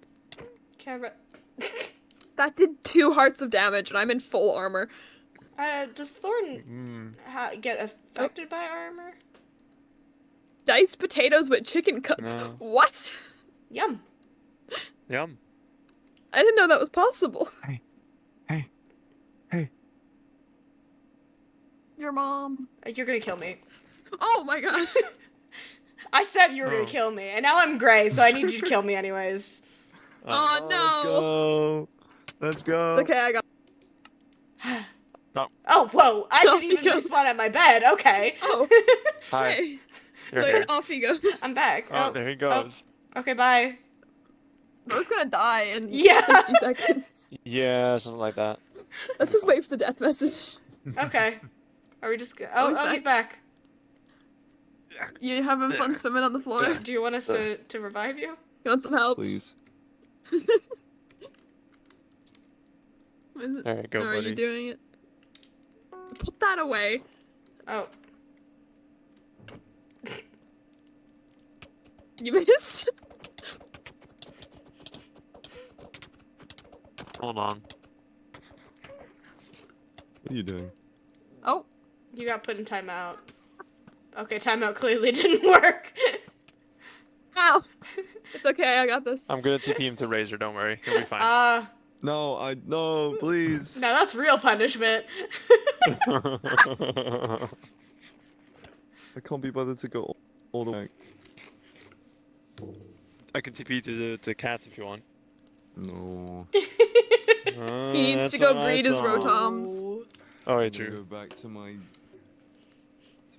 Carrot. That did 2 hearts of damage, and I'm in full armor. Does Thorn get affected by armor? Diced potatoes with chicken cuts. No. What? Yum. Yum. I didn't know that was possible. Hey. Your mom. You're gonna kill me. Oh my gosh. I said you were Oh. gonna kill me, and now I'm gray, so I need you to kill me anyways. Oh, no. Let's go. It's okay, I got. Oh, whoa! I Off didn't he even goes. respawn at my bed. Okay. Oh. Hi. Hey. You're Look, here. off he goes. I'm back. Oh, there he goes. Okay, bye. I was gonna die in Yeah. 60 seconds. Yeah, something like that. Let's just wait for the death message. Okay. Are we just? Oh, he's He's back. You having fun swimming on the floor? Do you want us to revive you? You want some help? Please. Is it- There you go, or are buddy. you doing it? Put that away. Oh. You missed. Hold on. What are you doing? Oh. You got put in timeout. Okay, timeout clearly didn't work. Ow. It's okay, I got this. I'm gonna TP him to Razor, don't worry. He'll be fine. No, please. Now that's real punishment. I can't be bothered to go all the way. I can TP to the cats if you want. No. He needs to go breed his Rotoms. Oh, wait, I'm gonna true. go back to my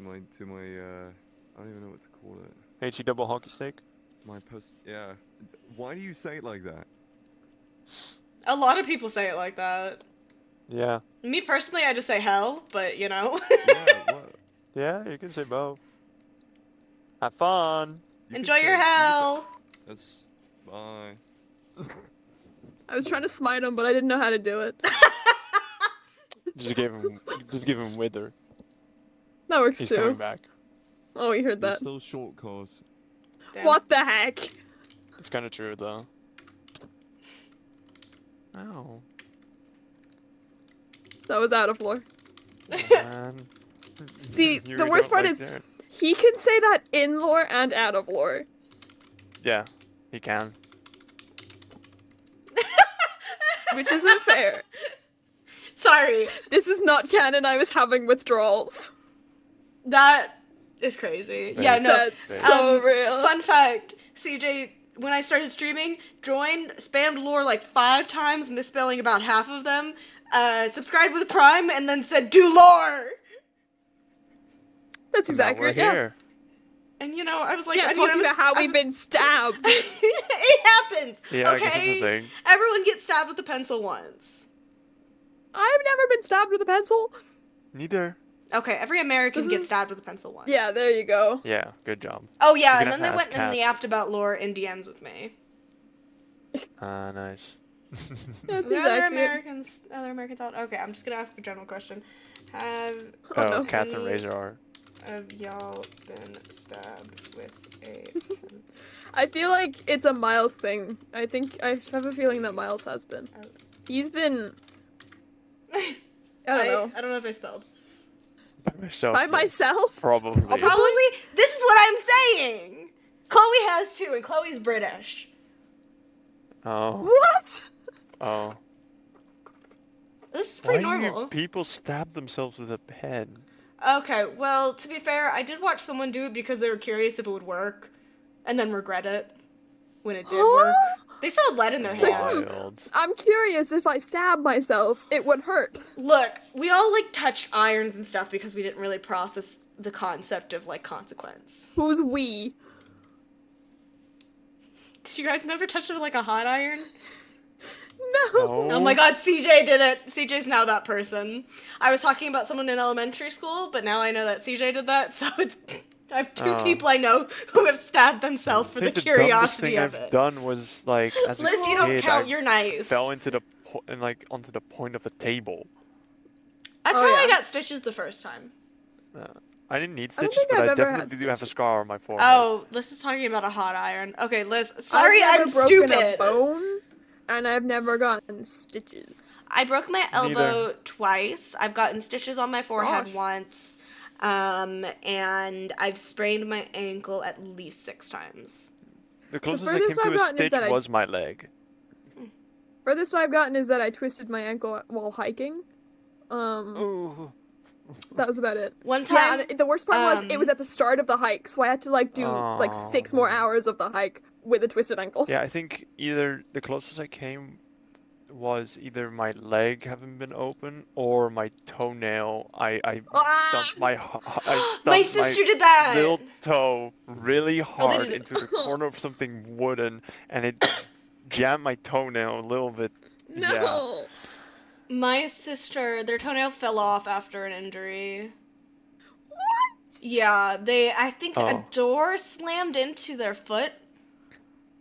I don't even know what to call it. HE double hockey stick. Yeah. Why do you say it like that? A lot of people say it like that. Yeah. Me personally, I just say hell, but you know. Yeah, what? Yeah, you can say both. Have fun. You Enjoy could your say- hell. That's bye. I was trying to smite him, but I didn't know how to do it. Just give him wither. That works He's too. coming back. Oh, you heard There's that. still short course. Damn. What the heck? It's kind of true though. Ow. That was out of lore. Man. See, You the really worst don't part like is- that. He can say that in lore and out of lore. Yeah, he can. Which isn't fair. Sorry. This is not canon. I was having withdrawals. That is crazy. Very Yeah, no. That's so real. Fun fact, CJ, when I started streaming, joined, spammed lore like 5 times, misspelling about half of them, subscribed with Prime, and then said, do lore! That's And now exactly we're right. Yeah. here. And you know, I was like, Yeah, I mean, talking about how we've been stabbed. It happens. Yeah, I okay? guess that's the thing. Everyone gets stabbed with a pencil once. I've never been stabbed with a pencil. Neither. Okay, every American This gets is- stabbed with a pencil once. Yeah, there you go. Yeah, good job. Oh yeah, You're and gonna then they have went to and ask they Kat. apped about lore in DMs with me. Nice. That's The other exactly it. Other American thought. Okay, I'm just gonna ask a general question. Have Oh, Oh, no. cats and razor are. of y'all been stabbed with a I feel like it's a Miles thing. I have a feeling that Miles has been. Oh. He's been. I don't know. I don't know if I spelled. By myself. By yeah. myself? Probably. Probably. This is what I'm saying. Chloe has 2, and Chloe's British. Oh. What? Oh. This is Why pretty do normal. people stab themselves with a pen? Okay, well, to be fair, I did watch someone do it because they were curious if it would work, and then regret it when it did work. They still had lead in their hand. Wild. I'm curious if I stab myself, it would hurt. Look, we all, like, touched irons and stuff because we didn't really process the concept of, like, consequence. Who's we? Did you guys never touch it like a hot iron? No. Oh my god, CJ did it! CJ's now that person. I was talking about someone in elementary school, but now I know that CJ did that, so it's... I have 2 Oh. people I know who have stabbed themselves for I the think the dumbest curiosity thing of I've it. done was like as a Liz, kid, you don't count, I you're nice. fell into the onto the point of a table. That's Oh, how I yeah. got stitches the first time. I didn't need I don't stitches, think but I've I ever had definitely do have a stitches. scar on my forehead. Oh, Liz is talking about a hot iron. Okay, Liz, sorry, I've I'm never broken stupid. a bone, and I've never gotten stitches. I broke my elbow twice. I've gotten stitches on my forehead Gosh. once. And I've sprained my ankle at least 6 times. The closest I furthest came I've to a gotten is stitch that I- was my leg. Furthest I've gotten is that I twisted my ankle while hiking. Ooh. That was about it. One Yeah, time, and the worst part was it was at the start of the hike, so I had to like do like 6 more Oh. hours of the hike with a twisted ankle. Yeah, I think either the closest I came was either my leg having been open or my toenail. I Ah! stumped my I my stumped sister did that. little toe really hard did it. into the corner of something wooden, and it jammed my toenail a little bit. No. My sister, their toenail fell off after an injury. What? Yeah, I think a Oh. door slammed into their foot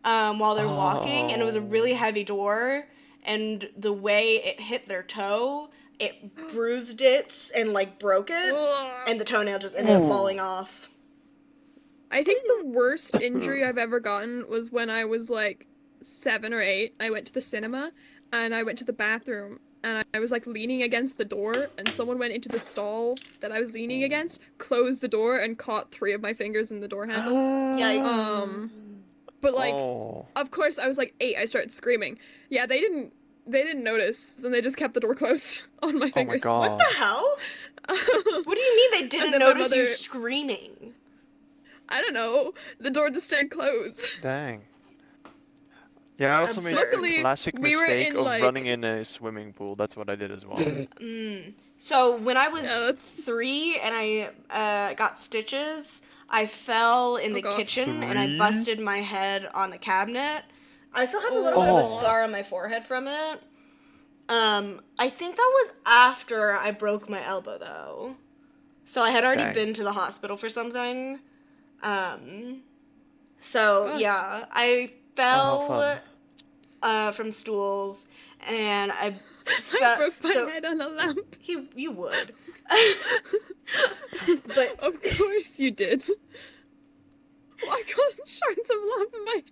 while they're walking, and it was a really heavy door, and the way it hit their toe, it bruised it and, like, broke it, and the toenail just ended up falling off. I think the worst injury I've ever gotten was when I was like 7 or 8. I went to the cinema and I went to the bathroom and I was like leaning against the door and someone went into the stall that I was leaning against, closed the door and caught 3 of my fingers in the door handle. Yikes. But like, Oh. of course I was like 8. I started screaming. Yeah, they didn't notice and they just kept the door closed on my Oh fingers. my god. What the hell? What do you mean they didn't then my notice you mother- screaming? I don't know. The door just stayed closed. Dang. Yeah, I also made Luckily, the classic we were mistake in, of like- running in a swimming pool. That's what I did as well. So when I was Yeah, that's- 3 and I got stitches, I fell in the gosh. kitchen and I 3? busted my head on the cabinet. I still have a little bit of a Oh. scar on my forehead from it. I think that was after I broke my elbow though. So I had already Dang. been to the hospital for something. So Gosh. yeah, I how fell from stools and I I broke my so- head on a lamp. you would. But Of course you did. Oh, I got shards of lamp in my head.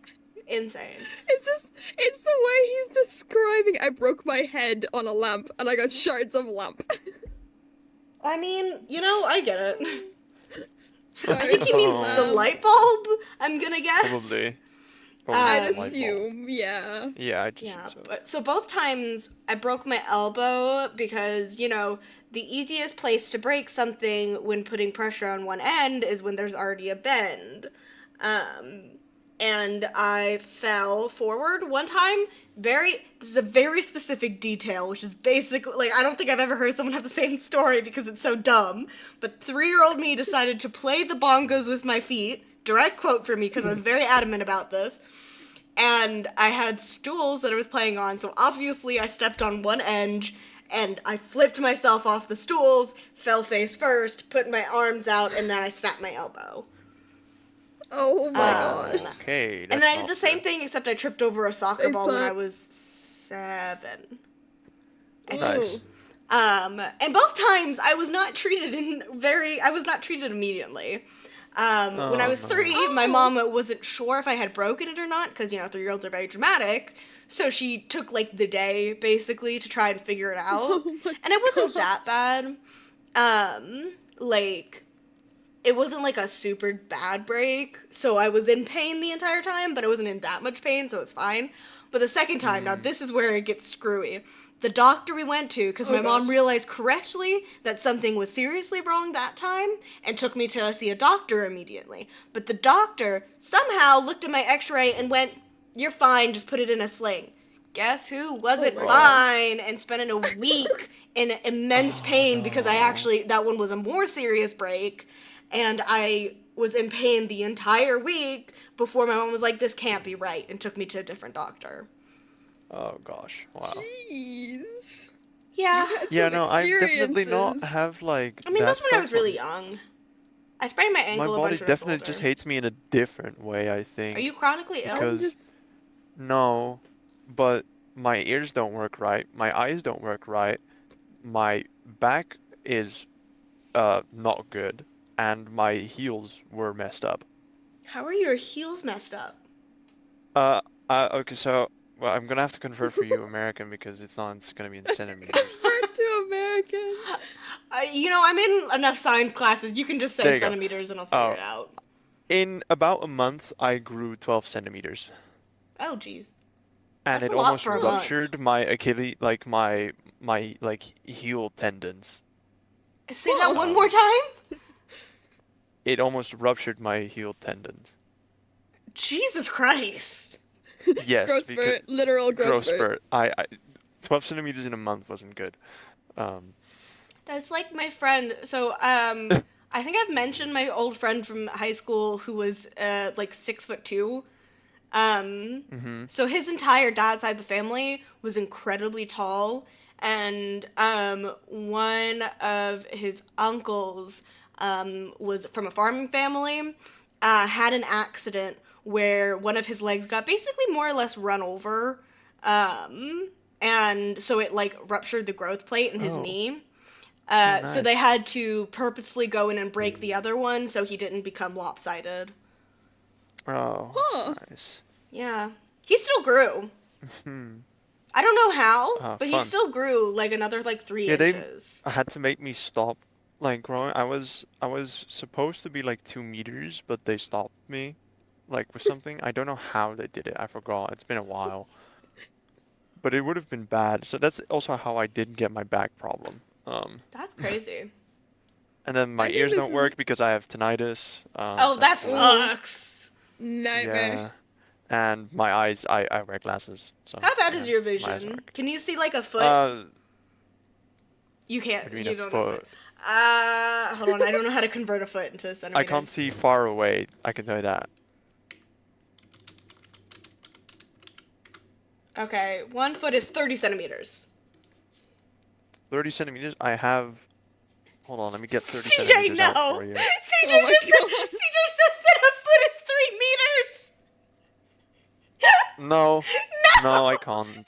insane. It's the way he's describing. I broke my head on a lamp and I got shards of lamp. I mean, you know, I get it. I Shards think he of means the lamp. light bulb, I'm gonna guess. Probably. Probably I'd my fault. assume, yeah. Yeah, I just Yeah, assume so. but so both times I broke my elbow because, the easiest place to break something when putting pressure on one end is when there's already a bend. And I fell forward one time. This is a very specific detail, which is basically, like, I don't think I've ever heard someone have the same story because it's so dumb. But 3-year-old me decided to play the bongos with my feet. Direct quote from me because I was very adamant about this. And I had stools that I was playing on, so obviously I stepped on one end and I flipped myself off the stools, fell face first, put my arms out, and then I snapped my elbow. Oh my gosh. Okay, And that's then I did not the same good. thing, except I tripped over a soccer Face ball when I plant. was 7. Nice. Ooh. And both times I was not treated immediately. When I Oh, was no. 3, my Oh. mom wasn't sure if I had broken it or not, because, 3-year-olds are very dramatic. So she took, like, the day, basically, to try and figure it out. Oh my And it wasn't gosh. that bad. It wasn't, like, a super bad break. So I was in pain the entire time, but I wasn't in that much pain, so it's fine. But the second time, now this is where it gets screwy. The doctor we went to, because Oh, my mom gosh. realized correctly that something was seriously wrong that time, and took me to see a doctor immediately. But the doctor somehow looked at my x-ray and went, "You're fine, just put it in a sling." Guess who wasn't Oh my fine and spent in a week in immense pain because that one was a more serious break, and I was in pain the entire week before my mom was like, "This can't be right," and took me to a different doctor. Oh gosh, wow. Jeez. Yeah. You had Yeah, some no, I definitely not experiences. have like. I mean, that those when I was stuff really on- young. I sprained my My ankle a body bunch when I was definitely just older. hates me in a different way, I think. Are you chronically ill? Because- Just No, but my ears don't work right, my eyes don't work right, my back is not good, and my heels were messed up. How are your heels messed up? Okay, so well, I'm gonna have to convert for you American because it's gonna be in centimeters. convert to American. I'm in enough science classes. You can just There say you go. centimeters and I'll figure Oh. it out. In about a month, I grew 12 centimeters, Oh, jeez. and That's it a lot almost for a month. ruptured my Achilles, like my like heel tendons. Say that one more time? It almost ruptured my heel tendons. Jesus Christ. Yes, Growth because spurt. Literal growth spurt. spurt. 12 centimeters in a month wasn't good. That's like my friend. So, I think I've mentioned my old friend from high school who was, like 6'2". So his entire dad's side of the family was incredibly tall, and one of his uncles was from a farming family, had an accident where one of his legs got basically more or less run over, and so it like ruptured the growth plate in his Oh. knee. So nice. they had to purposefully go in and break the other one so he didn't become lopsided. Oh, Huh. nice. Yeah. He still grew. Hmm. I don't know how, but he Fun. still grew like another like 3 Yeah, they inches. had to make me stop like growing. I was supposed to be like 2 meters, but they stopped me like with something. I don't know how they did it. I forgot. It's been a while. But it would have been bad. So that's also how I did get my back problem. That's crazy. And then my I think ears this don't is- work because I have tinnitus. Oh, that that's why. sucks. Nightmare. Yeah. And my eyes, I wear glasses. So How bad yeah, is your my eyes vision? work. Can you see like a foot? You What can't. do you You mean a don't know. foot? Hold on. I don't know how to convert a foot into centimeters. I can't see far away. I can tell you that. Okay, 1 foot is 30 centimeters. 30 centimeters. I have. Hold on, let me get 30 CJ, centimeters out no. for you. CJ Oh my just said. God. CJ just said a foot is 3 meters. No, No. no, I can't.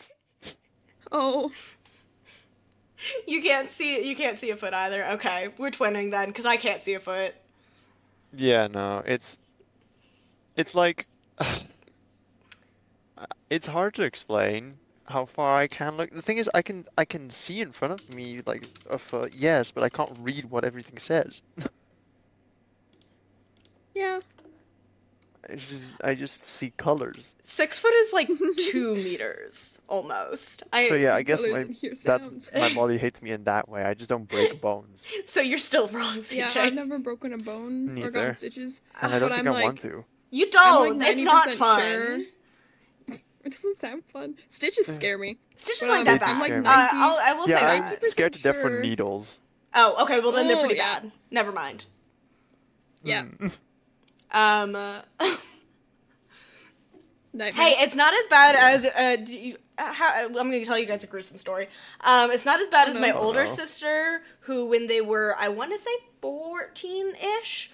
Oh. You can't see a foot either. Okay, we're twinning then, because I can't see a foot. Yeah, no, it's like it's hard to explain how far I can look. The thing is, I can see in front of me like a foot, yes, but I can't read what everything says. Yeah. I just see colors. 6 foot is like 2 meters almost. So yeah, I see guess colors and hear that's sounds. my body hates me in that way. I just don't break bones, So you're still wrong, Yeah, CJ. I've never broken a bone or Neither. gotten stitches. and I don't But think I'm I want like- to. You I'm don't. like It's not 90% fun. Sure. It doesn't sound fun. Stitches scare me. Stitches But, aren't that They do bad. scare me. I will Yeah, say I'm that. 90% scared to death for sure. needles. Oh, okay. Well, then they're Oh, pretty yeah. bad. Never mind. Yeah. Mm. Nightmare. Hey, it's not as bad as I'm going to tell you guys a gruesome story. It's not as bad as my no. older no. sister, who when they were, I want to say 14-ish,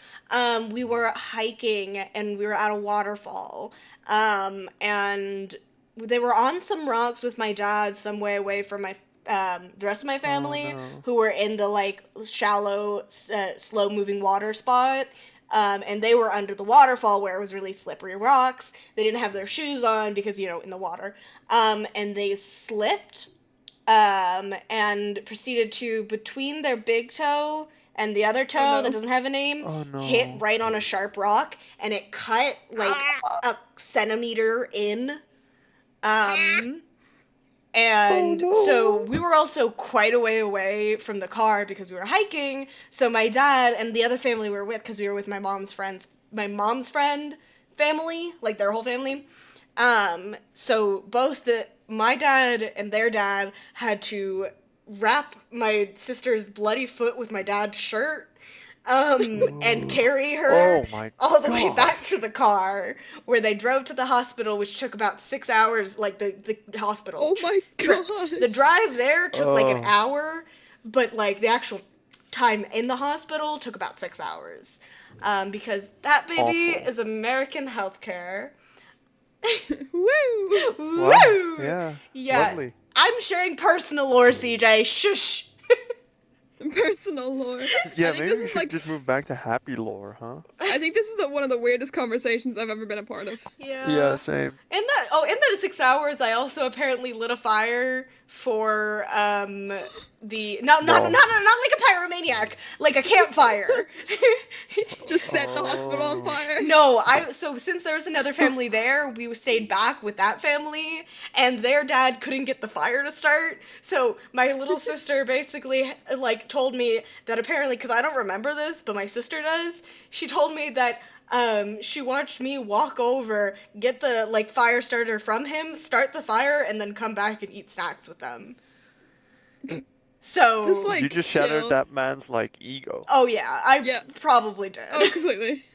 we were hiking and we were at a waterfall, and they were on some rocks with my dad some way away from my the rest of my family, no. who were in the like shallow, slow moving water spot. And they were under the waterfall where it was really slippery rocks. They didn't have their shoes on because, you know, in the water. And they slipped and proceeded to, between their big toe and the other toe no. that doesn't have a name, Oh, no. hit right on a sharp rock. And it cut like a centimeter in. And Oh, no. so we were also quite a way away from the car because we were hiking. So my dad and the other family we were with, because we were with my mom's friend family, like their whole family. So both my dad and their dad had to wrap my sister's bloody foot with my dad's shirt. And carry her Oh my all the way gosh. back to the car, where they drove to the hospital, which took about 6 hours, like the hospital. Oh my trip. god. The drive there took like an Oh. hour, but like the actual time in the hospital took about 6 hours. Because that baby Awful. is American healthcare. Woo! Woo! Wow. Yeah. Yeah. Lovely. I'm sharing personal lore, CJ. Shush. Personal lore. Yeah, I think maybe this we is should like just move back to happy lore, huh? I think this is one of the weirdest conversations I've ever been a part of. Yeah, same. In that 6 hours, I also apparently lit a fire for not like a pyromaniac, like a campfire. Just set the hospital on Oh. fire. No, so since there was another family there, we stayed back with that family, and their dad couldn't get the fire to start. So my little sister basically like told me that apparently, because I don't remember this, but my sister does. She told me that she watched me walk over, get the like fire starter from him, start the fire, and then come back and eat snacks with them. So Just, like, You just chill. shattered that man's like ego. oh yeah, I Yeah. probably did. Oh, completely.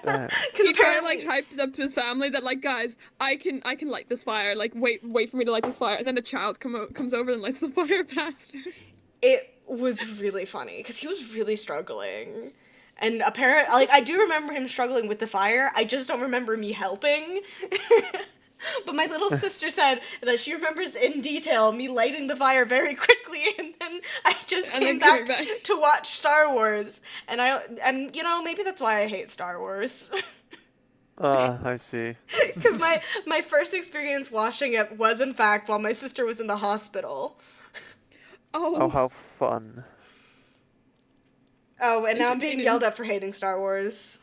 Damn. Because He kind of like hyped it up to his family that like, guys, I can light this fire. Like, wait for me to light this fire. And then a child comes over and lights the fire faster. it was really funny because he was really struggling. And apparently, like, I do remember him struggling with the fire. I just don't remember me helping. But my little sister said that she remembers in detail me lighting the fire very quickly, and then I just And came then coming back back. to watch Star Wars. And you know, maybe that's why I hate Star Wars. I see. Because my first experience watching it was, in fact, while my sister was in the hospital. Oh, Oh, how fun. Oh, and now I'm being Entertaining. yelled at for hating Star Wars.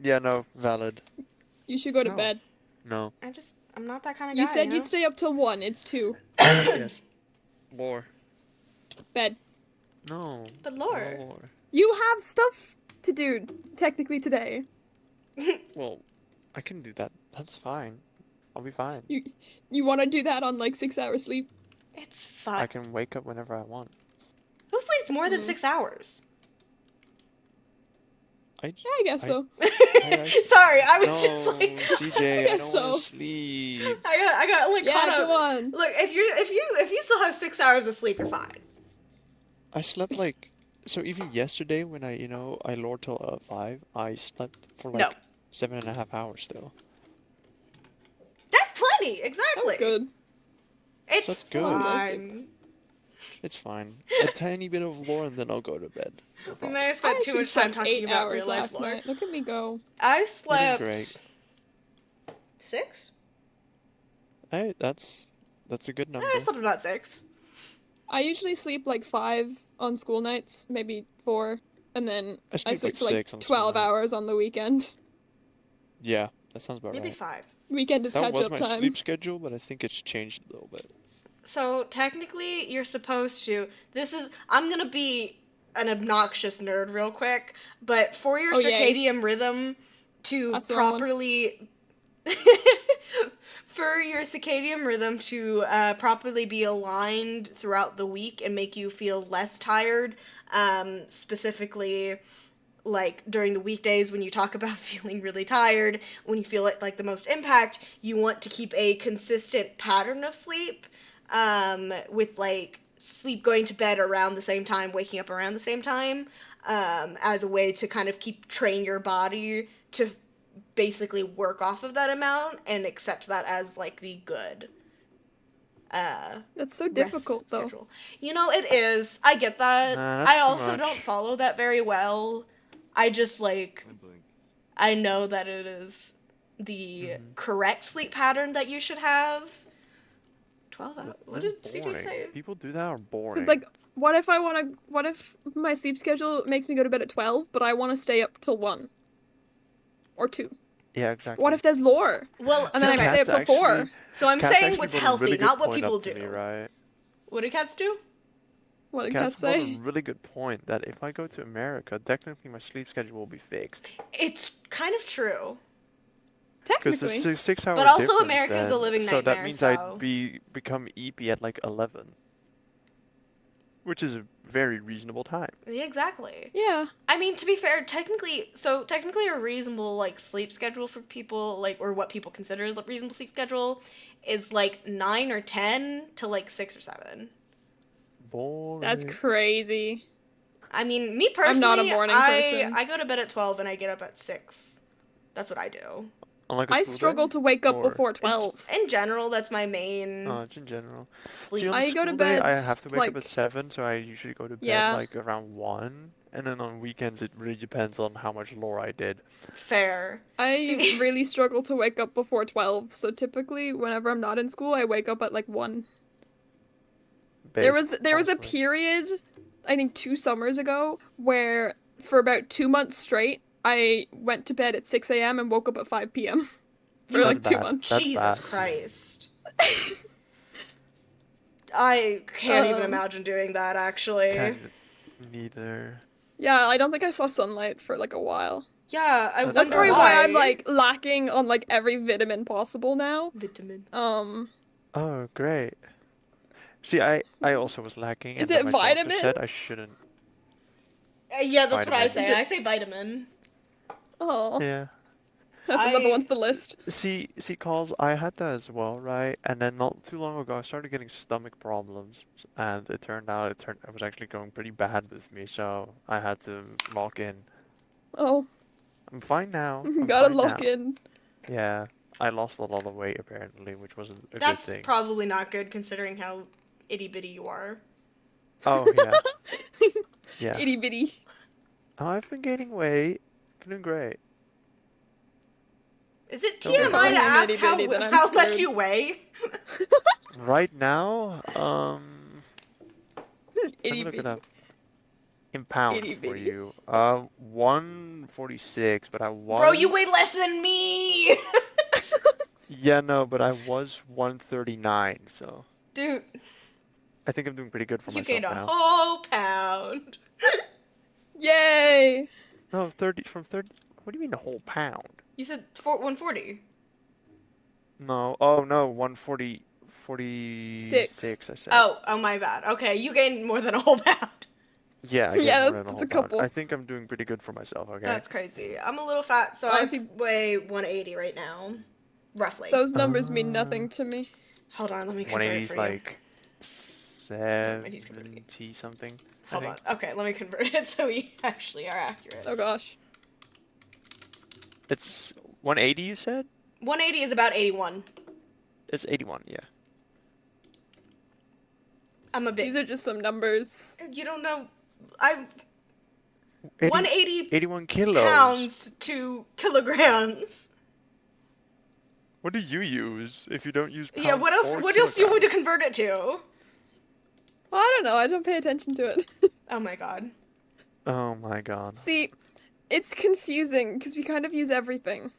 Yeah, no, valid. you should go to No. bed. No. I'm not that kind of You guy. said know? you'd stay up till 1. It's 2. Yes. Lore. Bed. No. But lore. No lore. You have stuff to do technically today. Well, I can do that. That's fine. I'll be fine. You want to do that on like 6 hours sleep? It's I fun. can wake up whenever I want. Who sleeps more than 6 hours? I Yeah, I guess I- so. Sorry, I was no, just like, CJ, I guess don't so. want to sleep. I got like Yeah, caught come up. on. Look, if you still have 6 hours of sleep, you're fine. I slept like so even yesterday when I lored till 5. I slept for like No. 7.5 hours still. That's plenty. That's Exactly. good. It's That's good. fine. It's fine. A tiny bit of lore and then I'll go to bed. No We problem. may have spent too actually much time slept talking 8 about hours real life last lore. night. Look at me go. I slept great. 6. Hey, that's a good number. I slept about 6. I usually sleep like 5 on school nights, maybe 4, and then I I sleep sleep like for like 6 on school 12 night. hours on the weekend. Yeah, that sounds about Maybe right. 5. Weekend is That catch was up my time. sleep schedule, but I think it's changed a little bit. So technically, you're supposed to. I'm gonna be an obnoxious nerd real quick, but for your Oh, yay. circadian rhythm to That's the wrong one. properly. For your circadian rhythm to properly be aligned throughout the week and make you feel less tired, specifically like during the weekdays when you talk about feeling really tired, when you feel like the most impact, you want to keep a consistent pattern of sleep, with like sleep going to bed around the same time, waking up around the same time, as a way to kind of train your body to basically work off of that amount and accept that as like the good That's so rest difficult, though. schedule. You know, it is. I get that. Nah, that's I too also much. don't follow that very well. I just like I blink. I know that it is the correct sleep pattern that you should have. 12 hours. What did That's CJ boring. say? People do that are boring. Because, like, what if my sleep schedule makes me go to bed at 12, but I want to stay up till 1 or 2? Yeah, exactly. What if there's lore? Well, And then I okay. stay up till 4. So I'm Cats saying actually what's brought a healthy, really good not what point people up to do. me, right? What do cats do? What did Cats Kat brought a say? really good point that if I go to America, technically my sleep schedule will be fixed. It's kind of true. Because Technically. it's a 6 hour But also difference America's a then. living So that nightmare, means so- I'd become eepy at like 11. Which is a very reasonable time. Yeah, exactly. Yeah. I mean, to be fair, technically a reasonable like sleep schedule for people, like, or what people consider a reasonable sleep schedule, is like 9 or 10 to like 6 or 7. Boring. Mm. That's crazy. I mean, me I'm personally, not a morning person. I go to bed at 12 and I get up at 6. That's what I do. On like a I school struggle day? to wake up Or- before 12. In general, that's my main It's in general. sleep. See, on a I go to school day, bed, I have to wake up like- at 7, so I usually go to bed Yeah. like around 1. And then on weekends, it really depends on how much lore I did. Fair. I See- really struggle to wake up before 12, so typically whenever I'm not in school, I wake up at like 1. There was a Based, period, I think 2 summers ago, where for about 2 months straight, I went to bed at 6 a.m. and woke up at 5 p.m. for You- like 2 bad. months. That's Jesus bad. Christ. I can't even Um, imagine doing that, actually. Kind of neither. Yeah, I don't think I saw sunlight for like a while. Yeah, I That's That's wonder probably bad. why I'm like lacking on like every vitamin possible now. Vitamin. Oh, great. See, I also was lacking, Is and then it my doctor vitamin? said I shouldn't. Yeah, that's what I Vitamin. say. Is it- I say vitamin. Oh, Yeah. that's another I- one to the list. See, calls. I had that as well, right? And then not too long ago, I started getting stomach problems, and it turned out it was actually going pretty bad with me, so I had to lock in. Oh, I'm fine now. I'm gotta fine lock now. in. Yeah, I lost a lot of weight apparently, which wasn't a That's good thing. probably not good considering how itty bitty you are. Oh yeah, yeah. Itty bitty. Oh, I've been gaining weight. Doing great. Is it Don't worry. TMI to I'm ask itty bitty, then I'm how much screwed. you weigh? Right now, let Itty me look it bitty. up. In pounds Itty for bitty. you. 146, but I was. Bro, you weigh less than me! Yeah, no, but I was 139, so Dude, I think I'm doing pretty good for you myself gained a now. whole pound. Yay! No, 30 from 30. What do you mean a whole pound? You said 140. No, oh no, 146. I said. Oh, my bad. Okay, you gained more than a whole pound. Yeah, I gained Yeah, more than a that's whole a pound. couple. I think I'm doing pretty good for myself. Okay. That's crazy. I'm a little fat, so Honestly- I weigh 180 right now. Roughly. Those numbers mean nothing to me. Hold on, let me convert 180 it is for you. like he's converting it. 70 something. I Hold on. think. Okay, let me convert it so we actually are accurate. Oh gosh. It's 180. You said? 180 is about 81. It's 81. Yeah. I'm a These bit. are just some numbers. You don't know. I 80 180 81 kilos. pounds to kilograms. What do you use if you don't use pounds? Yeah. What else? or What else do you want me to kilograms? convert it to? Well, I don't know. I don't pay attention to it. Oh my god. Oh my god. See, it's confusing because we kind of use everything.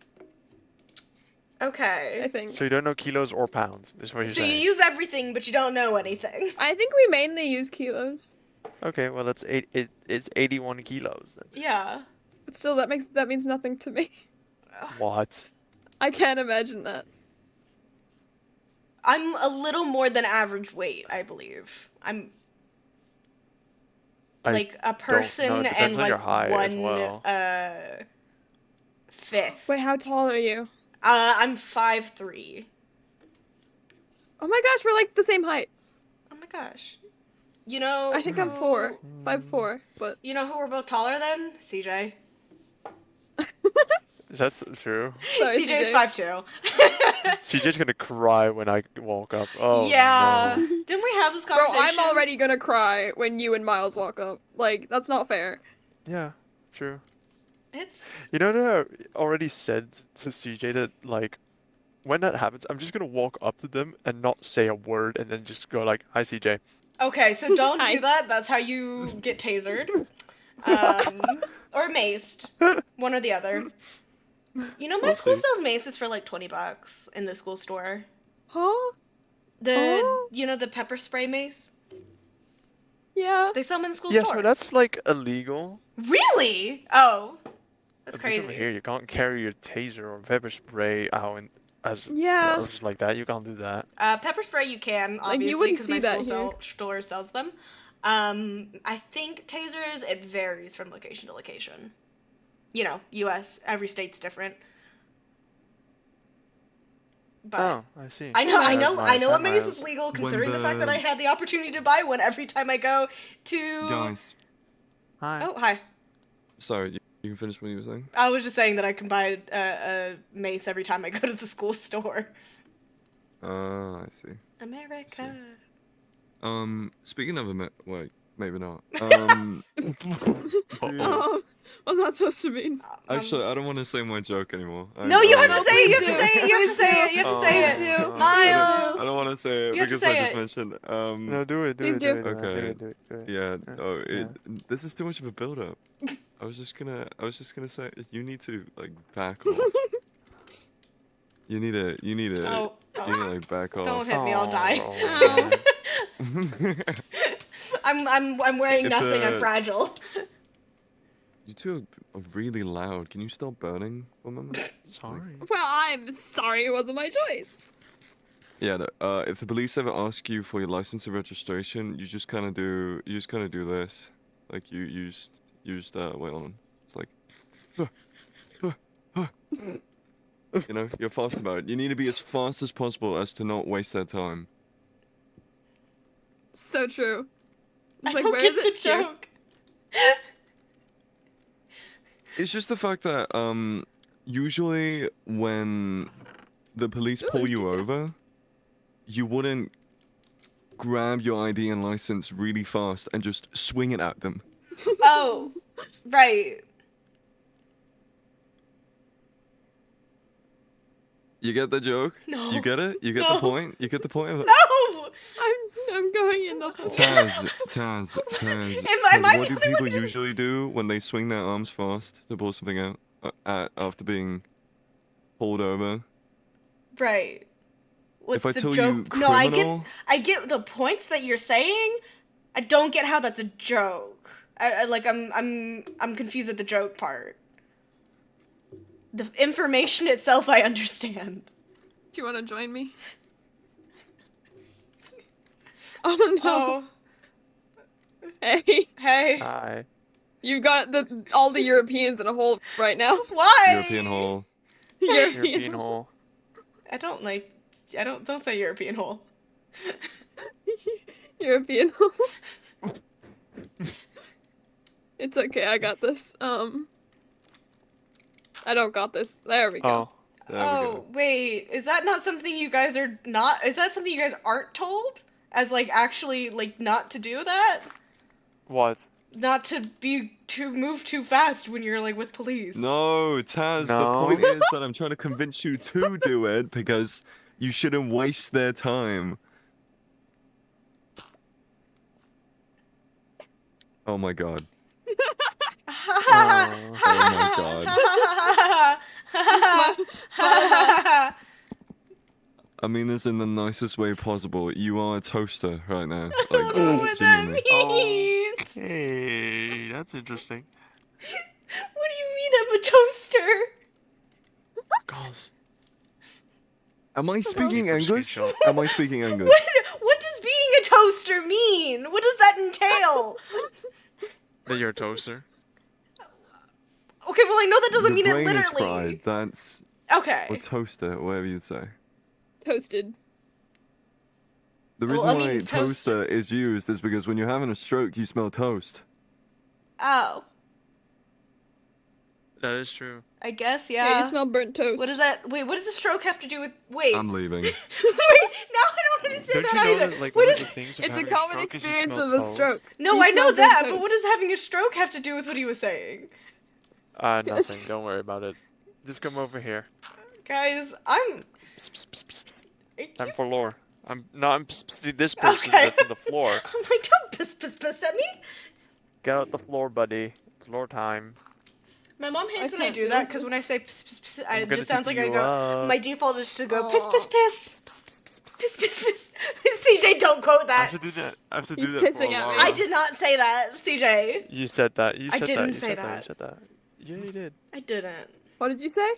I Okay. think. So you don't know kilos or pounds, is what you're So you saying. use everything, but you don't know anything. I think we mainly use kilos. Okay, well it's 81 kilos then. Yeah. But still, that means nothing to me. What? I can't imagine that. I'm a little more than average weight, I believe. I'm I like a don't know, person it depends and on like your height as one well. fifth. Wait, how tall are you? I'm 5'3". Oh my gosh, we're like the same height. Oh my gosh. You know I think I'm 5'4", but You know who we're both taller than? CJ. Is that true? sorry, CJ's CJ. 5'2". CJ's gonna cry when I walk up. Oh Yeah. no. Didn't we have this Bro, conversation? I'm already gonna cry when you and Miles walk up. Like, that's not fair. Yeah, true. It's You know that I already said to CJ that like when that happens, I'm just gonna walk up to them and not say a word and then just go like, "Hi, CJ." okay. So don't Hi. do that. That's how you get tasered, or maced, one or the other. You know, my We'll school see. sells maces for like $20 in the school store. Huh? The the pepper spray mace. Yeah. They sell them in the school Yeah, store. so that's like illegal. Really? Oh, that's At least over crazy. here, you can't carry your taser or pepper spray out as Yeah. just like that. You can't do that. Pepper spray you can, you obviously, wouldn't because see my that school here. store sells them. I think tasers, it varies from location to location. You know, U.S., every state's different. But Oh, I see. I know a That mace miles. is legal, When considering the fact that the- I had the opportunity to buy one every time I go to... Guys, Hi. Oh, hi. sorry, you can finish what you were saying. I was just saying that I can buy a mace every time I go to the school store. I see. America. Speaking of wait, maybe not. Oh, what's that supposed to mean? Actually, I don't want to say my joke anymore. No, you have to No, say it. You have please to say it. You have to say it. You have to say Please it. do. Miles. I don't want to say it You have to because I say just it. mentioned. No, do it. Please Do do. it. Do Okay. it. Do it. Yeah. Oh, Yeah. this is too much of a build-up. I was just gonna say you need to like back off. You need to Oh, like back don't off. hit me. I'll die. Oh, I'm wearing It's nothing. I'm a- fragile. You two are really loud. Can you stop burning for a moment? sorry. Well, I'm sorry, it wasn't my choice. Yeah. No, if the police ever ask you for your license and registration, you just kind of do this. Like you just wait on. It's like. You know, you're fast about it. You need to be as fast as possible as to not waste their time. So true. I It's like, don't where get is the it? Here. joke. It's just the fact that usually when the police pull you over, you wouldn't grab your ID and license really fast and just swing it at them. Oh, right. You get the joke? No. You get it? You get No. the point? You get the point of it? No. I'm going in the hole. Taz. Am I What the do only people one who's- usually do when they swing their arms fast to pull something out after being pulled over? Right. What's If I the tell joke? you No, criminal, I get the points that you're saying. I don't get how that's a joke. I'm confused at the joke part. The information itself, I understand. Do you want to join me? Oh no. Oh, Hey, hey. Hi. you've got all the Europeans in a hole right now. Why? European hole. European hole. Don't say European hole. European hole. It's okay, I got this. I don't got this. There we go. Oh. There we Oh, go. wait. Is that not something you guys are not? Is that something you guys aren't told? As like actually like not to do that? What? Not to move too fast when you're like with police. No, Taz, the No. point is that I'm trying to convince you to do it because you shouldn't waste their time. Oh my god. Oh. Oh my god. Smile. I mean this in the nicest way possible. You are a toaster right now. I don't Like, know what that genuinely. means. Hey, that's interesting. What do you mean I'm a toaster? Gosh. Am I speaking For English? screenshot. Am I speaking English? What does being a toaster mean? What does that entail? That you're a toaster? Okay, well I know that doesn't Your mean it brain is literally. fried. That's Okay. or toaster, whatever you'd say. Toasted. The Well, reason I why mean, toaster is used is because when you're having a stroke, you smell toast. Oh, That is true. I guess Yeah, you yeah. smell burnt toast. What does that? Wait, what does a stroke have to do with? Wait. I'm leaving. Wait, now I don't understand Don't that you know either. that, like, What one of is? the things It's a having common stroke is you experience smell of a toast? stroke. No, You I know smell burnt that, but toast. what does having a stroke have to do with what he was saying? Nothing. Don't worry about it. Just come over here. Guys, I'm. Psst, psst, psst, psst, psst. Time for lore. I'm this person Okay. that's on the floor. I'm like, don't piss at me. Get out the floor, buddy. It's lore time. My mom hates I when I can't do do that because this. when I say piss, I'm it gonna just sounds TP like I you go. up. My default is to go Aw. piss. CJ, don't quote I have that. to do that. I have to He's do that for pissing at me. Alara. I did not say that, CJ. You said that. You I said didn't that. You say said that. that. You said that. Yeah, you did. I didn't. What did you say?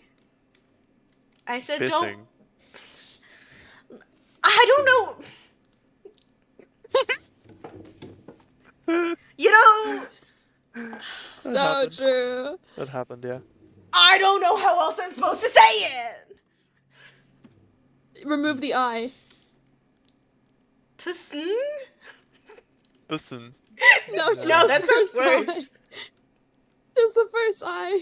I said Pissing. don't. I don't know. You know, So happened. true. That happened, yeah. I don't know how else I'm supposed to say it. Remove the eye. Pissing? Listen. No, just No, the that first sounds worse. eye. Just the first eye.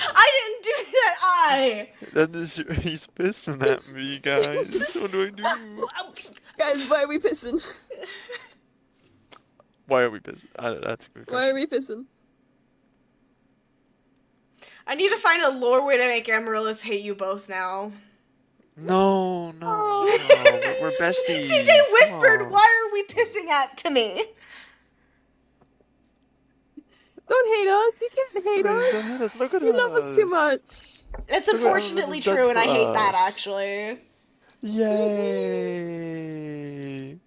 I didn't do that. That is, he's pissing at me, guys. What do I do? Guys, why are we pissing? Why are we pissing? That's a good Why are question. we pissing? I need to find a lore way to make Amaryllis hate you both now. No, no, Oh. no. We're besties. CJ Come whispered, on. "Why are we pissing at to me?" Don't hate us. You can't hate Please us. don't hate us. Look at You love us too much. That's Look what unfortunately Amaryllis done true, and I for hate that us. actually. Yay!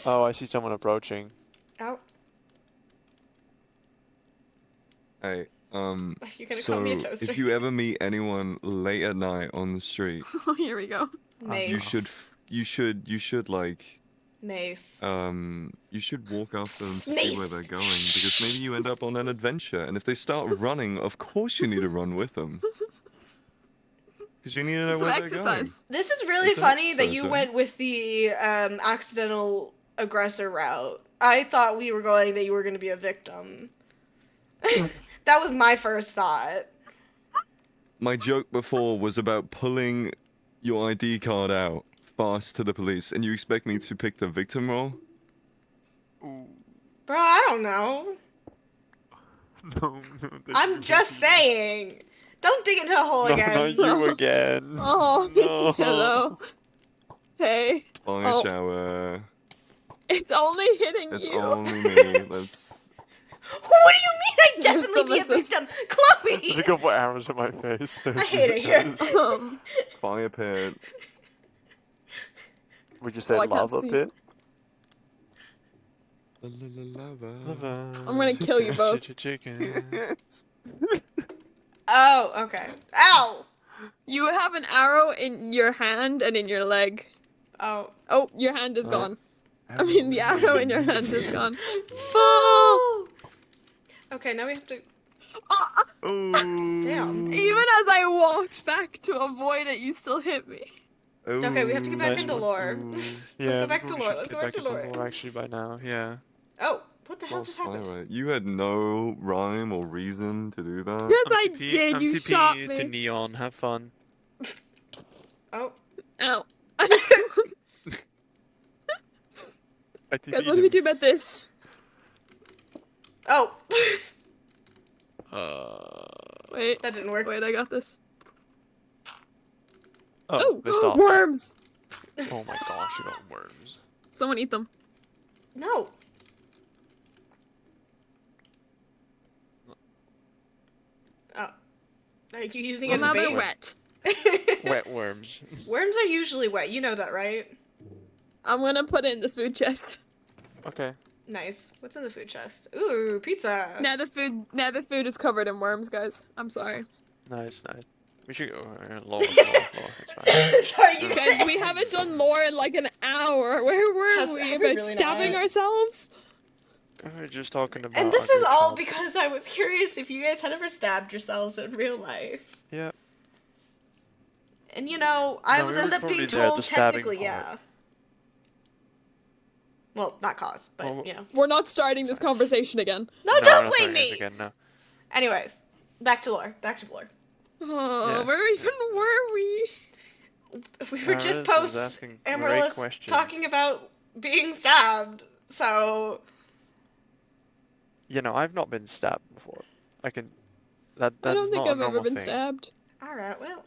Oh, I see someone approaching. Oh, Hey, you're gonna so call me a toaster? if you ever meet anyone late at night on the street, Here we go. Mace. you should like, Mace. you should walk up to them to see where Mace. they're going because maybe you end up on an adventure, and if they start running, of course you need to run with them. Because you need to know Some where exercise. This is really It's an funny that you exercise. went with the accidental aggressor route. I thought we were going that you were going to be a victim. That was my first thought. they're going. My joke before was about pulling your ID card out fast to the police, and you expect me to pick the victim role? Ooh. Bro, I don't know. No, no. I'm just saying. Don't dig into a hole No, again. not you again. Oh, No. hello. Hey. Fire Oh. shower. It's only hitting It's you. only me. Let's. What do you mean I'd definitely be a Listen. victim? There's a Chloe! couple arrows in my face. I hate it here. Fire pit. Would you say Oh, I can't lava see. pit? Lava. I'm gonna kill you both. Chicken. Oh, okay. Ow! You have an arrow in your hand and in your leg. Oh. Oh, your hand is Oh. gone. I mean, the arrow in your hand is gone. Oh! Okay, now we have to. Ah! Damn. Even as I walked back to avoid it, you still hit me. Okay, we have to get back Nice into one. lore. Ooh. Let's Yeah, go back maybe to we lore. should Let's get go back back to into lore. actually by now. Yeah. Oh, what the hell just happened? Fire. You had no rhyme or reason to do that. Yes, I'm I TP did. I'm You TP shot to me. Neon. Have fun. Oh. Ow. I TP'd Guys, what do we him. do about this? Oh. Wait. That didn't work. Wait, I got this. Oh, missed off. Worms! Oh my gosh, you got worms. Someone eat them. No. Oh. Are you using Well, it now as they're bait? wet. Wet worms. Worms are usually wet. You know that, right? I'm gonna put it in the food chest. Okay. Nice. What's in the food chest? Ooh, pizza. Now the food is covered in worms, guys. I'm sorry. Nice. We should go. Lower. It's fine. Sorry, you Guys, we haven't done lore in like an hour. Where were Have we? we About really stabbing not? ourselves? We're just talking about. And this our is good all times. because I was curious if you guys had ever stabbed yourselves in real life. Yeah. And you know, I No, was we were ended up being totally there at told the stabbing technically, part. yeah. Well, not cause, but Well, you know. We're not starting this conversation again. No, No, don't we're not blame starting this me. again, no. Anyways, back to lore. Oh, Yeah. where even were we? We were Now, just this is post asking great Amaryllis questions. talking about being stabbed. So You know, I've not been stabbed before. I can. That's I don't think not a I've ever normal been thing. stabbed. all right, well,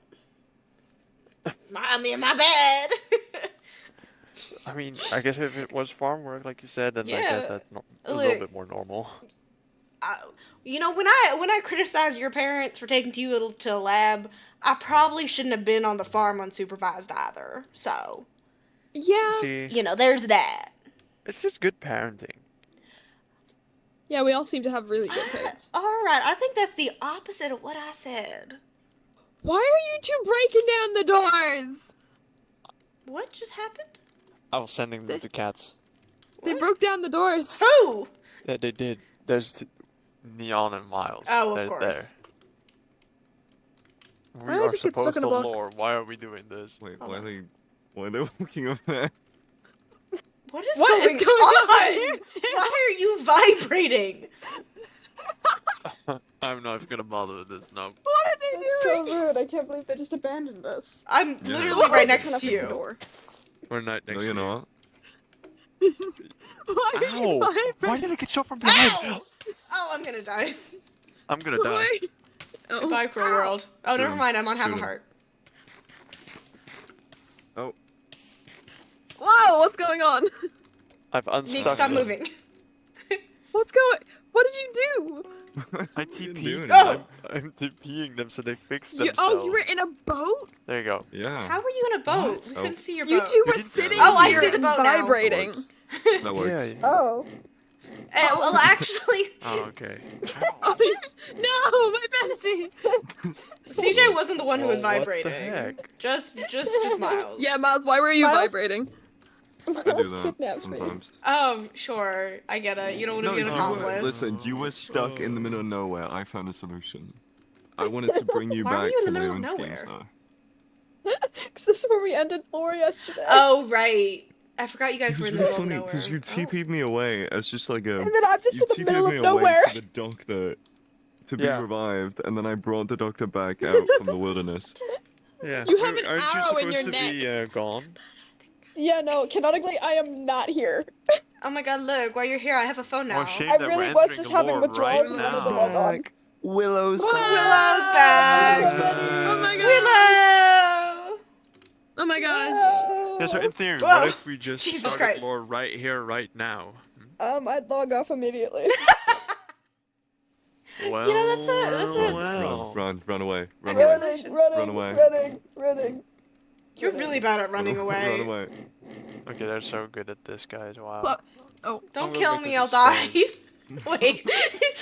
I'm in my bed. I mean, I guess if it was farm work, like you said, then I Yeah, guess that's not a look. little bit more normal. You know, when I criticize your parents for taking you to a lab, I probably shouldn't have been on the farm unsupervised either. So, Yeah. See, you know, there's that. it's just good parenting. Yeah, we all seem to have really good parents. All right, I think that's the opposite of what I said. Why are you two breaking down the doors? What just happened? I was sending them to cats. They What? broke down the doors. Who? Yeah, they did. There's Neon and Miles. Oh, of They're course. there. We Why did I are just get supposed stuck in to a block? lore. Why are we doing this? Wait, Hold why on. are they walking up there? What is What is going, going on here, too? Why are you vibrating? I'm not gonna bother with this now. What are they That's so doing? rude. I can't believe they just abandoned us. I'm Yeah. literally right next Cannot to fix the you. door. We're not next No, to you're you. not. Why are you Ow! Why vibrating? did I get shot from behind? Ow! Oh, I'm gonna die. I'm gonna die. Why? Oh. Goodbye, cruel world. Oh, never Shoot mind. I'm on half a him. heart. Oh, Whoa, what's going on? I've Nick, unstuck stop them. moving. What's going? What did you do? I didn't TP'd do them. Oh! I'm TPing them so they fix You, themselves. oh, you were in a boat? There you go. yeah. How were you in a boat? What? We Oh. couldn't see your You boat. two were didn't sitting Oh, I here see the and boat now. vibrating. That works. Yeah. Oh. Well, actually, Oh, okay. Oh, no, my bestie. CJ wasn't the one who was Well, vibrating. What the heck? Just Miles. Yeah, Miles, why were you Miles? vibrating? I do Miles that kidnapped me. sometimes. Oh, sure. I get it. You don't want to No, be an you were, accomplice. listen, you were stuck in the middle of nowhere. I found a solution. I wanted to bring you Why were back you in the for my middle own of schemes, nowhere? though. Because this is where we ended lore yesterday. Oh, right. I forgot you guys It were was in the really middle of funny nowhere. because you Oh. TP'd me away as just like a. And then I'm just you in the TP'd middle me of away nowhere. to the doctor to be Yeah. revived, and then I brought the doctor back out from the wilderness. Yeah. You have an Aren't you arrow in your supposed to be gone? Yeah, no, canonically, I am not here. Oh my god, look. While you're here, I have a phone now. Well, shame I that really we're was entering just the having lore withdrawals right and now. wanted to log on. Willow's What? Willow's back. Oh my god. Willow! Oh my gosh. Yeah, so in theory, Whoa. what if we just Jesus started Christ. lore right here, right now? I'd log off immediately. Well, You know, that's a- well. Run away, run I guess- away, running, Run away. running. You're really bad at running away. Run away. Okay, they're so good at this, guys. Wow. Look. Oh, Don't I'm kill gonna me, make I'll it die. a Wait.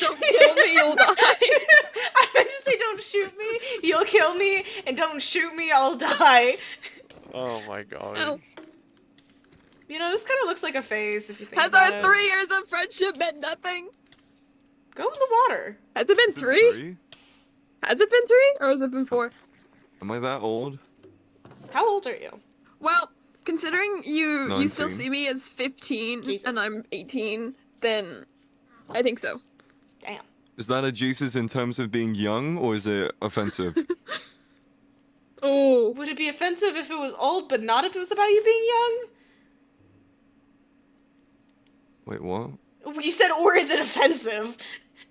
don't kill me, you'll die. I meant to say don't shoot me, you'll kill me, and don't shoot me, I'll die. Oh my god. Ow. You know, this kind of looks like a phase if you think Has about our it. 3 years of friendship meant nothing? Go in the water. Has it been Is it 3? Has it been 3? Or has it been 4? Am I that old? How old are you? Well, considering you still 19. see me as 15 Jesus. and I'm 18, then I think so. Damn. Is that a Jesus in terms of being young, or is it offensive? Oh. Would it be offensive if it was old, but not if it was about you being young? Wait, what? You said, or is it offensive?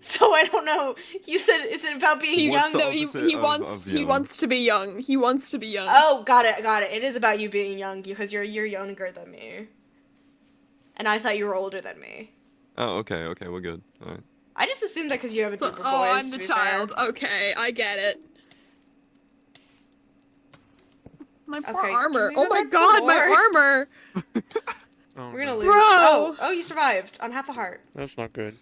So I don't know. You said, is it about being What's young? the No, he opposite wants of he young? wants to be young. He wants to be young. Oh, got it. It is about you being young because you're younger than me. And I thought you were older than me. Oh, okay, we're good. Alright. I just assumed that because you have a So- deeper oh, voice. I'm the to be fair. child. Okay, I get it. My poor Okay, armor. can we Oh go my back to god, my lore? armor! Oh, We're gonna no. lose. Bro! Oh, you survived on half a heart. That's not good.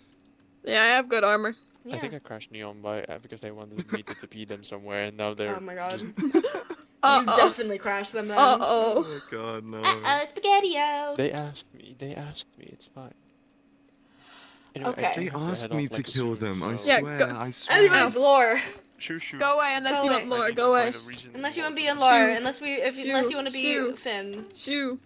Yeah, I have good armor. Yeah. I think I crashed Neon by because they wanted me to defeat them somewhere, and now they're Oh my god. just. You Uh-oh. definitely crashed them then. Uh-oh. Oh god, no. Spaghetti-O. They asked me. They asked me. It's fine. Anyway, Okay. I They have to asked head me off, to like, kill soon, them, I so- Yeah, swear, go- I swear. Anyways, lore. Shoo, shoo. Go away unless you Go want away. I lore. need Go to away. find a reason Unless you not want to be to in go. lore. Shoo. Unless you want to be Shoo. Finn. Shoo.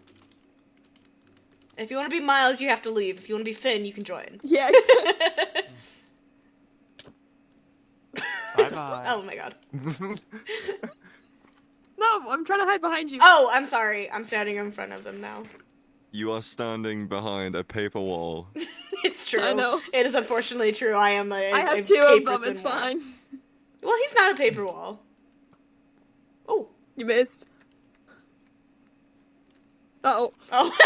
If you want to be Miles, you have to leave. If you want to be Finn, you can join. Yeah, exactly. Bye bye. Oh my god. No, I'm trying to hide behind you. Oh, I'm sorry. I'm standing in front of them now. You are standing behind a paper wall. It's true. I know. It is unfortunately true. I am a I have a two of paper them, it's thin wall. fine. Well, he's not a paper wall. Oh. You missed. Uh-oh. Oh.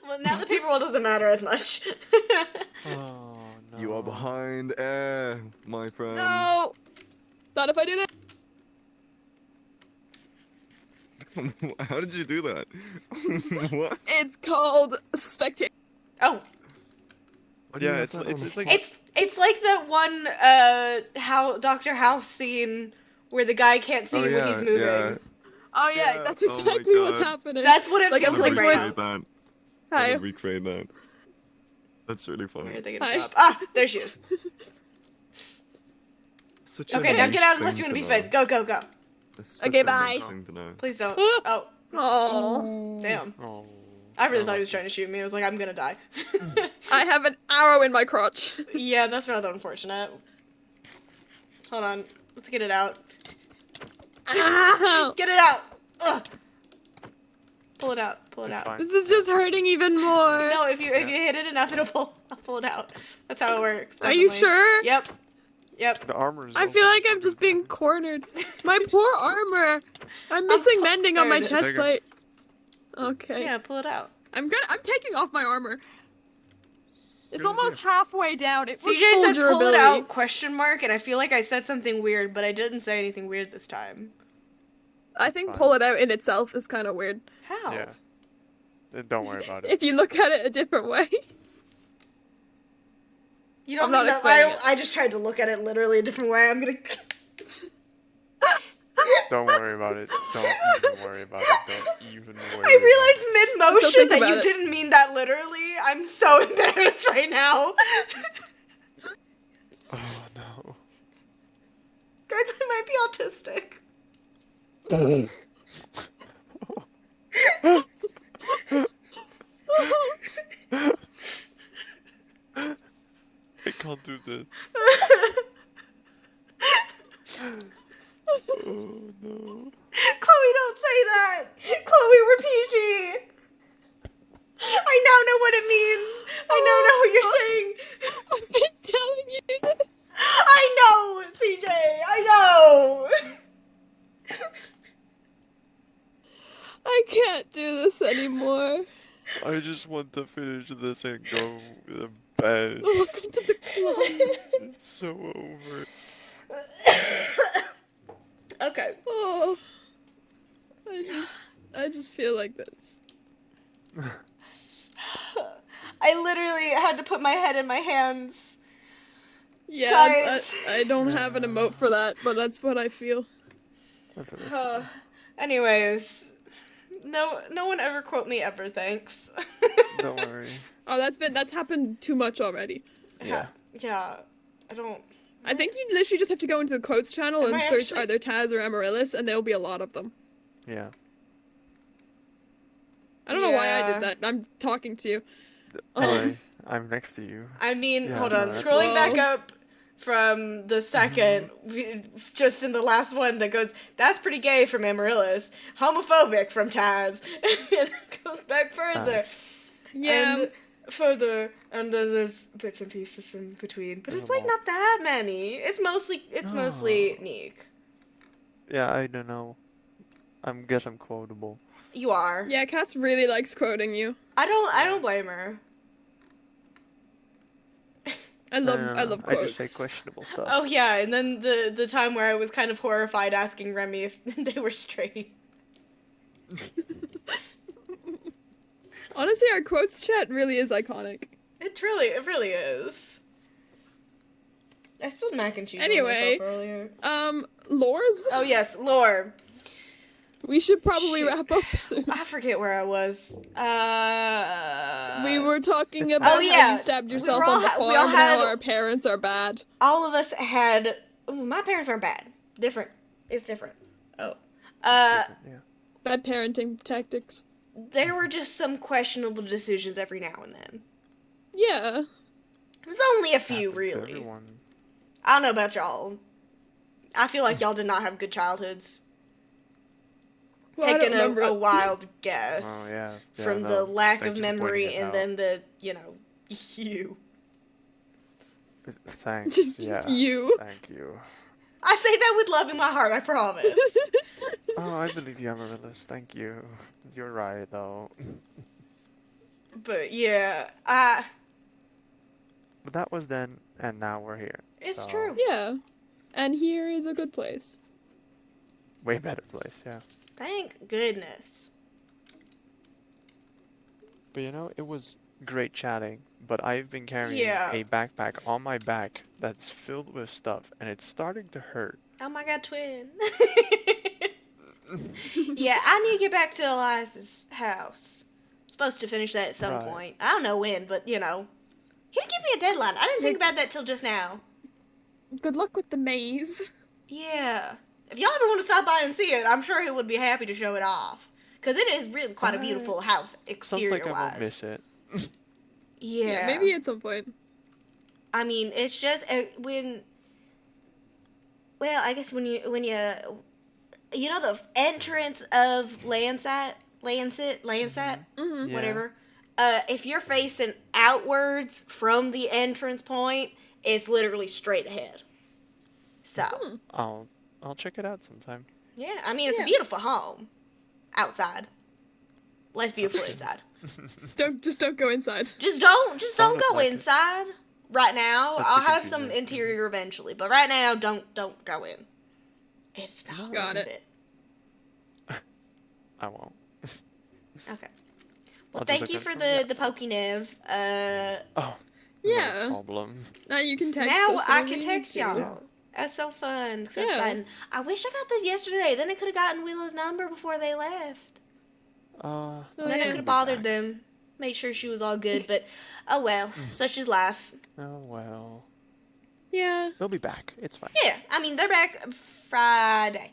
Well, now the paper wall doesn't matter as much. Oh no. You are behind air, my friend. No! Not if I do this. How did you do that? What? It's called spectator. Oh. Why do you Yeah, have it's that it's, on? it's like It's like that one how Dr. House scene where the guy can't see Oh, when yeah, he's moving. yeah. Oh yeah, Yeah. that's Oh my exactly what's God. happening. That's what it Like, feels I'm like like, right recreate now. that. I Hi. would recreate that. That's really Where funny. are they gonna Hi. show up? Ah, there she is. Such a Okay, now nice get out unless you thing want to be know. Finn. Go, go, go. It's such Okay, a nice bye. thing to know. Please don't. Oh, Oh. damn. oh. I really Oh, thought he was lucky. trying to shoot me. I was like, I'm gonna die. I have an arrow in my crotch. Yeah, that's rather unfortunate. Hold on. Let's get it out. Ow! Get it out! Ugh. Pull it out. Pull it It's out. fine. This is just hurting even more. No, if you hit it enough, I'll pull it out. That's how it works. Are you definitely. sure? Yep. Yep. The armor is I also feel like I'm just being 100%. cornered. My poor armor. I'm missing mending on there my it is. chest Take it. plate. Okay. Yeah, pull it out. I'm taking off my armor. It's almost halfway down. It was CJ full said pull it durability. out, question mark, and I feel like I said something weird, but I didn't say anything weird this time. I think Fine. pull it out in itself is kind of weird. How? Yeah. Don't worry about it. If you look at it a different way. You don't I'm mean not that explaining I just tried to look at it literally a different way. I'm gonna Don't worry about it. Don't even worry about it. Don't even worry. I realized mid-motion think that about you it. didn't mean that literally. I'm so embarrassed right now. Oh no. Guys, I might be autistic. I can't do this. Oh no. Chloe, don't say that. Chloe, we're PG. I now know what it means. I now know what you're saying. I've been telling you this. I know, CJ. I know. I can't do this anymore. I just want to finish this and go to bed. Welcome to the club. It's so over. Okay. Oh. I just feel like this. I literally had to put my head in my hands. Yeah, Guys. I don't have an emote for that, but that's what I feel. That's okay. Anyways, no one ever quote me ever, thanks. Don't worry. Oh, that's happened too much already. Yeah. Yeah. I don't. I think you literally just have to go into the quotes channel Am and I search actually- either Taz or Amaryllis, and there'll be a lot of them. Yeah. I don't know why I Yeah. did that. I'm talking to you. Anyway, I'm next to you. I mean, Yeah, hold no, on. that's Scrolling back Whoa. up from the second, just in the last one that goes, that's pretty gay from Amaryllis, homophobic from Taz, and it goes back further. Nice. Yeah. And further, and then there's bits and pieces in between, but it's like Well. not that many. It's mostly Neek. Yeah, I don't know. Guess I'm quotable. You are. Yeah, Katz really likes quoting you. I don't blame her. I love I quotes. I just say questionable stuff. Oh yeah, and then the time where I was kind of horrified asking Remy if they were straight. Honestly, our quotes chat really is iconic. It really is. I spilled mac and cheese on Anyway, myself earlier. Lores? Oh yes, lore. We should probably Shoot. wrap up soon. I forget where I was. We were talking It's about fine. Oh, how yeah. you stabbed We yourself were all on the ha- farm we all and how had- our parents are bad. All of us had. Ooh, my parents weren't bad. Different. It's different. Oh. Yeah. Bad parenting tactics. There were just some questionable decisions every now and then. Yeah. There's only a few, Happens to really. everyone. I don't know about y'all. I feel like y'all did not have good childhoods. Well, I don't Taking remember a it. wild guess Oh yeah. Yeah, from no, the lack thank of you for pointing memory it and out. then the, you. Thanks. Just Yeah. you. Thank you. I say that with love in my heart, I promise. Oh, I believe you, Amaryllis. Thank you. You're right, though. But yeah, But that was then, and now we're here. it's So, true. Yeah. And here is a good place. Way better place, yeah. Thank goodness. But it was great chatting. But I've been carrying Yeah. a backpack on my back that's filled with stuff, and it's starting to hurt. Oh my god, twin. Yeah, I need to get back to Elias's house. Supposed to finish that at some Right. point. I don't know when, but he didn't give me a deadline. I didn't think about that till just now. Good luck with the maze. Yeah. If y'all ever want to stop by and see it, I'm sure he would be happy to show it off. Because it is really quite a beautiful house, Sounds exterior like I wise. won't miss it. Yeah. Maybe at some point. I mean, it's just when. Well, I guess when you the entrance of Landsat, Mm-hmm. Yeah. whatever. If you're facing outwards from the entrance point, it's literally straight ahead. So I'll check it out sometime. yeah, I mean it's a Yeah. beautiful home, outside. Less beautiful inside. Don't go inside. Just don't Sounded go like it. inside right now. That's I'll the have some confusion. interior eventually, but right now don't go in. It's not Got worth it. I won't. Okay. I'll Well, just thank look you at for it from the outside. Pokenev. Oh. Yeah. No problem. Now you can text Now us. I whenever can you text need to. y'all. That's so fun. So Yeah. exciting. I wish I got this yesterday. Then I could have gotten Willow's number before they left. Oh, Then I yeah. could have bothered them. Made sure she was all good. But, oh well. Such is life. Oh well. Yeah. They'll be back. It's fine. Yeah. I mean, they're back Friday.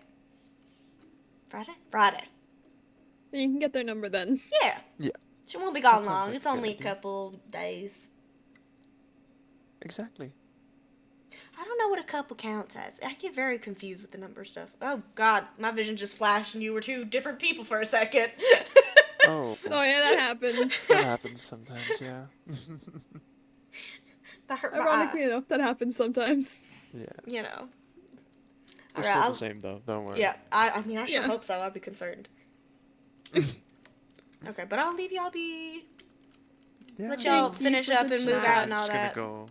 Friday. Then you can get their number then. Yeah. Yeah. She won't be gone That sounds long. like It's a good only a idea. couple days. Exactly. I don't know what a couple counts as. I get very confused with the number stuff. Oh God, my vision just flashed and you were two different people for a second. Oh. Oh yeah, that happens. That happens sometimes, yeah. That hurt my Ironically eye. enough, that happens sometimes. Yeah. You know. We're Alright, still I'll- the same though, don't worry. Yeah, I mean, I sure Yeah. hope so. I'd be concerned. Okay, but I'll leave y'all be. Yeah. Let y'all Thank you finish for up the and move chat. out I'm and all just gonna that. go.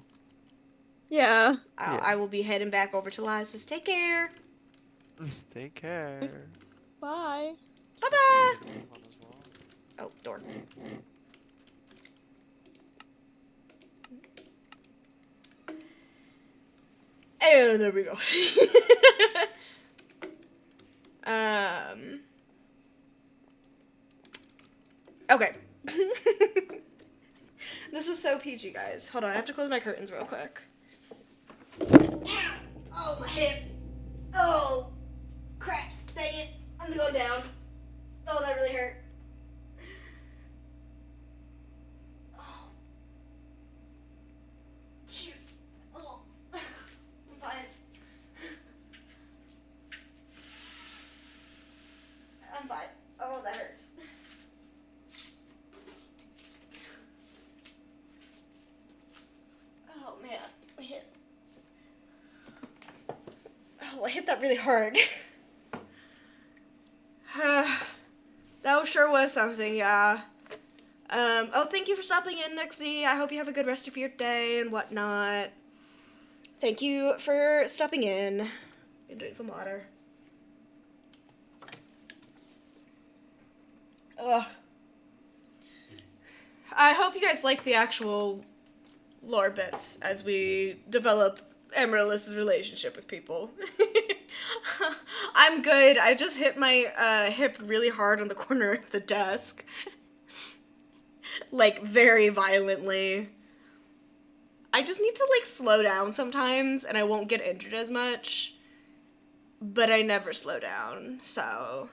Yeah. Yeah. I will be heading back over to Liza's. Take care. Take care. Bye. Bye bye. Oh, door. And there we go. Okay. This was so PG, guys. Hold on, I have to close my curtains real quick. Ow! Oh, my hip. Oh, crap. Dang it. I'm going down. Oh, that really hurt. Oh. Shoot. Oh. I'm fine. I'm fine. Oh, that hurt. Oh, man. My hip. Oh, I hit that really hard. That sure was something, yeah. Oh, thank you for stopping in, Nixie. I hope you have a good rest of your day and whatnot. Thank you for stopping in. I'm drink some water. Ugh. I hope you guys like the actual lore bits as we develop Amaryllis's relationship with people. I'm good. I just hit my hip really hard on the corner of the desk. Like, very violently. I just need to, like, slow down sometimes, and I won't get injured as much. But I never slow down, so...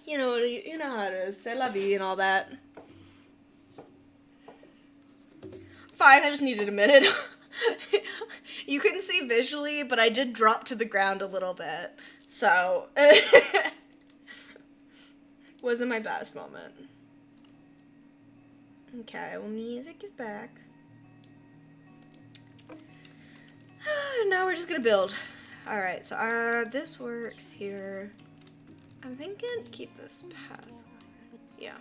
You know how it is. C'est la vie and all that. Fine, I just needed a minute. You couldn't see visually, but I did drop to the ground a little bit. So, wasn't my best moment. Okay, well, music is back. Now we're just gonna build. Alright, so this works here. I'm thinking keep this path. Yeah.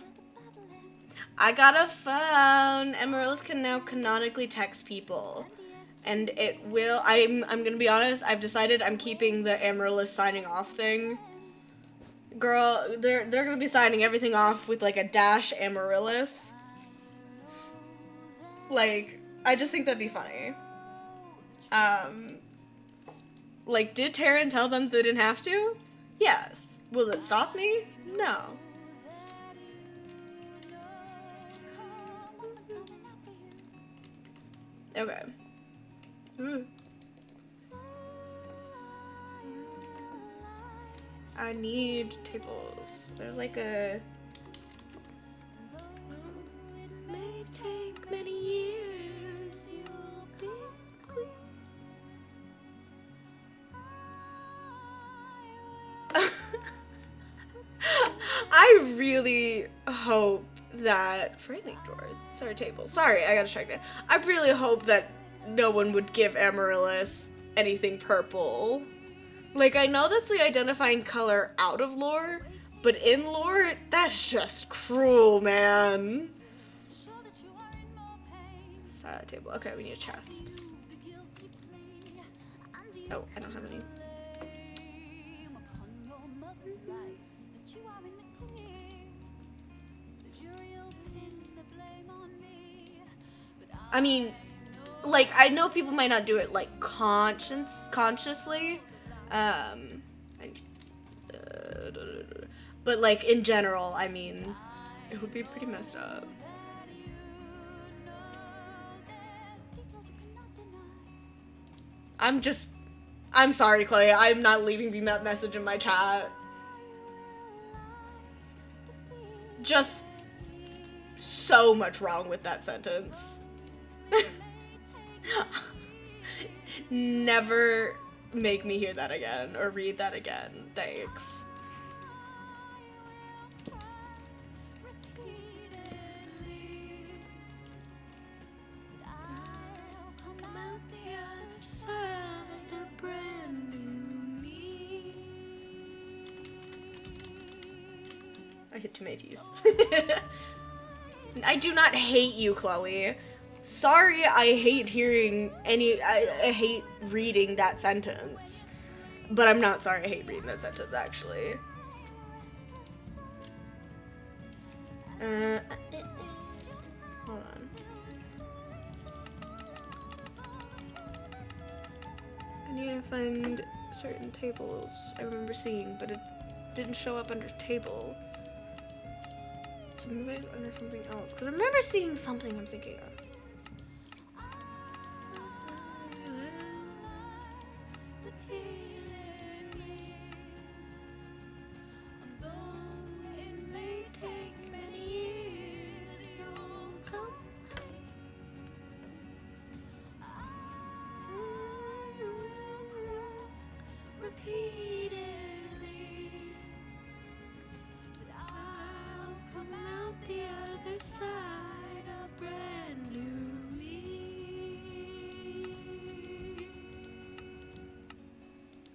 I got a phone. Amaryllis can now canonically text people. And it will, I'm gonna be honest, I've decided I'm keeping the Amaryllis signing off thing. Girl, they're gonna be signing everything off with like a dash Amaryllis. Like, I just think that'd be funny. Like, did Taryn tell them they didn't have to? Yes. Will it stop me? No. Okay. I need tables. There's like a... May take many years. You'll be clear. I really hope that framing doors. Sorry, tables. Sorry, I got distracted. I really hope that no one would give Amaryllis anything purple. Like, I know that's the identifying color out of lore, but in lore, that's just cruel, man. Side table. Okay, we need a chest. Oh, I don't have any. I mean, like, I know people might not do it, like, consciously, but, like, in general, I mean, it would be pretty messed up. I'm sorry, Chloe, I'm not leaving that message in my chat. Just so much wrong with that sentence. Never make me hear that again or read that again. Thanks. I hit tomatoes. I do not hate you, Chloe. Sorry, I hate hearing I hate reading that sentence. But I'm not sorry I hate reading that sentence, actually. Hold on. I need to find certain tables I remember seeing, but it didn't show up under table. So maybe it's under something else. Because I remember seeing something I'm thinking of.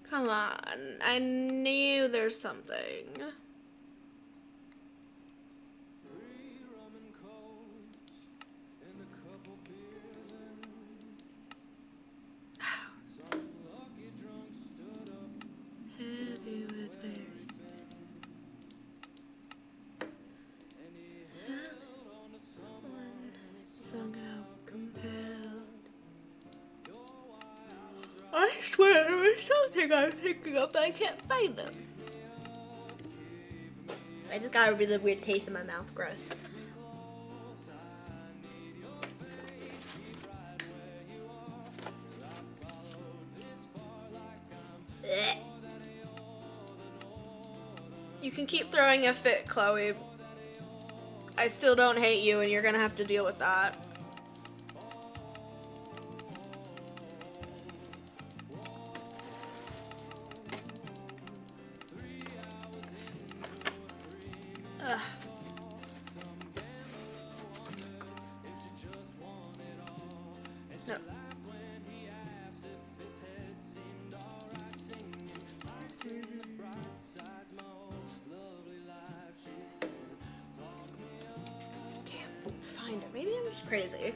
Come on, I knew there's something. Heavy There's something I'm thinking of, but I can't find them. I just got a really weird taste in my mouth. Gross. Ugh. You can keep throwing a fit, Chloe. I still don't hate you, and you're gonna have to deal with that. Ugh. No. Can't find it. Maybe I'm just crazy.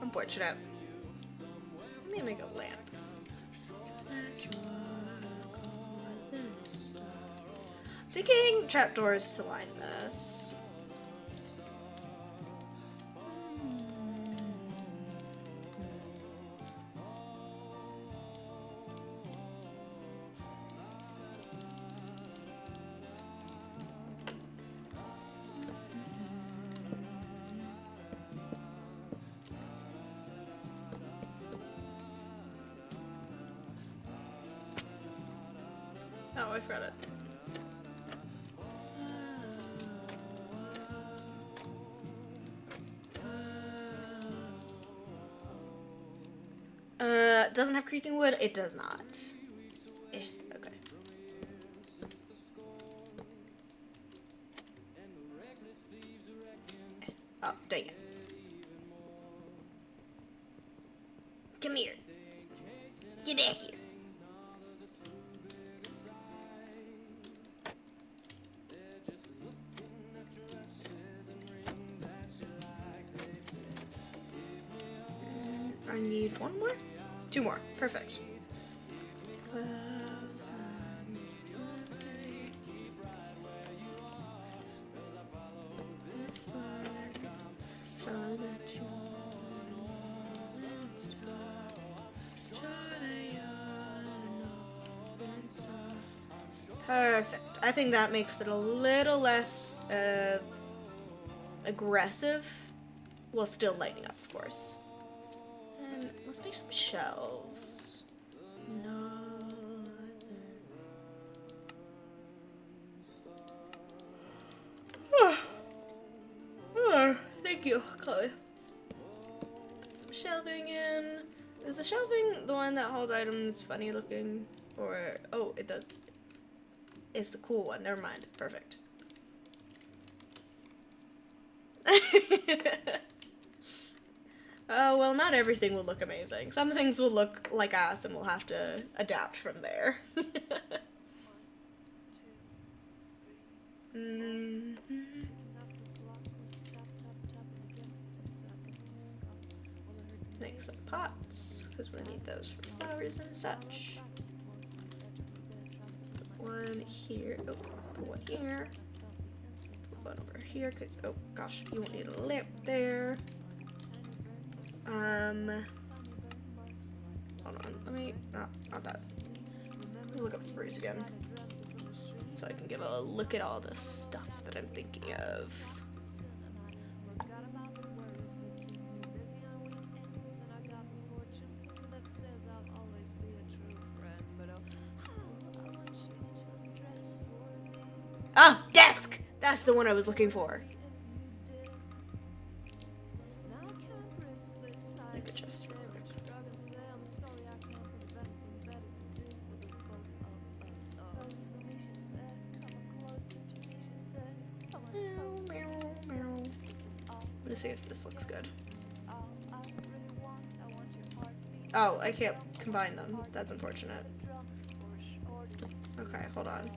Unfortunate. Let me make a lamp. Thinking trapdoors to line this. Oh, I forgot it. Doesn't have creaking wood? It does not. Okay. Oh, dang it. Come here. Get back here. I need one more? Two more. Perfect. Perfect. I think that makes it a little less aggressive while still lighting up, of course. And let's make some shelves. No. Thank you, Chloe. Put some shelving in. Is the shelving the one that holds items funny looking? Or, oh, it does. It's the cool one. Never mind. Perfect. Well, not everything will look amazing. Some things will look like ass and we'll have to adapt from there. Make some pots, because we'll need those for flowers and such. Put one here. Oh, put one here. Put one over here, because, oh gosh, you won't need a lamp there. Hold on, let me, no, not that. Let me look up spruce again. So I can give a look at all the stuff that I'm thinking of. Ah, desk! That's the one I was looking for. Make a chest real quick. Let me see if this looks good. Oh, I can't combine them. That's unfortunate. Okay, hold on.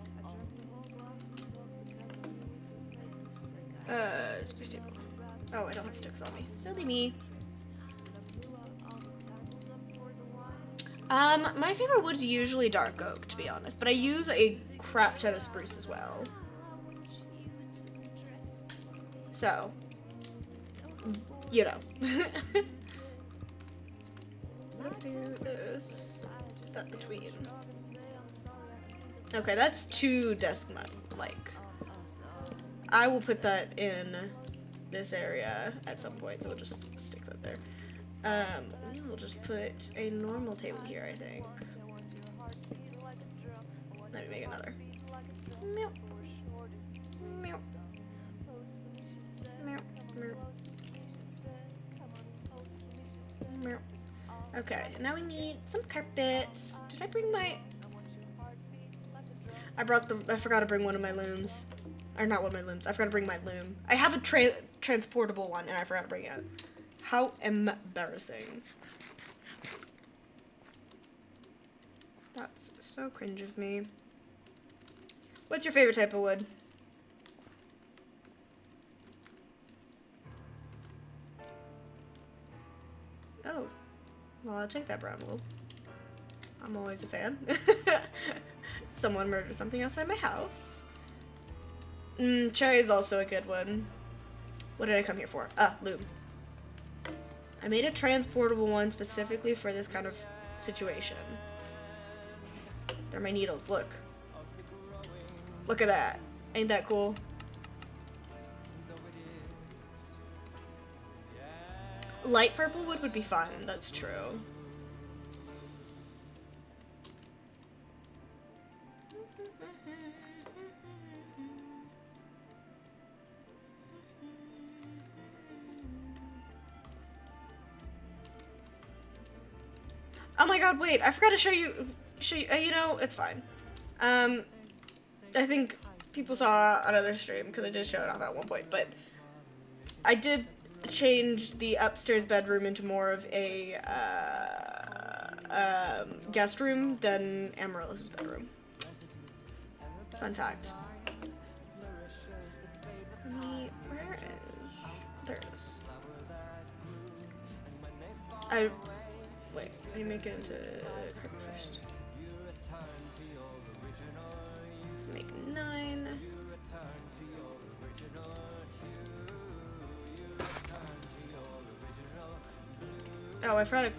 Space table. Oh, I don't have sticks on me. Silly me. My favorite wood is usually dark oak, to be honest, but I use a crap ton of spruce as well. So, you know. Do this. That between. Okay, that's 2 desk like. I will put that in this area at some point, so we'll just stick that there. We'll just put a normal table here, I think. Let me make another. Meow. Meow. Meow. Meow. Meow. Okay, now we need some carpets. Did I bring my... I forgot to bring one of my looms. Or not one of my looms. I forgot to bring my loom. I have a transportable one and I forgot to bring it. How embarrassing. That's so cringe of me. What's your favorite type of wood? Oh. Well, I'll take that brown wool. I'm always a fan. Someone murdered something outside my house. Cherry is also a good one. What did I come here for? Loom. I made a transportable one specifically for this kind of situation. They're my needles, look. Look at that. Ain't that cool? Light purple wood would be fun, that's true. Oh my god, wait, I forgot to show you, you know, it's fine. I think people saw another stream, because I did show it off at one point, but I did change the upstairs bedroom into more of a, guest room than Amaryllis' bedroom. Fun fact. Where is, there it is. Wait, let me make it into carpet first. Let's make 9. Oh, I forgot to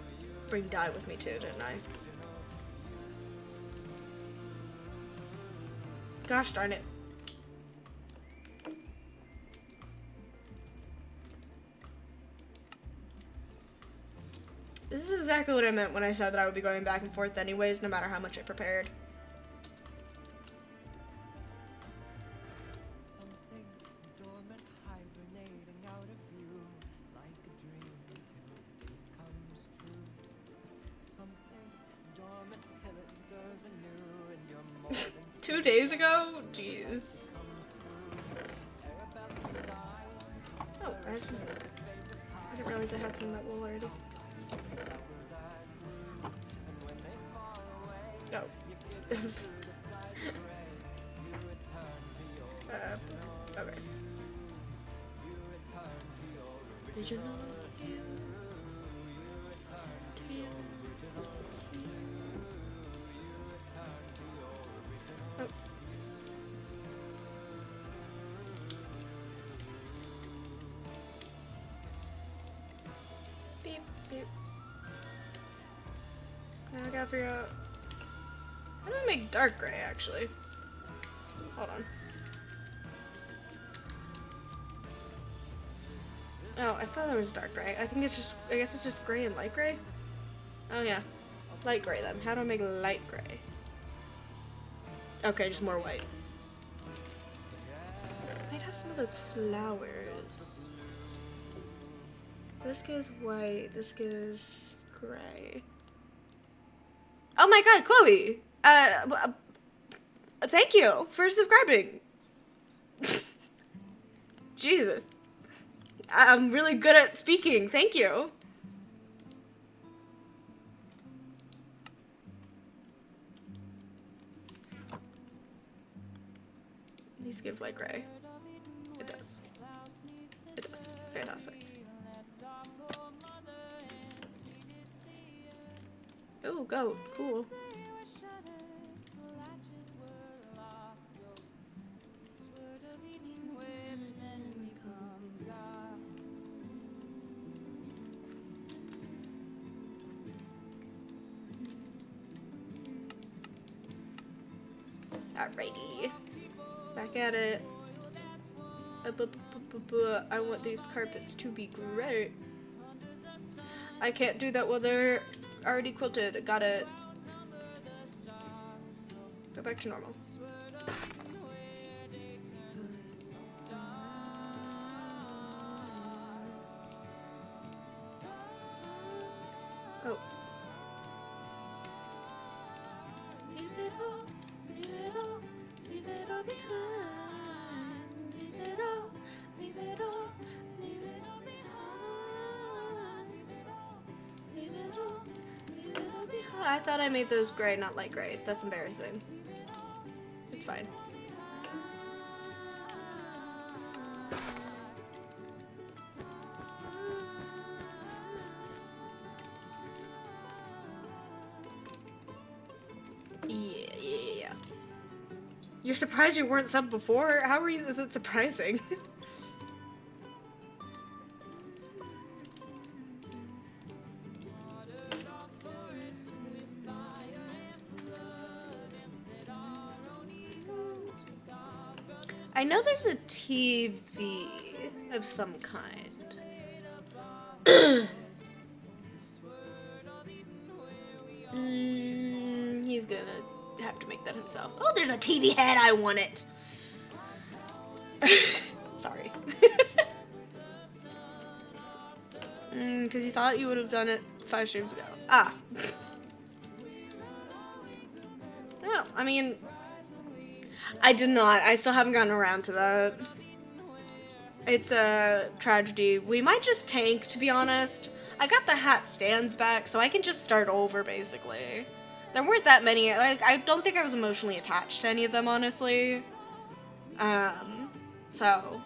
bring dye with me too, didn't I? Gosh darn it. This is exactly what I meant when I said that I would be going back and forth anyways, no matter how much I prepared. Two days ago? Jeez. Oh, I didn't realize I had some of that wool already. No. Okay. Did you know you? Oh. Beep, beep. Now I gotta figure out how do I make dark gray, actually? Hold on. Oh, I thought there was dark gray. I guess it's just gray and light gray? Oh yeah. Light gray then. How do I make light gray? Okay, just more white. I might have some of those flowers. This gives white, this gives gray. Oh my god, Chloe! Thank you for subscribing. Jesus. I'm really good at speaking. Thank you. These give light gray. It does. It does. Fantastic. Oh, goat. Cool. Alrighty. Back at it. I want these carpets to be great. I can't do that while they're already quilted. Got it. Go back to normal. Oh. Leave it all, leave it all, leave it all behind. Leave it all, leave it all, leave it all behind. Leave it all, leave it all behind. I thought I made those gray, not light gray. That's embarrassing. It's fine. Yeah. You're surprised you weren't subbed before? How is it surprising? I know there's a TV of some kind. He's gonna have to make that himself. Oh, there's a TV head. I want it. Sorry. Because you thought you would have done it 5 streams ago. Ah. Well, I mean, I did not. I still haven't gotten around to that. It's a tragedy. We might just tank, to be honest. I got the hat stands back, so I can just start over, basically. There weren't that many. Like, I don't think I was emotionally attached to any of them, honestly. So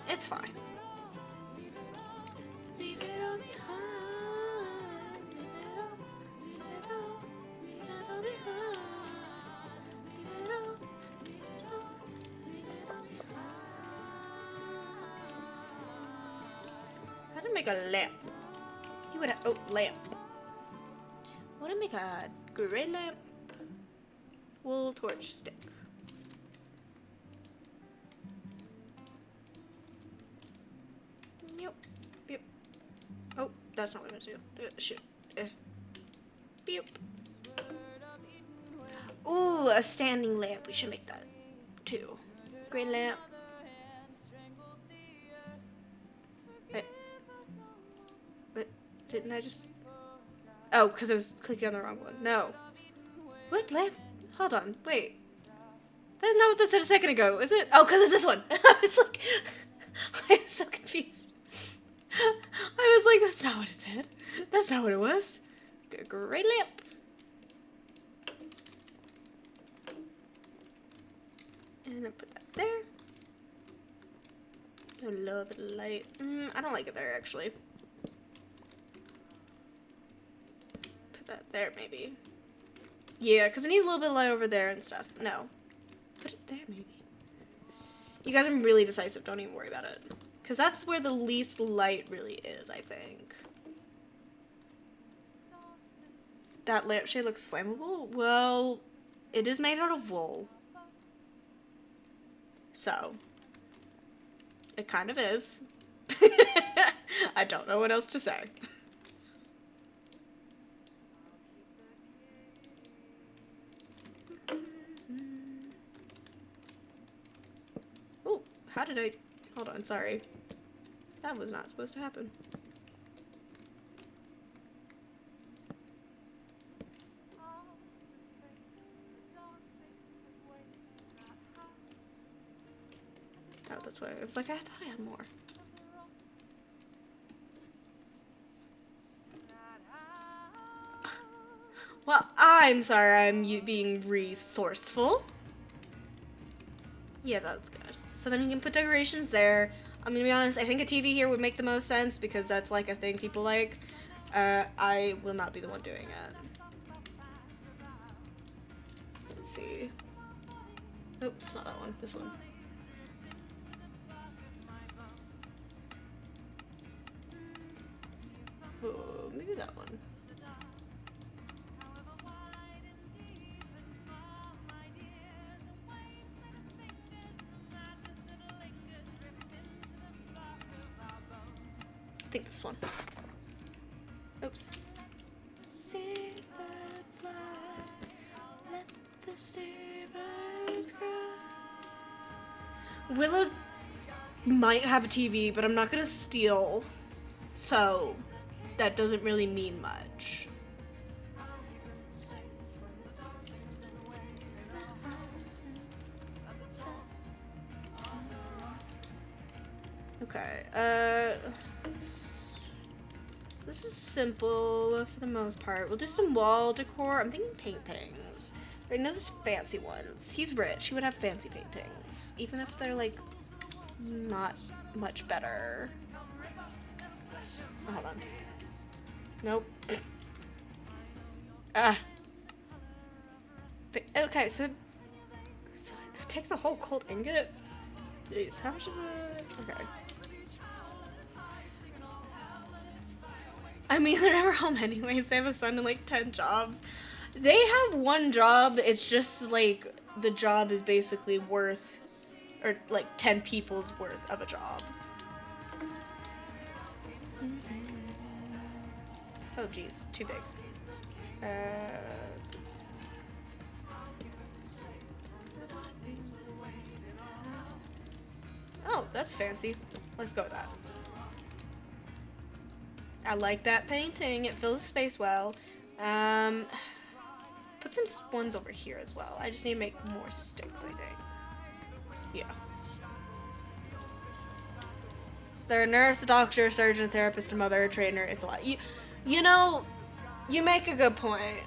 it's fine. Leave it all behind. Leave it all, leave it all, leave it all behind. Leave it all, leave it all, leave it all behind. How to make a lamp? You would have, oh, lamp. I want to make a gray lamp. Wool torch stick. Yep. Oh, that's not what I meant to do. Shoot. Beep. Ooh, a standing lamp. We should make that too. Green lamp. Wait, didn't I just... Oh, because I was clicking on the wrong one. No. What lamp? Hold on. Wait. That's not what that said a second ago, is it? Oh, because it's this one. I was like... I was so confused. I was like, that's not what it said. That's not what it was. Great lamp. And then put that there. A little bit of light. I don't like it there, actually. Put that there, maybe. Yeah, because it needs a little bit of light over there and stuff. No. Put it there, maybe. You guys are really decisive. Don't even worry about it. Because that's where the least light really is, I think. That lampshade looks flammable? Well, it is made out of wool. So, it kind of is. I don't know what else to say. Oh, how did I... Hold on, sorry. That was not supposed to happen. Oh, that's why I was like, I thought I had more. Well, I'm sorry, I'm being resourceful. Yeah, that's good. So then you can put decorations there. I'm gonna be honest, I think a TV here would make the most sense because that's like a thing people like. I will not be the one doing it. Let's see. Oops, not that one, this one. Oh, maybe that one. think this one. Oops. Seabirds fly, let the seabirds cry. Willow might have a TV, but I'm not gonna steal, so that doesn't really mean much. Okay, this is simple for the most part. We'll do some wall decor. I'm thinking paintings. I know there's fancy ones. He's rich. He would have fancy paintings, even if they're like not much better. Oh, hold on. Nope. Ah. Okay, so it takes a whole cold ingot. Jeez, how much is it? Okay. I mean, they're never home anyways. They have a son and like 10 jobs. They have one job. It's just like the job is basically worth, or like 10 people's worth of a job. Oh geez, too big. Oh, that's fancy. Let's go with that. I like that painting. It fills the space well. Put some ones over here as well. I just need to make more sticks, I think. Yeah. They're a nurse, a doctor, a surgeon, therapist, a mother, a trainer. It's a lot. You know, you make a good point.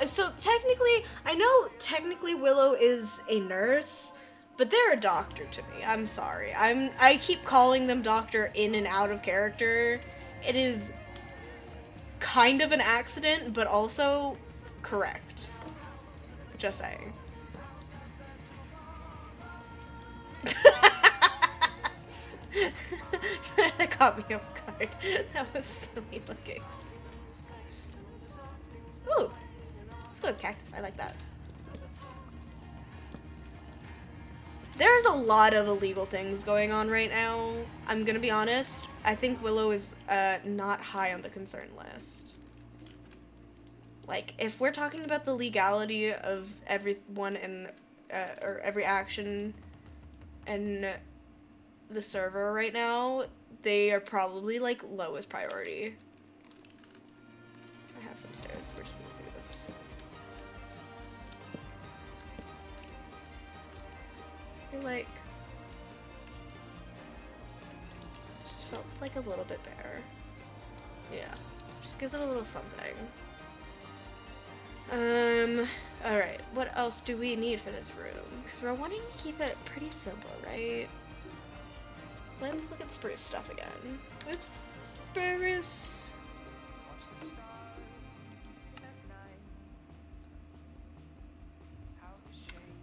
So technically, I know technically Willow is a nurse, but they're a doctor to me. I'm sorry. I keep calling them doctor in and out of character. It is kind of an accident, but also correct. Just saying. That caught me off guard. That was silly looking. Ooh. Let's go with cactus. I like that. There's a lot of illegal things going on right now. I'm gonna be honest. I think Willow is not high on the concern list. Like, if we're talking about the legality of everyone and or every action in the server right now, they are probably like lowest priority. I have some stairs. We're just gonna do this. Like, just felt like a little bit better. Yeah, just gives it a little something. Alright, what else do we need for this room? Because we're wanting to keep it pretty simple, right? Let's look at spruce stuff again. Oops, spruce.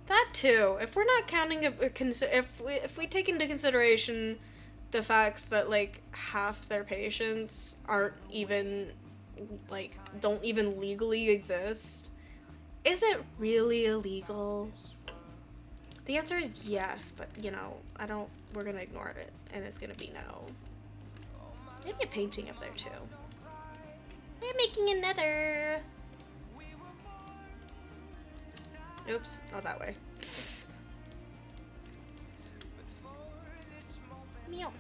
That too. If we're not counting, if we take into consideration the facts that like half their patients aren't even like don't even legally exist, is it really illegal? The answer is yes, but you know, we're gonna ignore it, and it's gonna be no. Maybe a painting up there too. We're making another. Oops, not that way. Meow.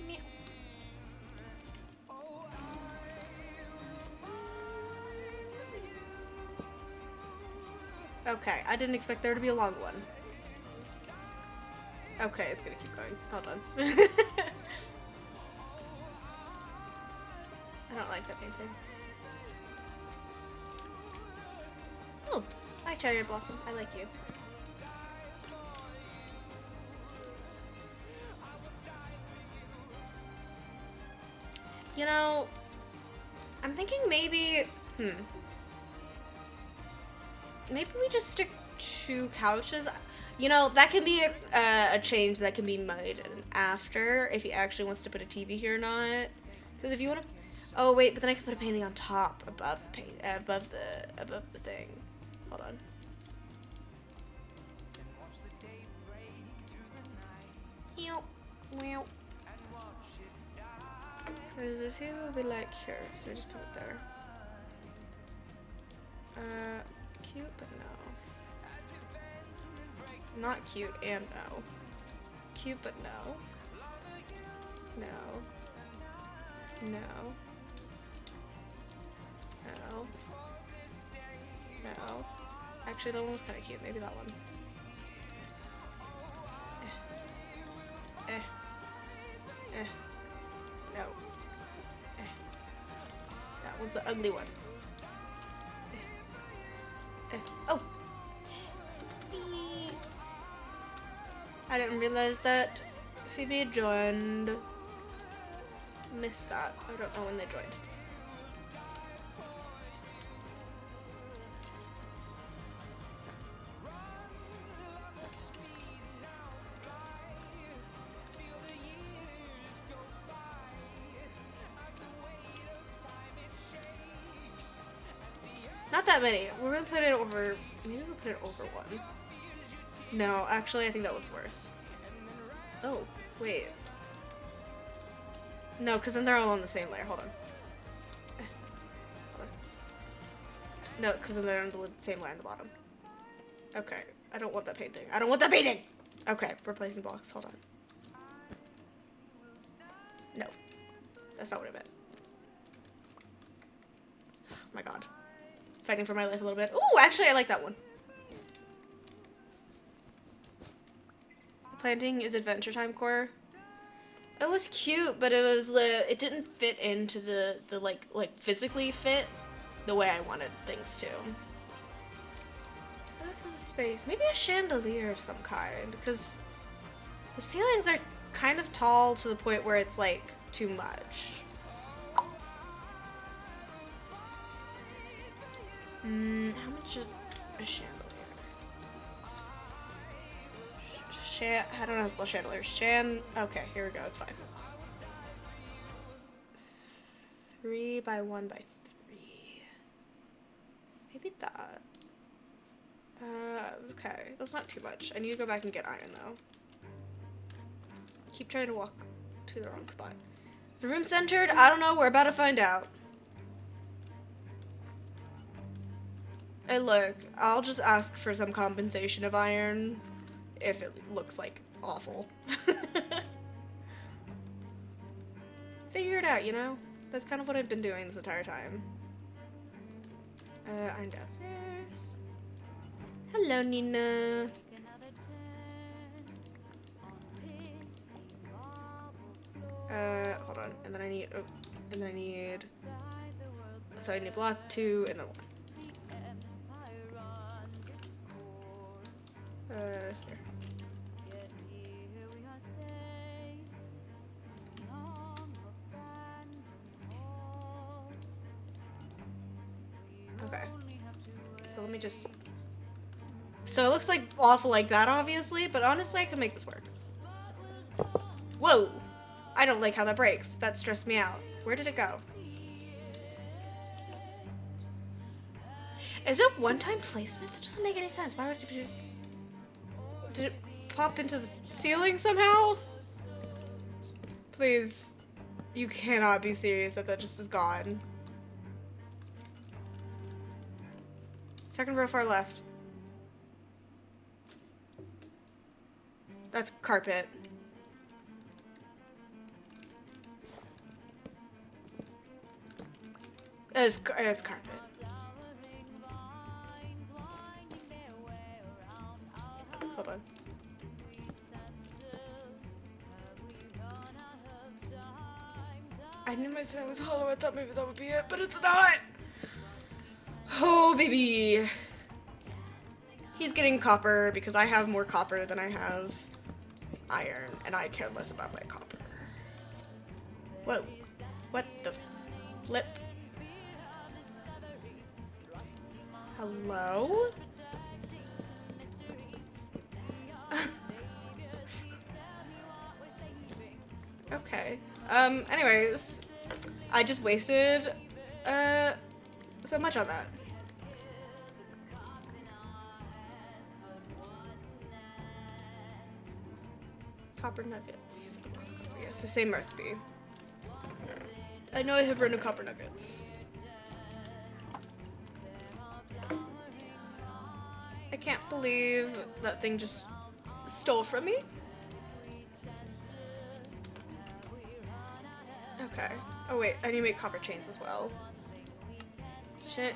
Meow. Okay, I didn't expect there to be a long one. Okay, it's gonna keep going. Hold on. I don't like that painting. Oh, hi Cherry Blossom. I like you. You know, I'm thinking maybe, maybe we just stick 2 couches. You know, that can be a change that can be made after if he actually wants to put a TV here or not. Because if you want to, oh wait, but then I can put a painting on top above the above the thing. Hold on. Meow, meow. Because this here will be like here, so I just put it there. Cute, but no. Not cute and no. Cute, but no. No. No. No. No. Actually, that one was kind of cute. Maybe that one. No. That one's the ugly one. Oh! I didn't realize that Phoebe had joined. Missed that. I don't know when they joined. Not that many. We're gonna put it over. Maybe we'll put it over one. No, actually, I think that looks worse. Oh, wait. No, because then they're all on the same layer. Hold on. Hold on. No, because then they're on the same layer on the bottom. Okay. I don't want that painting. I don't want that painting! Okay, replacing blocks. Hold on. No. That's not what I meant. Oh my god. Fighting for my life a little bit. Ooh, actually, I like that one. The planting is Adventure Time core. It was cute, but it didn't fit into the like physically fit the way I wanted things to. What if the space? Maybe a chandelier of some kind, because the ceilings are kind of tall to the point where it's like too much. How much is a chandelier? I don't know how to spell chandelier. Okay, here we go. It's fine. 3 by 1 by 3. Maybe that. Okay. That's not too much. I need to go back and get iron, though. Keep trying to walk to the wrong spot. Is the room centered? I don't know. We're about to find out. Hey, look. I'll just ask for some compensation of iron if it looks like awful. Figure it out, you know? That's kind of what I've been doing this entire time. I'm downstairs. Hello, Nina. Hold on. And then I need, so I need block 2 and then 1. Here. Okay. So let me just... So it looks like awful like that, obviously, but honestly, I can make this work. Whoa! I don't like how that breaks. That stressed me out. Where did it go? Is it one-time placement? That doesn't make any sense. Why would it be... Did it pop into the ceiling somehow? Please. You cannot be serious that just is gone. Second row far left. That's carpet. It's carpet. Hold on. I knew my sand was hollow. I thought maybe that would be it, but it's not. Oh, baby. He's getting copper because I have more copper than I have iron, and I care less about my copper. Whoa. What the flip? Hello? Okay. Anyways, I just wasted, so much on that. Copper nuggets. Yes, the same recipe. I know I have random copper nuggets. I can't believe that thing just stole from me. Okay. Oh wait, I need to make copper chains as well. Chain.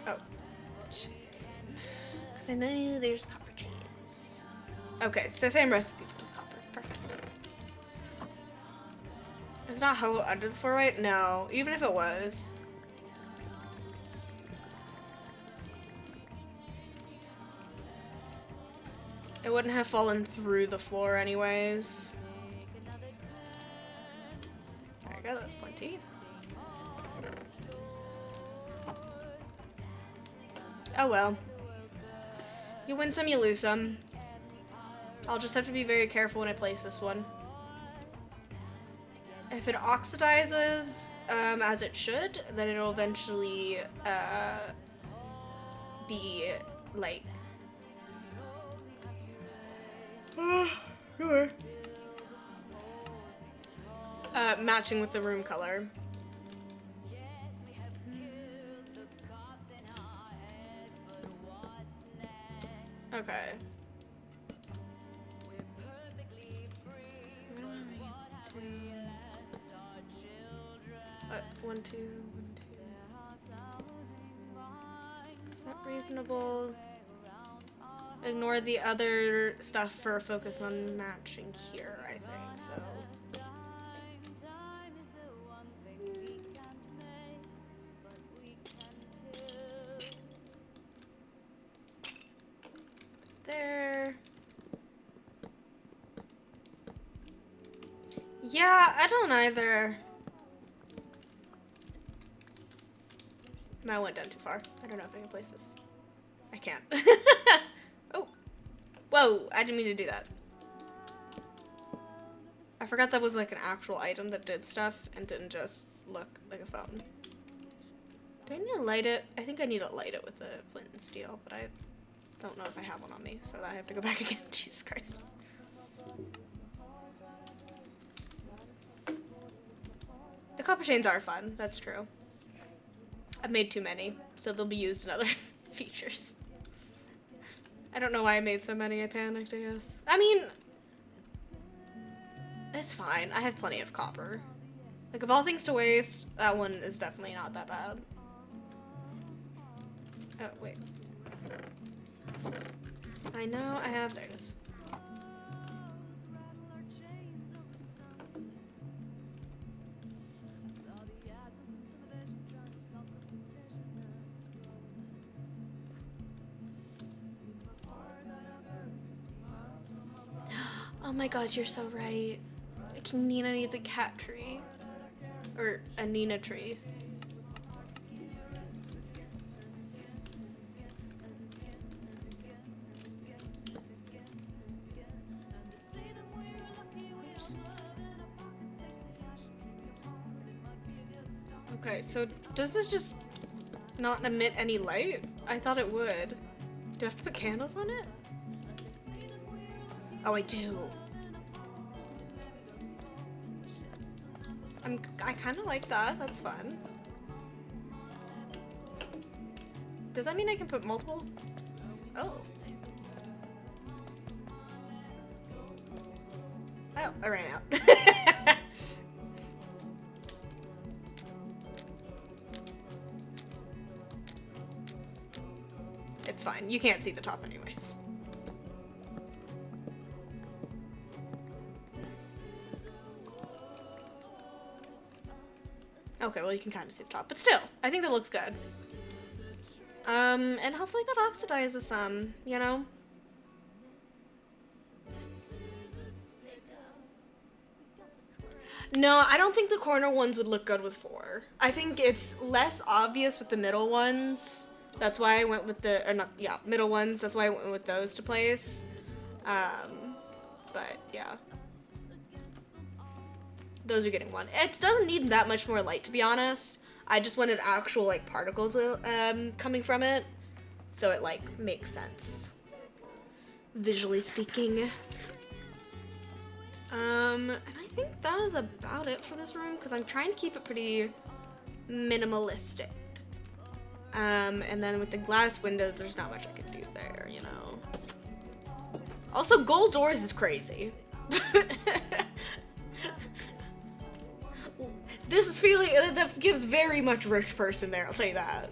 Because I know there's copper chains. Okay, it's the same recipe with copper. Perfect. It's not hollow under the floor, right? No. Even if it was. It wouldn't have fallen through the floor anyways. There you go, that's plenty. Oh well. You win some, you lose some. I'll just have to be very careful when I place this one. If it oxidizes, as it should, then it'll eventually, be, like... matching with the room color. Okay. One, two. Is that reasonable? Ignore the other stuff for focus on matching here, I think, so. There. Yeah, I don't either. I went down too far. I don't know if I can place this. I can't. Oh. Whoa, I didn't mean to do that. I forgot that was like an actual item that did stuff and didn't just look like a phone. Do I need to light it? I think I need to light it with the flint and steel, but I don't know if I have one on me, so I have to go back again. Jesus Christ. The copper chains are fun, that's true. I've made too many, so they'll be used in other features. I don't know why I made so many, I panicked, I guess. I mean, it's fine. I have plenty of copper. Like, of all things to waste, that one is definitely not that bad. Oh, wait. I know I have, there it is. Oh my god, you're so right. Nina needs a cat tree. Or a Nina tree. Oops. Okay, so does this just not emit any light? I thought it would. Do I have to put candles on it? Oh, I do. I kind of like that. That's fun. Does that mean I can put multiple? Oh. Oh, I ran out. It's fine. You can't see the top anyways. Okay, well you can kind of see the top, but still, I think that looks good. And hopefully that oxidizes some, you know? No, I don't think the corner ones would look good with 4. I think it's less obvious with the middle ones. That's why I went with the, or not, yeah, middle ones. That's why I went with those to place. But yeah. Those are getting 1. It doesn't need that much more light, to be honest. I just wanted actual, like, particles coming from it. So it, like, makes sense. Visually speaking. And I think that is about it for this room, because I'm trying to keep it pretty minimalistic. And then with the glass windows, there's not much I can do there, you know. Also, gold doors is crazy. This is feeling, that gives very much rich person there, I'll tell you that.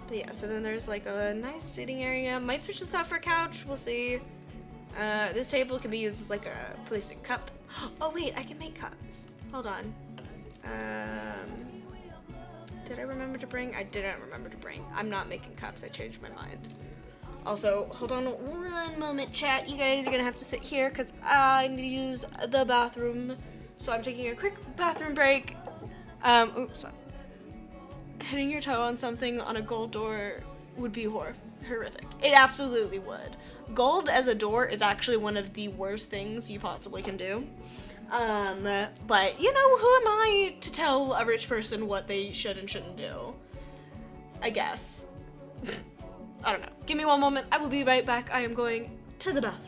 But yeah, so then there's like a nice sitting area. Might switch this out for a couch, we'll see. This table can be used as like a plastic cup. Oh wait, I can make cups. Hold on. Did I remember to bring? I didn't remember to bring. I'm not making cups, I changed my mind. Also, hold on one moment, chat. You guys are gonna have to sit here because I need to use the bathroom. So I'm taking a quick bathroom break. Oops. Hitting your toe on something on a gold door would be horrific. It absolutely would. Gold as a door is actually one of the worst things you possibly can do. But you know, who am I to tell a rich person what they should and shouldn't do? I guess. I don't know. Give me one moment. I will be right back. I am going to the bathroom.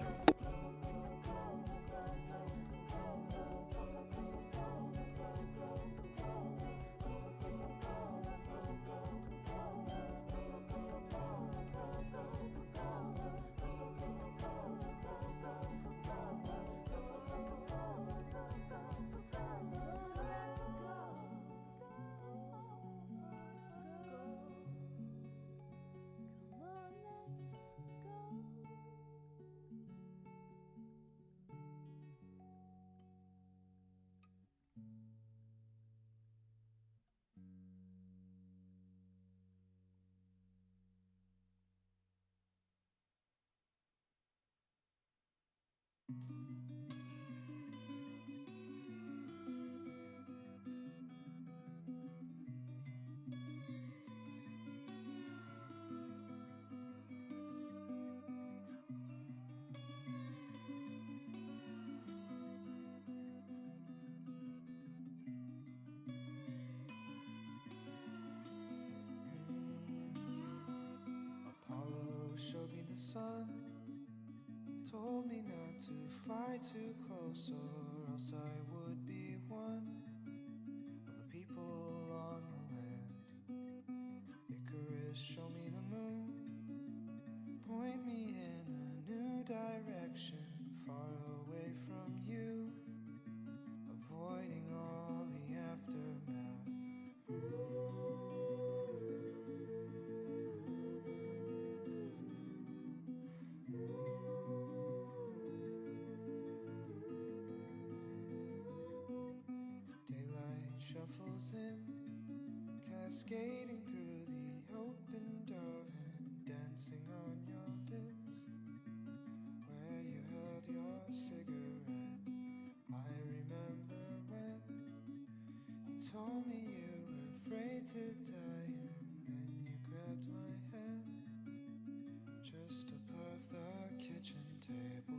Apollo showed me the sun, told me not to fly too close or else I would be one of the people on the land. Icarus showed me the moon, point me in a new direction, far away from you, avoiding all the aftermath. Daylight shuffles in, cascading through the open door and dancing on your lips, where you held your cigarette. I remember when you told me you were afraid to die, and then you grabbed my hand just above the kitchen table.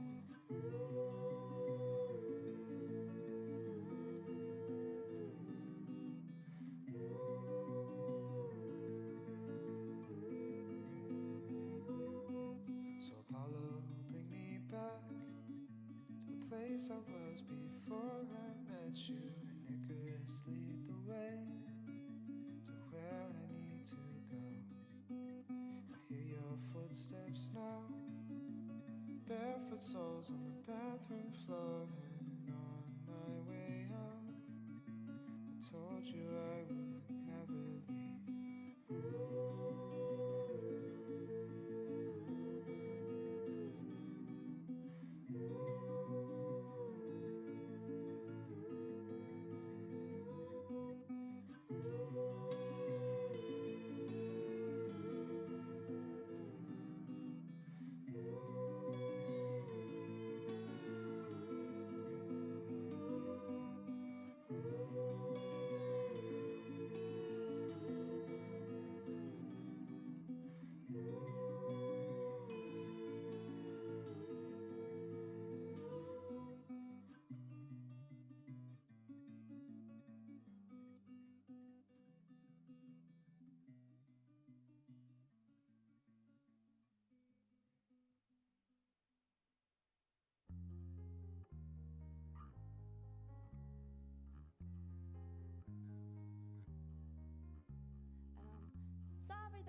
So Apollo, bring me back to the place I was before I met you, and Icarus, lead the way to where I need to go. I hear your footsteps now, barefoot soles on the bathroom floor, and on my way out, I told you I would never leave.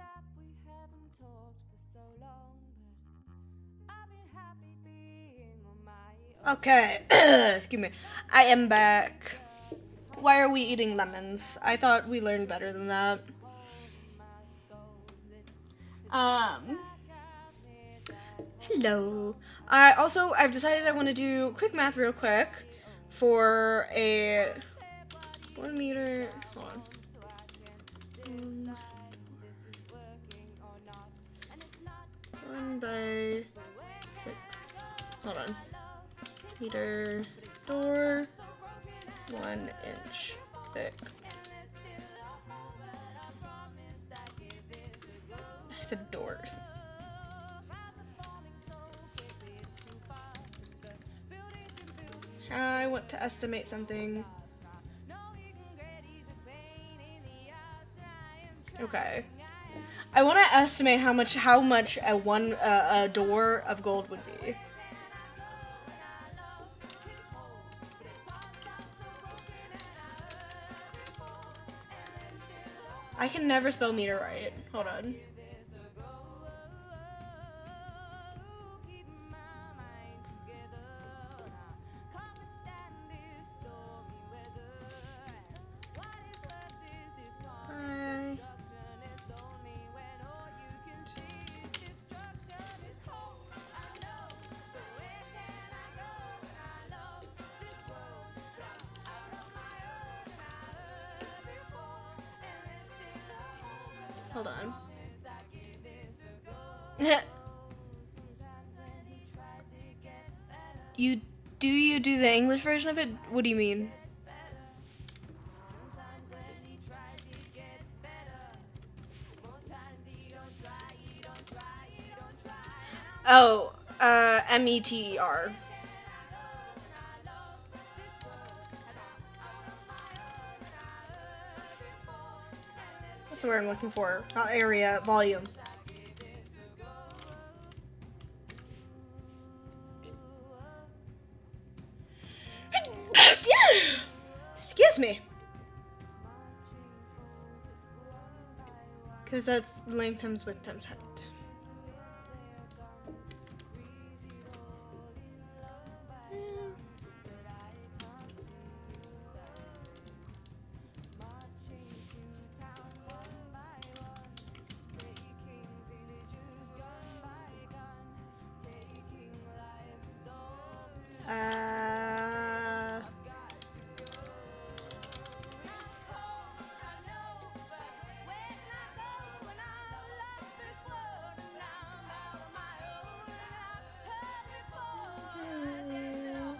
that we haven't talked for so long, but I've been happy being on my own. Okay, excuse me. I am back. Why are we eating lemons? I thought we learned better than that. Hello. I've decided I want to do quick math real quick for a 1 meter. Hold on. 1 by 6. Hold on. Meter door. 1 inch thick. I said door. I want to estimate something. Okay. I want to estimate how much a door of gold would be. I can never spell meter right. Hold on. Hold on. You do the English version of it? What do you mean? Oh, METER. That's the word I'm looking for. Not area, volume. Excuse me. Because that's length times width times height.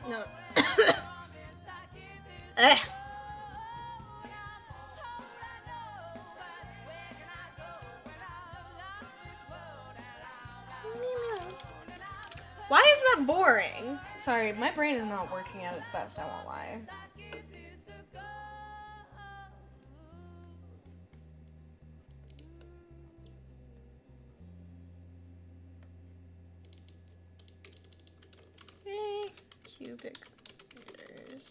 No. Why is that boring? Sorry, my brain is not working at its best, I won't lie. Cubic meters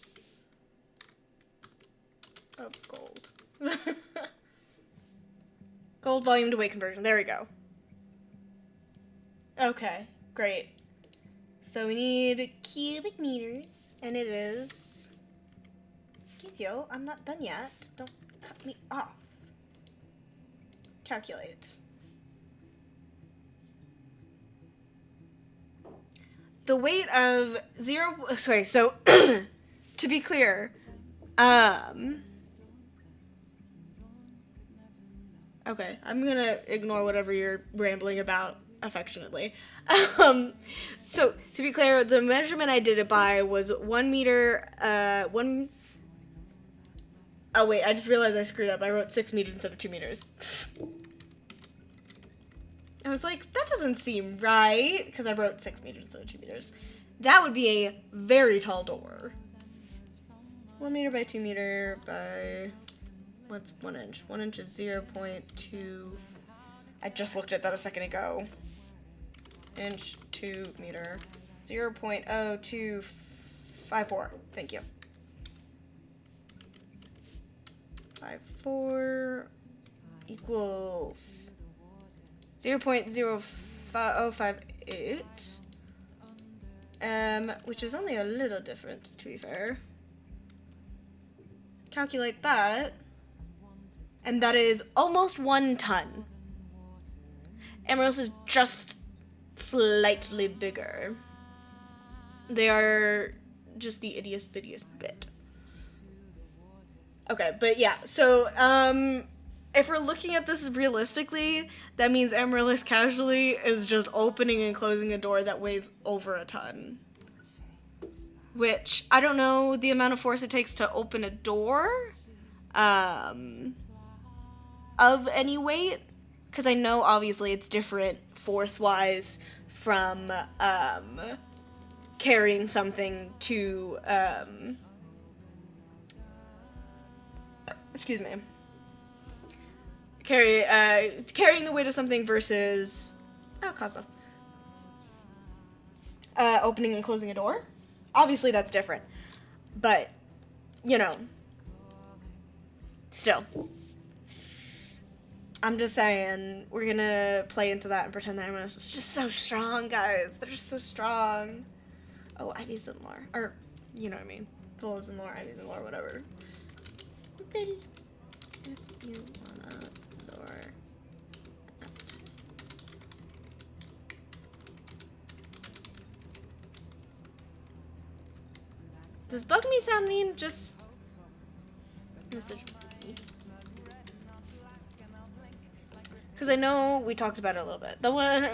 of gold. Gold volume to weight conversion. There we go. Okay, great. So we need cubic meters, and it is... Excuse you, I'm not done yet. Don't cut me off. Calculate. The weight of sorry, so to be clear, okay, I'm gonna ignore whatever you're rambling about affectionately. So to be clear, the measurement I did it by was 1 meter, oh wait, I just realized I screwed up. I wrote 6 meters instead of 2 meters. I was like, that doesn't seem right, because I wrote 6 meters instead of 2 meters. That would be a very tall door. 1 meter by 2 meter by, what's 1 inch? 1 inch is 0.2, I just looked at that a second ago. Inch, 2 meter, 0.0254, thank you. 54 equals 0.058, which is only a little different, to be fair. Calculate that, and that is almost 1 ton. Amaryllis is just slightly bigger. They are just the ittiest bittiest bit. Okay, but yeah, so, if we're looking at this realistically, that means Amaryllis casually is just opening and closing a door that weighs over a ton. Which, I don't know the amount of force it takes to open a door, of any weight, because I know obviously it's different force-wise from, carrying something to, excuse me. Carrying the weight of something versus opening and closing a door. Obviously that's different, but you know, still, I'm just saying we're gonna play into that and pretend that Amaryllis is just so strong, guys. They're just so strong. Oh, Ivy's in lore, or you know what I mean. Vola's in lore, Ivy's in lore, whatever. If you wanna lore. Does bug me sound mean? Just message me. Because I know we talked about it a little bit. The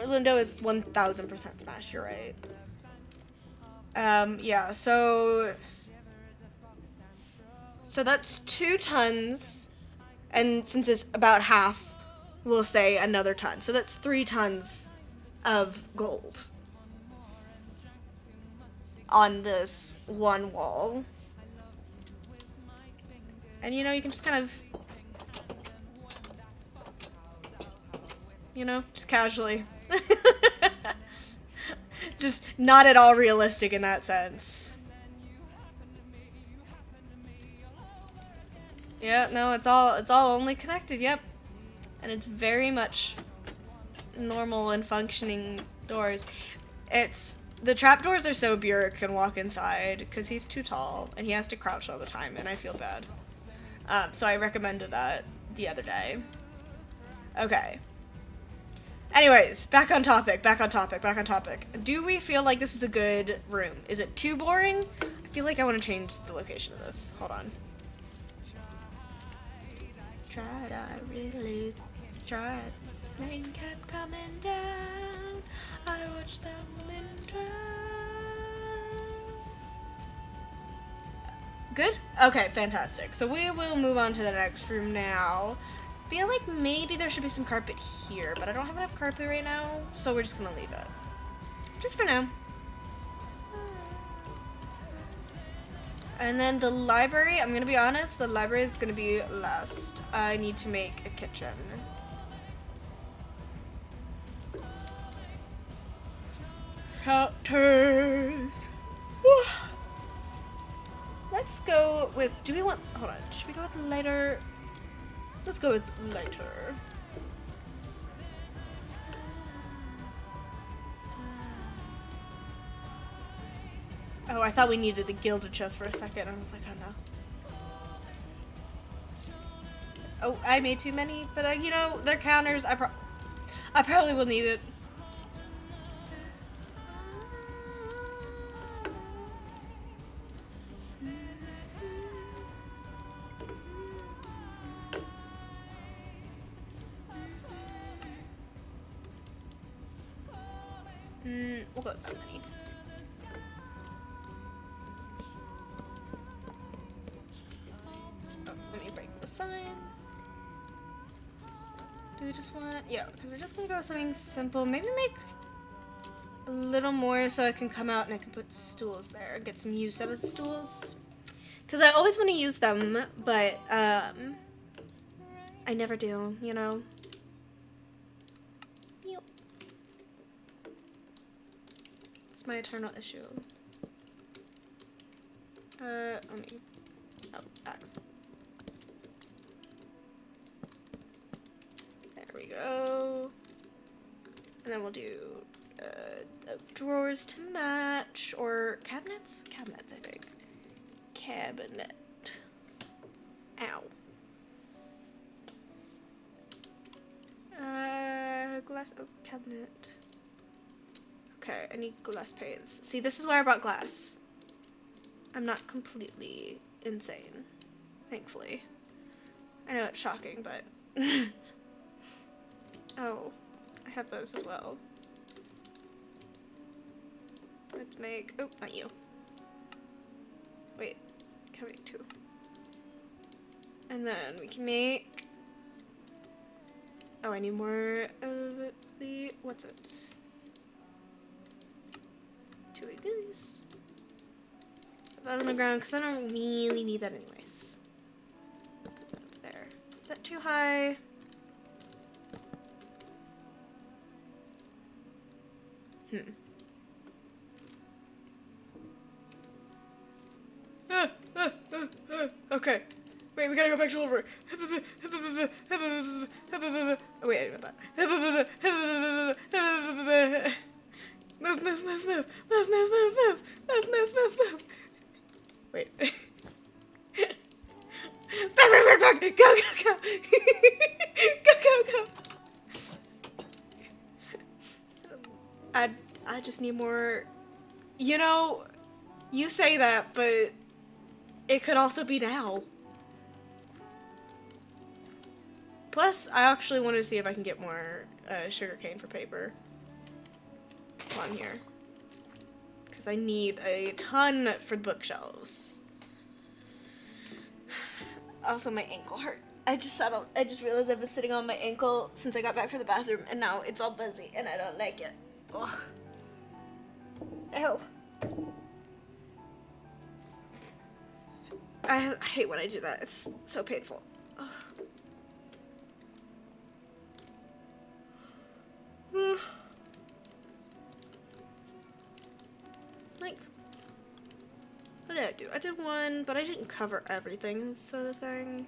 window is 1000% smash, you're right. Yeah, so that's 2 tons, and since it's about half, we'll say another ton. So that's 3 tons of gold on this one wall. And you know, you can just kind of, you know, just casually. Just not at all realistic in that sense. Yeah, no, it's all only connected, yep. And it's very much normal and functioning doors. The trapdoors are so Burek can walk inside because he's too tall and he has to crouch all the time, and I feel bad. So I recommended that the other day. Okay. Anyways, back on topic. Do we feel like this is a good room? Is it too boring? I feel like I want to change the location of this. Hold on. Tried, I really tried. Rain kept coming down. I watched that woman drown. Good? Okay, fantastic. So we will move on to the next room now. Feel like maybe there should be some carpet here, but I don't have enough carpet right now, so we're just gonna leave it. Just for now. And then the library, I'm gonna be honest, the library is gonna be last. I need to make a kitchen. Chapters. Let's go with, hold on, should we go with lighter? Let's go with lighter. Oh, I thought we needed the gilded chest for a second. I was like, oh no. Oh, I made too many, but you know, they're counters. I probably will need it. We'll go with that many. Oh, let me break the sign. Do we just want... Yeah, because we're just going to go with something simple. Maybe make a little more so I can come out and I can put stools there. Get some use out of the stools. Because I always want to use them, but I never do, you know? Yep. It's my eternal issue. Let me... Oh, axe. There we go. And then we'll do drawers to match, or cabinets? Cabinets, I think. Cabinet. Ow. Glass, oh, cabinet. Okay, I need glass panes. See, this is why I brought glass. I'm not completely insane, thankfully. I know it's shocking, but... Oh, I have those as well. Let's make... Oh, not you. Wait, can I make 2? And then we can make... Oh, I need more of the... What's it? 2 of these. Put that on the ground, because I don't really need that anyways. There. Is that too high? Okay. Wait, we gotta go back to over. Oh, wait, I didn't that. Move, move, move, move. Move, move, move, move. Move, move, move, move. Wait. Back, back, back, back. Go, go, go. Go, go, go. I just need more... You know, you say that, but it could also be now. Plus, I actually want to see if I can get more sugarcane for paper on here. Because I need a ton for the bookshelves. Also, my ankle hurt. I just realized I've been sitting on my ankle since I got back from the bathroom, and now it's all buzzy, and I don't like it. Ugh. Ew. I hate when I do that. It's so painful. Ugh. Like, what did I do? I did one, but I didn't cover everything, so the thing.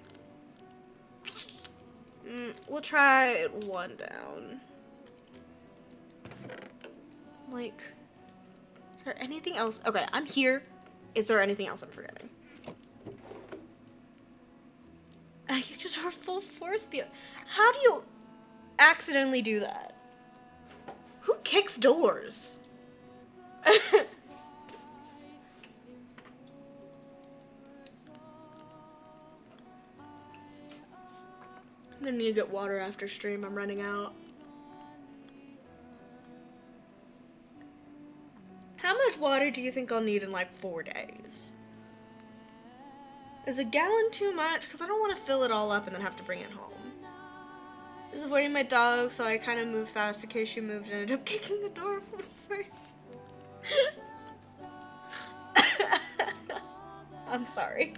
We'll try 1 down. Like, is there anything else? Okay, I'm here. Is there anything else I'm forgetting? I can just full force the... How do you accidentally do that? Who kicks doors? I'm gonna need to get water after stream. I'm running out. How much water do you think I'll need in like 4 days? Is a gallon too much? Because I don't want to fill it all up and then have to bring it home. Just avoiding my dog, so I kind of moved fast in case she moved and ended up kicking the door first. I'm sorry.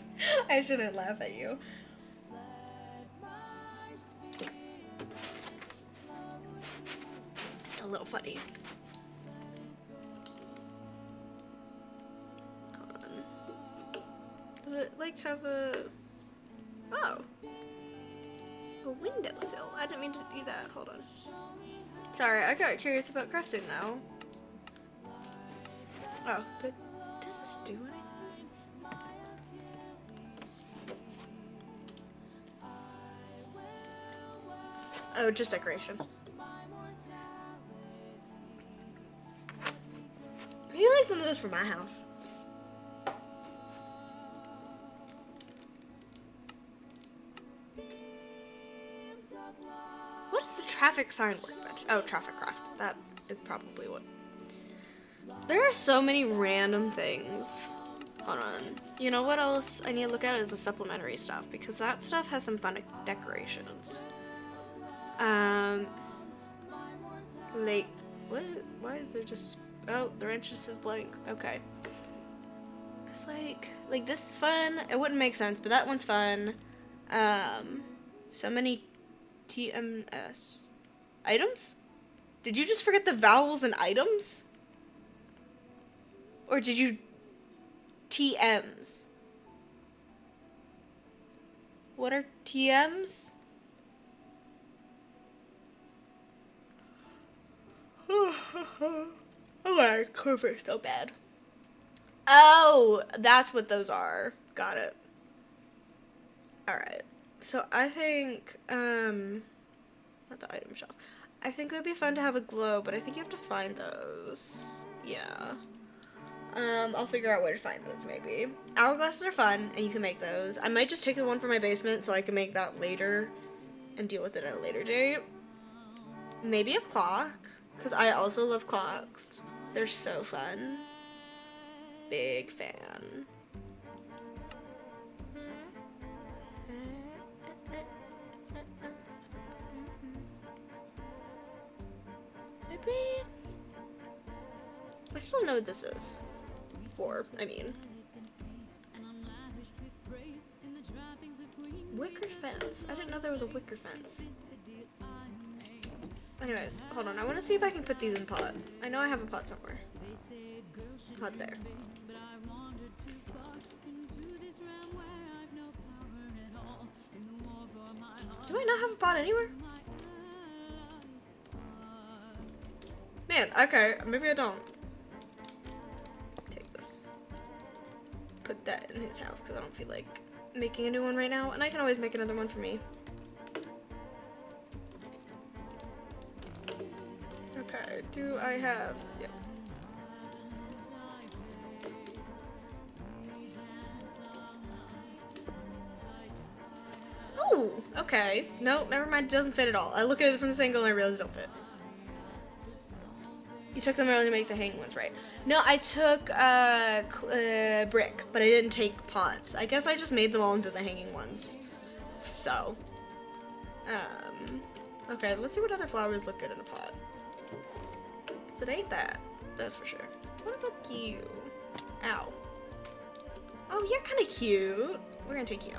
I shouldn't laugh at you. It's a little funny. Hold on. Does it like have a... Oh. A windowsill. I didn't mean to do that. Hold on. Sorry, I got curious about crafting now. Oh, but does this do anything? Oh, just decoration. I feel like some of this for my house. What is the traffic sign workbench? Oh, traffic craft. That is probably what. There are so many random things. Hold on. You know what else I need to look at is the supplementary stuff, because that stuff has some fun decorations. Like, what? Why is there just... Oh, the wrench just says blank. Okay. Cause like this is fun. It wouldn't make sense, but that one's fun. So many TMS items. Did you just forget the vowels and items? Or did you TMs? What are TMs? Okay, Clover's so bad. Oh, that's what those are. Got it. Alright. So I think, not the item shelf. I think it would be fun to have a glow, but I think you have to find those. Yeah. I'll figure out where to find those, maybe. Hourglasses are fun, and you can make those. I might just take the one from my basement so I can make that later and deal with it at a later date. Maybe a clock, because I also love clocks. They're so fun. Big fan. Maybe... I still know what this is. For, I mean. Wicker fence. I didn't know there was a wicker fence. Anyways, hold on. I want to see if I can put these in pot. I know I have a pot somewhere. Pot there. Do I not have a pot anywhere? Man, okay. Maybe I don't. Take this. Put that in his house because I don't feel like making a new one right now. And I can always make another one for me. Okay, do I have... Yep. Oh, okay. No, never mind. It doesn't fit at all. I look at it from this angle and I realize it don't fit. You took them early to make the hanging ones, right? No, I took brick, but I didn't take pots. I guess I just made them all into the hanging ones. So, okay, let's see what other flowers look good in a pot. So it ain't that, that's for sure. What about you? Ow. Oh, you're kind of cute. We're gonna take you.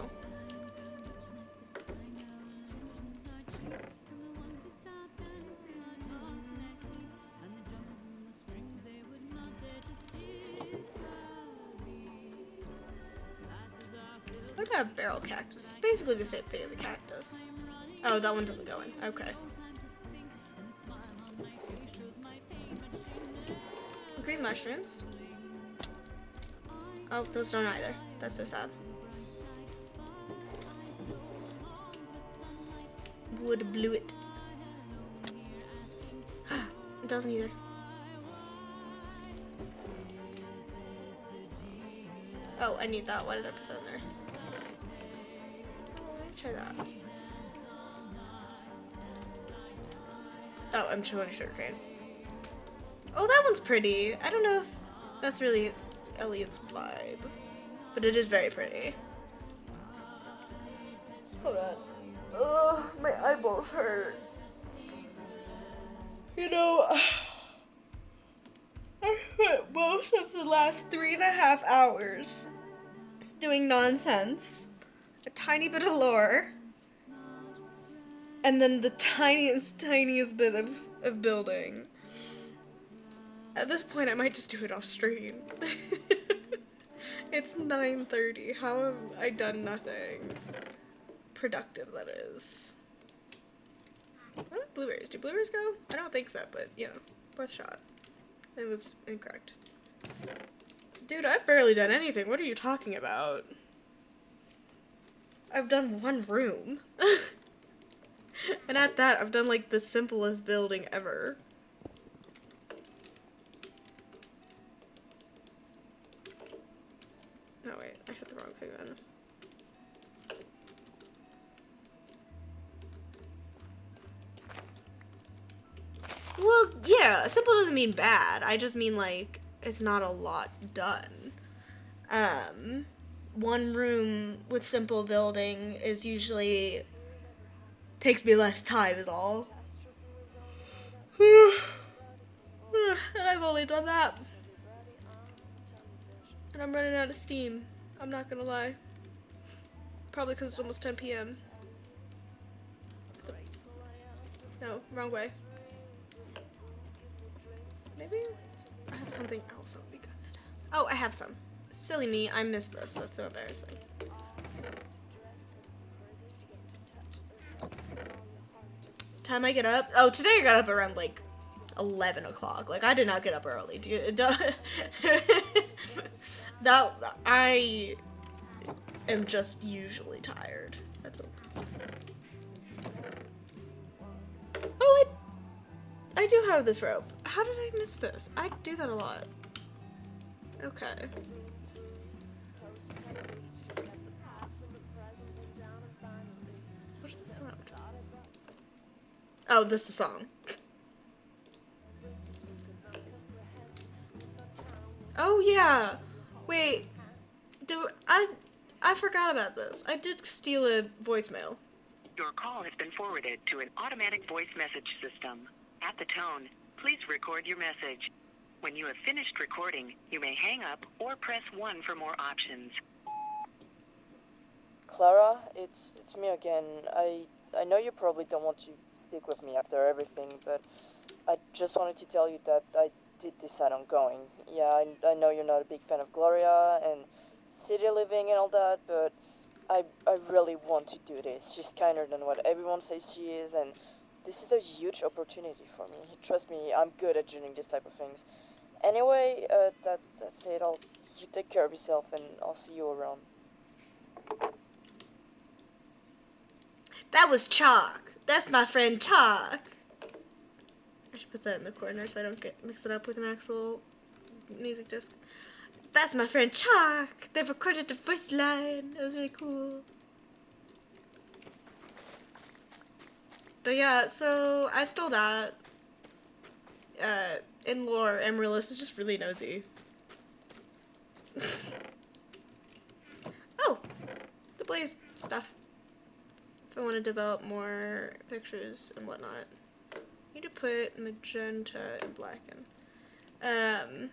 What about a barrel cactus? It's basically the same thing as a cactus. Oh, that one doesn't go in. Okay. Green mushrooms. Oh, those don't either. That's so sad. Would blew it. It doesn't either. Oh, I need that. Why did I put that in there? Let me try that. Oh, I'm chewing sugarcane. Oh, that one's pretty. I don't know if that's really Elliot's vibe, but it is very pretty. Hold on. Ugh, my eyeballs hurt. You know, I spent most of the last 3.5 hours doing nonsense, a tiny bit of lore, and then the tiniest bit of building. At this point, I might just do it off stream. It's 9:30. How have I done nothing productive, that is? What about blueberries? Do blueberries go? I don't think so, but, you know, worth a shot. It was incorrect. Dude, I've barely done anything. What are you talking about? I've done one room. And at that, I've done, like, the simplest building ever. No, wait. I hit the wrong thing then. Well, yeah, simple doesn't mean bad. I just mean, like, it's not a lot done. One room with simple building is usually takes me less time is all. And I've only done that. And I'm running out of steam. I'm not gonna lie. Probably because it's almost 10 p.m. No, wrong way. Maybe I have something else that would be good. Oh, I have some. Silly me, I missed this. That's so embarrassing. Time I get up? Oh, today I got up around like 11 o'clock. Like, I did not get up early. That I am just usually tired. Oh, I do have this rope. How did I miss this? I do that a lot. Okay. What's the sound? Oh, this is the song. Oh yeah. Wait. I forgot about this. I did steal a voicemail. Your call has been forwarded to an automatic voice message system. At the tone, please record your message. When you have finished recording, you may hang up or press 1 for more options. Clara, it's me again. I know you probably don't want to speak with me after everything, but I just wanted to tell you that I did decide on going. Yeah, I know you're not a big fan of Gloria and city living and all that, but I really want to do this. She's kinder than what everyone says she is, and this is a huge opportunity for me. Trust me, I'm good at doing this type of things. Anyway, that's it. You take care of yourself, and I'll see you around. That was Chalk. That's my friend Chalk. I should put that in the corner so I don't mix it up with an actual music disc. That's my friend Chalk. They recorded the voice line. It was really cool. But yeah, so I stole that. In lore, Amaryllis is just really nosy. Oh! The blaze stuff. If I want to develop more pictures and whatnot. I need to put magenta and black in.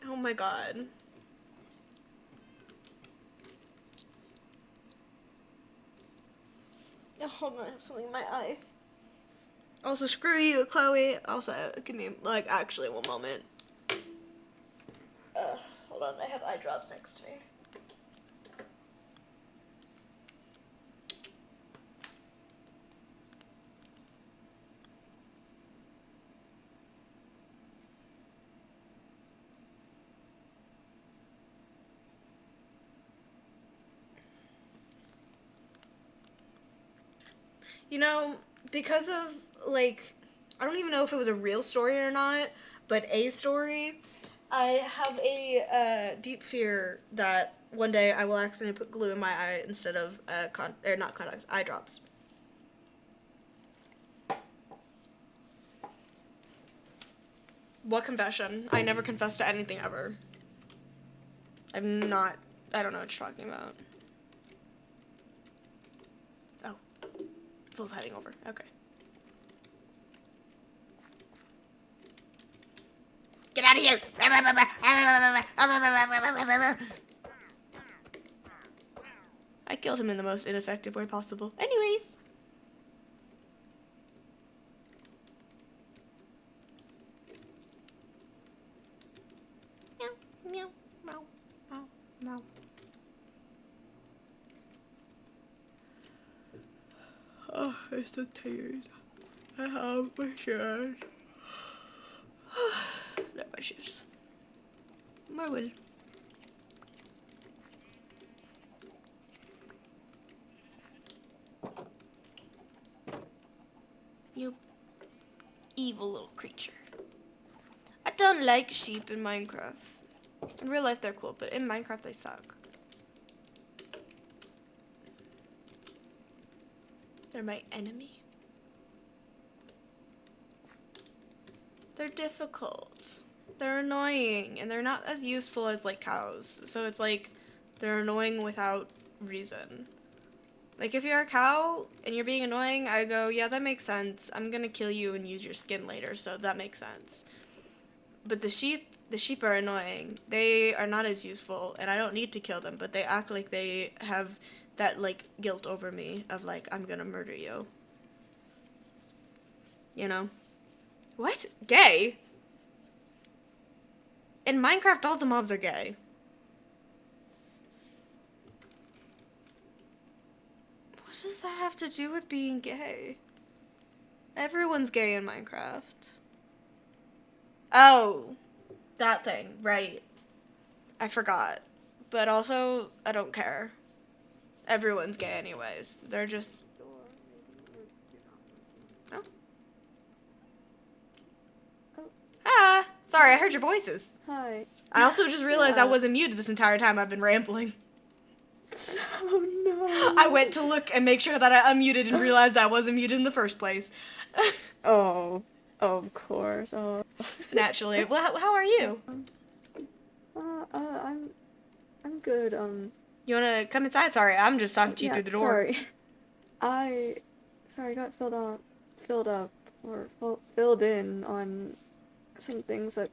Oh my god. Oh, hold on, I have something in my eye. Also, screw you, Chloe. Also, give me, like, actually one moment. Hold on, I have eye drops next to me. You know, because of, like, I don't even know if it was a real story or not, but a story, I have a deep fear that one day I will accidentally put glue in my eye instead of, not contacts, eye drops. What confession? I never confessed to anything ever. I don't know what you're talking about. Oh. Phil's hiding over. Okay. Get out of here! I killed him in the most ineffective way possible. Anyways. Meow, meow, meow, meow, meow. Oh, I'm so tired. I have my shoes. Not my shoes. My will. You evil little creature. I don't like sheep in Minecraft. In real life they're cool, but in Minecraft they suck. They're my enemy. They're difficult. They're annoying, and they're not as useful as, like, cows. So it's like, they're annoying without reason. Like, if you're a cow, and you're being annoying, I go, yeah, that makes sense. I'm gonna kill you and use your skin later, so that makes sense. But the sheep are annoying. They are not as useful, and I don't need to kill them, but they act like they have that, like, guilt over me of, like, I'm gonna murder you. You know? What? Gay? In Minecraft, all the mobs are gay. What does that have to do with being gay? Everyone's gay in Minecraft. Oh, that thing, right. I forgot. But also, I don't care. Everyone's gay anyways. They're just... Oh. Ah, sorry, I heard your voices. Hi. I also just realized I Yeah. wasn't muted this entire time I've been rambling. Oh no. I went to look and make sure that I unmuted and realized I wasn't muted in the first place. Oh, of course. Oh. Naturally. Well, how are you? I'm good. You wanna come inside? Sorry, I'm just talking to you Yeah, through the door. sorry. I got filled in on some things that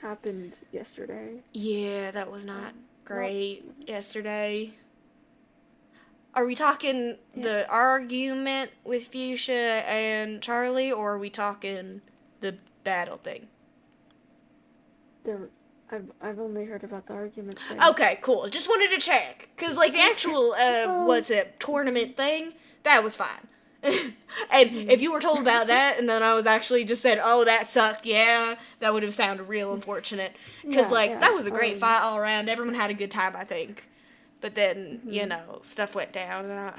happened yesterday. Yeah, that was not great yesterday. Are we talking the argument with Fuchsia and Charlie, or are we talking the battle thing? I've only heard about the argument thing. Okay, cool. Just wanted to check. Because, like, the actual, tournament thing, that was fine. And if you were told about that, and then I was actually just said, oh, that sucked, yeah, that would have sounded real unfortunate. Because, that was a great fight all around. Everyone had a good time, I think. But then, stuff went down, and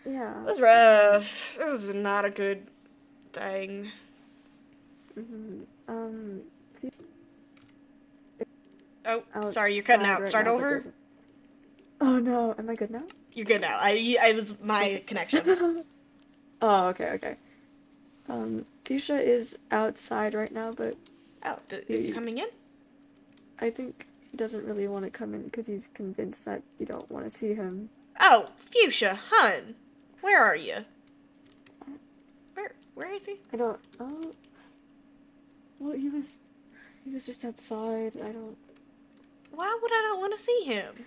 Yeah. it was rough. It was not a good thing. Oh, sorry, you're cutting out. Right Start now, over? Oh no, am I good now? You're good now. It was my connection. Oh, okay. Fuchsia is outside right now, but... Oh, is he coming in? I think he doesn't really want to come in because he's convinced that you don't want to see him. Oh, Fuchsia, hun. Where are you? Where is he? I don't... Oh... Well, he was just outside. I don't... Why would I not want to see him?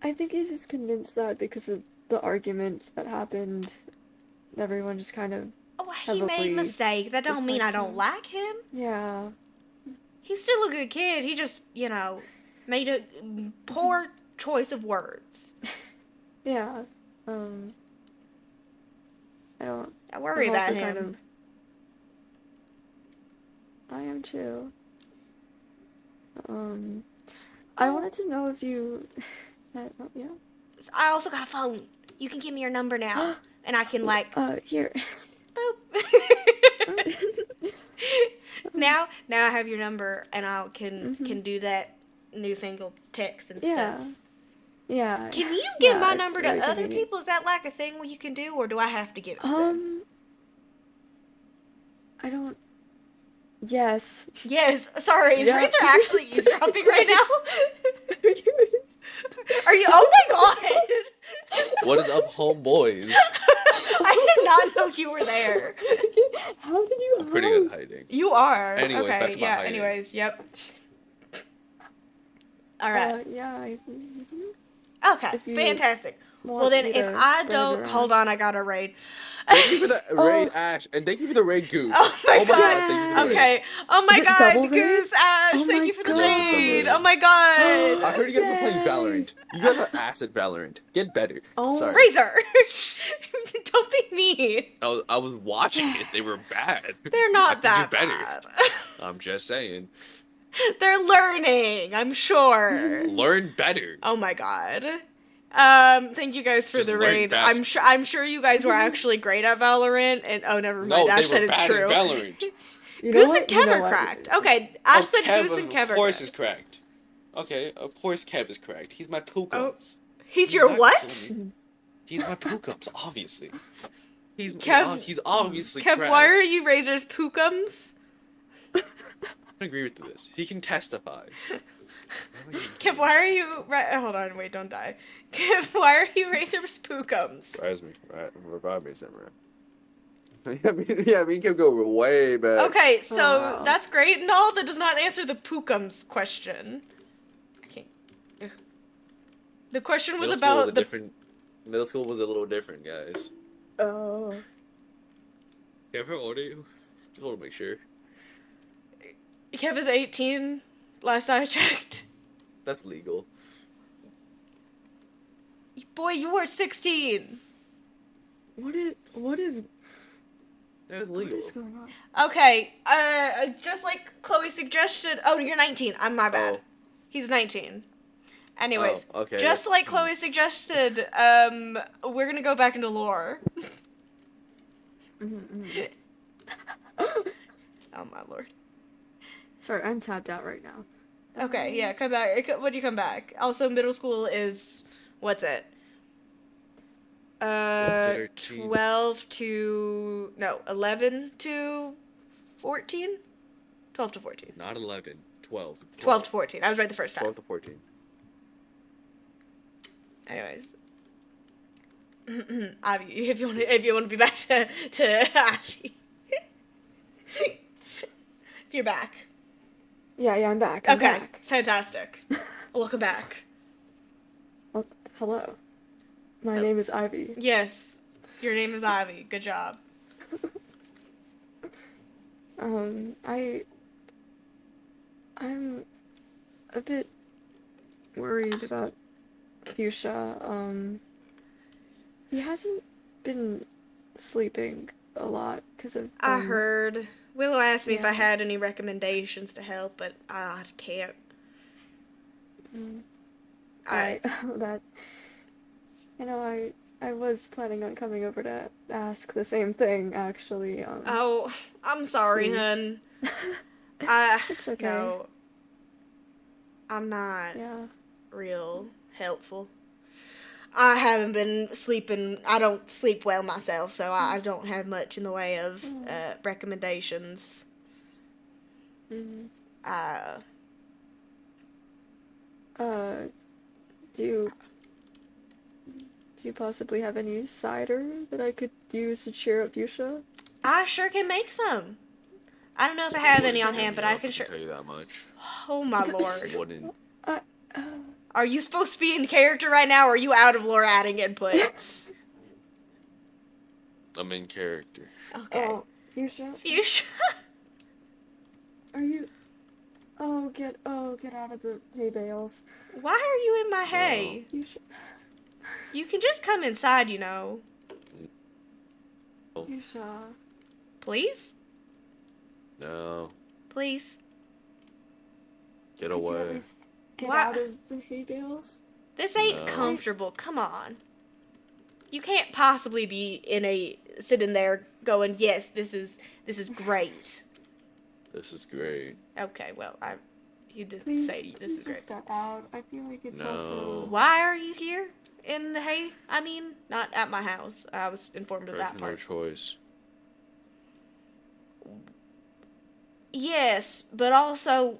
I think he's just convinced that because of the argument that happened, everyone just kind of... Oh, he made a mistake. That don't mean I don't like him. Yeah. He's still a good kid. He just, made a poor choice of words. Yeah. I worry about him. Kind of... I am too. I wanted to know if you... yeah? I also got a phone. You can give me your number now. And I can, Here. Boop. Now I have your number, and I can do that newfangled text and stuff. Yeah. Can you give my number to other people? Is that like a thing where you can do, or do I have to give it to them? I don't... Yes. Yes. Sorry, is Razor actually eavesdropping right now? Are you? Oh my god! What is up, homeboys? I did not know you were there. How did you? I'm pretty good at hiding. You are. Anyways, okay. back to my Yeah. hiding. Anyways. Yep. All right. Okay. Fantastic. Well then, if I don't, hold on, I got a raid. Thank you for the raid, Ash, and thank you for the raid, Goose. Oh my god. Thank you for the raid. Okay. Oh my god, double Goose, Ash, thank you for the raid. Oh my god. I heard you guys were playing Valorant. You guys are ass at Valorant. Get better. Sorry. Razor. Don't be mean. I was watching it. They were bad. They're not that do better. bad. I'm just saying. They're learning, I'm sure. Learn better. Oh my god. Thank you guys for Just the learn raid. fast. I'm sure you guys were actually great at Valorant, and oh, never mind. No, Ash they said were it's bad true. at Valorant. Goose and Kev are cracked. Okay, Ash said Kev, Goose and Kev are of course good. is correct. Okay, of course Kev is correct. He's my Pookums. He's your not what? kidding. He's my Pookums, obviously. He's obviously Kev, correct. why are you Razor's Pookums? I agree with this. He can testify. Kev, why are you... hold on, wait, don't die. Kev, why are you Razor's Pookums? Revive me, Samurai. Me and Kev go way back. Okay, so that's great and all. That does not answer the Pookums question. I can't... Ugh. The question was about the... Middle school was a little different, guys. Oh. Kev, how old are you? Just want to make sure. Kev is 18, last I checked. That's legal. Boy, you were 16. What is... That is What legal. is going on? Okay, just like Chloe suggested. Oh, you're 19. I'm my bad. Oh. He's 19. Anyways, Oh, okay, just that's- like Chloe suggested, we're gonna go back into lore. Mm-hmm. Oh my lord. Sorry, I'm tapped out right now. Okay, yeah, come back. When do you come back? Also, middle school is what's it? 13. 12 to 11 to 14? 12 to 14. Not 11. 12. 12 to 14. I was right the first time. 12 to 14. Anyways. Ivy, if you want to be back to Ivy. You're back. Yeah, I'm back. I'm Okay, back. fantastic. Welcome back. Well, hello. My name is Ivy. Yes, your name is Ivy. Good job. I'm a bit worried about Fuchsia. He hasn't been sleeping a lot because of. I heard. Willow asked me if I Yeah. had any recommendations to help, but I can't. That. I was planning on coming over to ask the same thing, actually. Oh, I'm sorry, see. hun. It's okay. No, I'm not Yeah. real helpful. I haven't been sleeping. I don't sleep well myself, so I don't have much in the way of recommendations. Mm-hmm. Do you possibly have any cider that I could use to cheer up Fuchsia? I sure can make some. I don't know if I have any on hand, but I can sure. tell you that much. Oh my lord. Wouldn't. Are you supposed to be in character right now, or are you out of lore adding input? I'm in character. Okay. Oh, Fuchsia? Fuchsia? Are you... get out of the hay bales. Why are you in my hay? Fuchsia. You can just come inside, you know. Fuchsia. Please? No. Please? Get Could you at away. least get What? out of the hay bales? This ain't No. comfortable. Come on. You can't possibly be sitting there going, yes, this is great. This is great. Okay, well, he did Please, say this is just great. step out. I feel like it's No. also... Why are you here in the hay? I mean, not at my house. I was informed of that There's part. no choice. Yes, but also,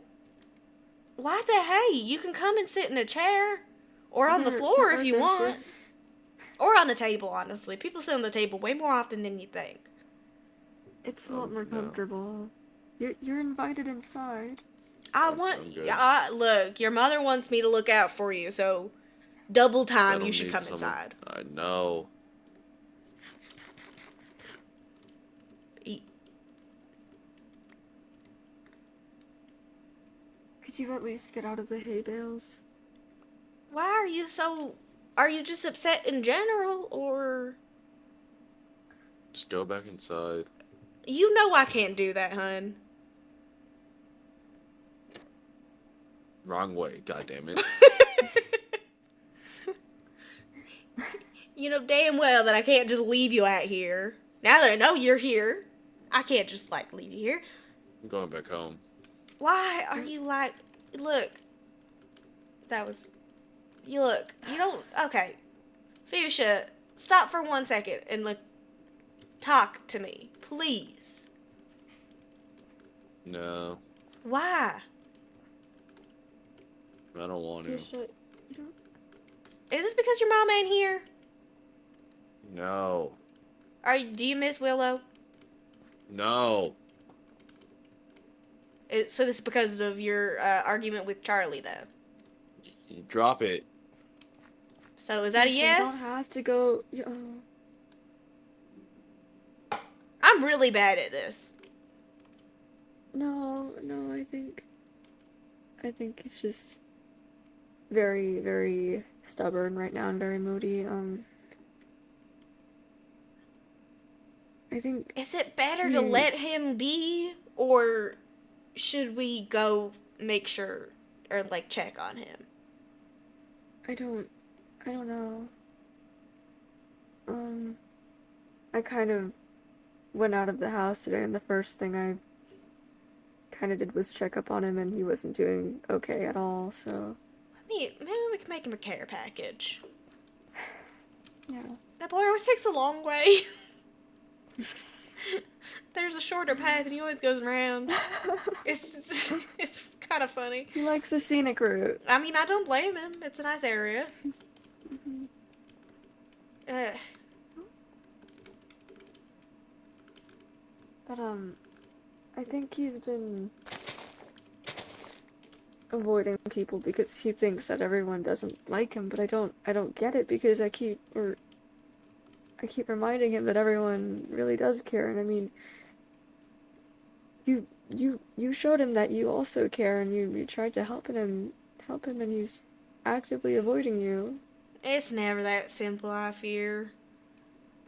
why the hay? You can come and sit in a chair or on the There- floor there if are you want. benches. Or on a table, honestly. People sit on the table way more often than you think. It's a lot more comfortable. You're invited inside. I I'm want... good. Look, your mother wants me to look out for you, so double I time don't you should need come someone- inside. I know. Eat. Could you at least get out of the hay bales? Why are you so... Are you just upset in general, or... Just go back inside. You know I can't do that, hun. Wrong way, goddammit. You know damn well that I can't just leave you out here. Now that I know you're here, I can't just, leave you here. I'm going back home. Why are you look, that was, you don't, okay. Fuchsia, stop for 1 second and talk to me, please. No. Why? I don't want to. Fuchsia, you don't... Is this because your mom ain't here? No. Do you miss Willow? No. So this is because of your argument with Charlie, though. You drop it. So is that a Fuchsia, yes? You don't have to go... I'm really bad at this. No, I think he's just very, very stubborn right now and very moody. I think Is it better to let him be, or should we go make sure or like check on him? I don't know. I kind of went out of the house today, and the first thing I kind of did was check up on him, and he wasn't doing okay at all, so... Maybe we can make him a care package. Yeah. That boy always takes a long way. There's a shorter path, and he always goes around. It's kind of funny. He likes the scenic route. I mean, I don't blame him. It's a nice area. But, I think he's been avoiding people because he thinks that everyone doesn't like him, but I don't get it because I keep reminding him that everyone really does care, and I mean, you showed him that you also care, and you tried to help him, and he's actively avoiding you. It's never that simple, I fear.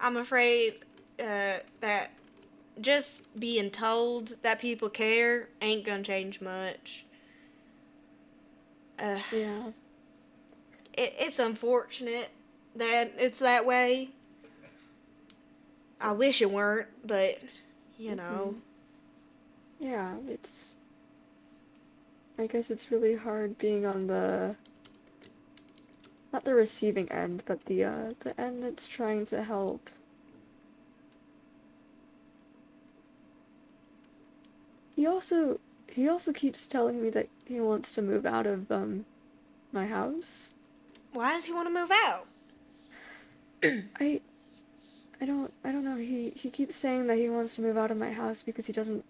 I'm afraid that just being told that people care ain't gonna change much. Yeah. It's unfortunate that it's that way. I wish it weren't, but, you know. Yeah, I guess it's really hard being on the, not the receiving end, but the end that's trying to help. He also keeps telling me that he wants to move out of, my house. Why does he want to move out? I don't know. He keeps saying that he wants to move out of my house because he doesn't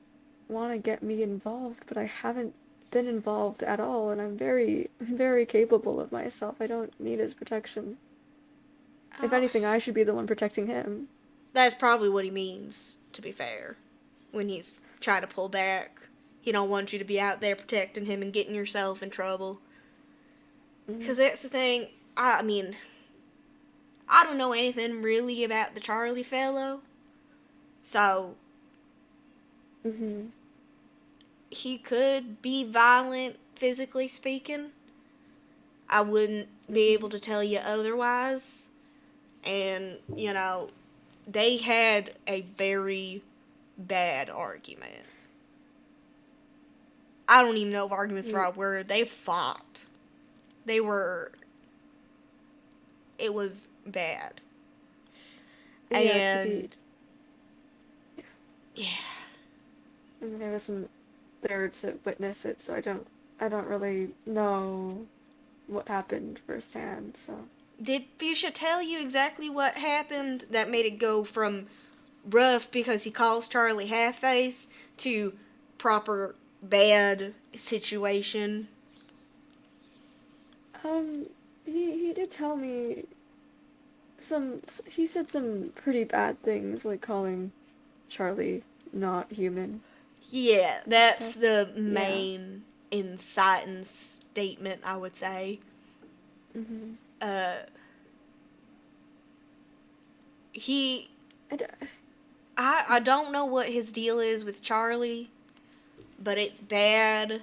want to get me involved, but I haven't been involved at all, and I'm very, very capable of myself. I don't need his protection. If anything, I should be the one protecting him. That's probably what he means, to be fair. When he's trying to pull back. He don't want you to be out there protecting him and getting yourself in trouble. Because that's the thing. I mean, I don't know anything really about the Charlie fellow. So, he could be violent, physically speaking. I wouldn't be able to tell you otherwise. And, you know, they had a very bad argument. I don't even know if argument's the right word. They fought. It was bad. And yeah. And I wasn't there to witness it, so I don't really know what happened firsthand, so. Did Fuchsia tell you exactly what happened that made it go from rough because he calls Charlie half-face to proper bad situation? He did tell me he said some pretty bad things, like calling Charlie not human. Yeah, that's the main inciting statement, I would say. I don't know what his deal is with Charlie, but it's bad,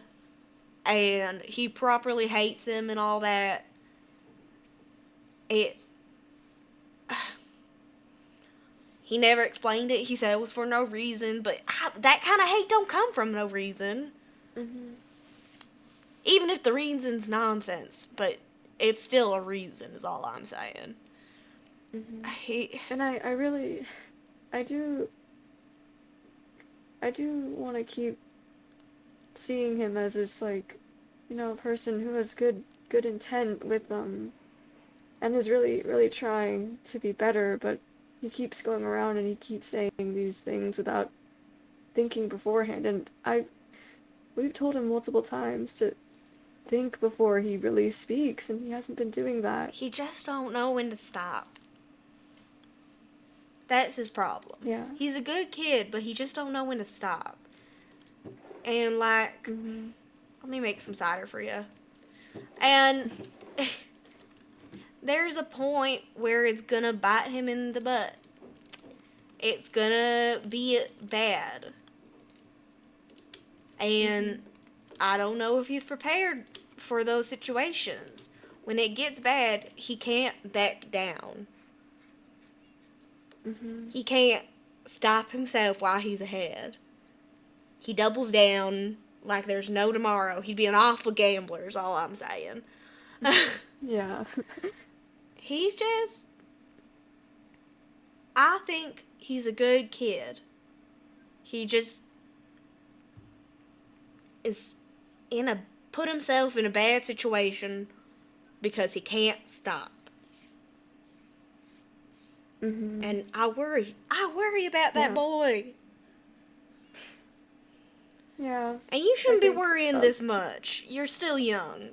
and he properly hates him and all that. He never explained it. He said it was for no reason, but that kind of hate don't come from no reason. Even if the reason's nonsense, but it's still a reason, is all I'm saying. And I do want to keep seeing him as this, like, you know, person who has good intent with them, and is really, really trying to be better, but he keeps going around and he keeps saying these things without thinking beforehand, and we've told him multiple times to think before he really speaks, and he hasn't been doing that. He just don't know when to stop. That's his problem. Yeah. He's a good kid, but he just don't know when to stop. And, like, let me make some cider for you. And there's a point where it's gonna bite him in the butt. it's gonna be bad. And I don't know if he's prepared for those situations. When it gets bad, he can't back down. He can't stop himself while he's ahead. He doubles down like there's no tomorrow. He'd be an awful gambler is all I'm saying. Yeah. He's just... I think he's a good kid. He just is put himself in a bad situation because he can't stop. And I worry about that boy. Yeah. And you shouldn't I be think, worrying this much. You're still young.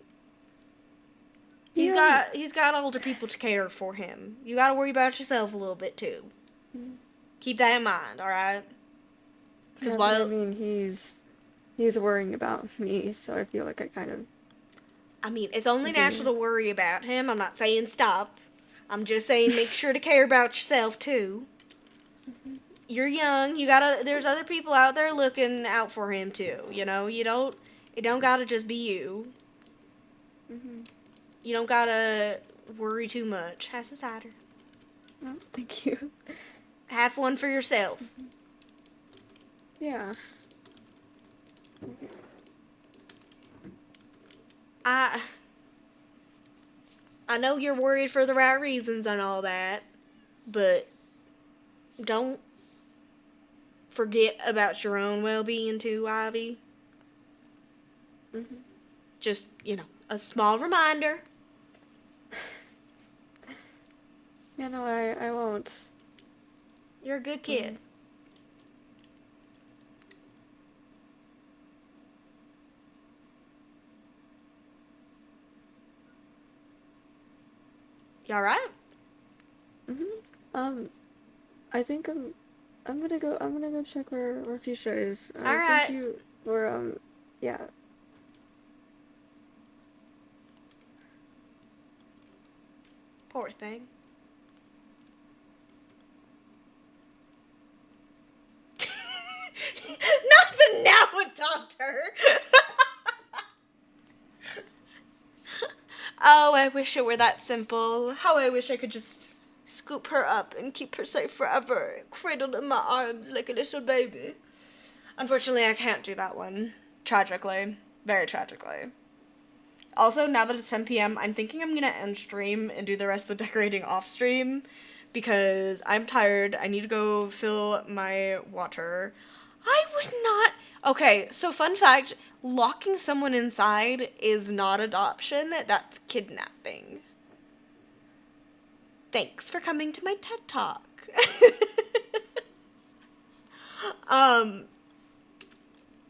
He's got older people to care for him. You gotta worry about yourself a little bit too. Keep that in mind, alright? Because I mean, he's worrying about me, so I feel like I kind of... I mean, it's only natural to worry about him. I'm not saying stop. I'm just saying make sure to care about yourself too. You're young. There's other people out there looking out for him too. You know, it don't gotta just be you. You don't gotta worry too much. Have some cider. Oh, thank you. Have one for yourself. Yeah. I know you're worried for the right reasons and all that, but don't forget about your own well-being too, Ivy. Just, a small reminder. Yeah, no, I won't. You're a good kid. You alright? I think I'm gonna go check where Fuchsia is. Alright. Thank you for, yeah. Poor thing. Not the now adopter. Oh, I wish it were that simple. How I wish I could just scoop her up and keep her safe forever, cradled in my arms like a little baby. Unfortunately, I can't do that one. Tragically. Very tragically. Also, now that it's 10 p.m., I'm thinking I'm gonna end stream and do the rest of the decorating off stream because I'm tired. I need to go fill my water. I would not... Okay, so fun fact, locking someone inside is not adoption, that's kidnapping. Thanks for coming to my TED Talk.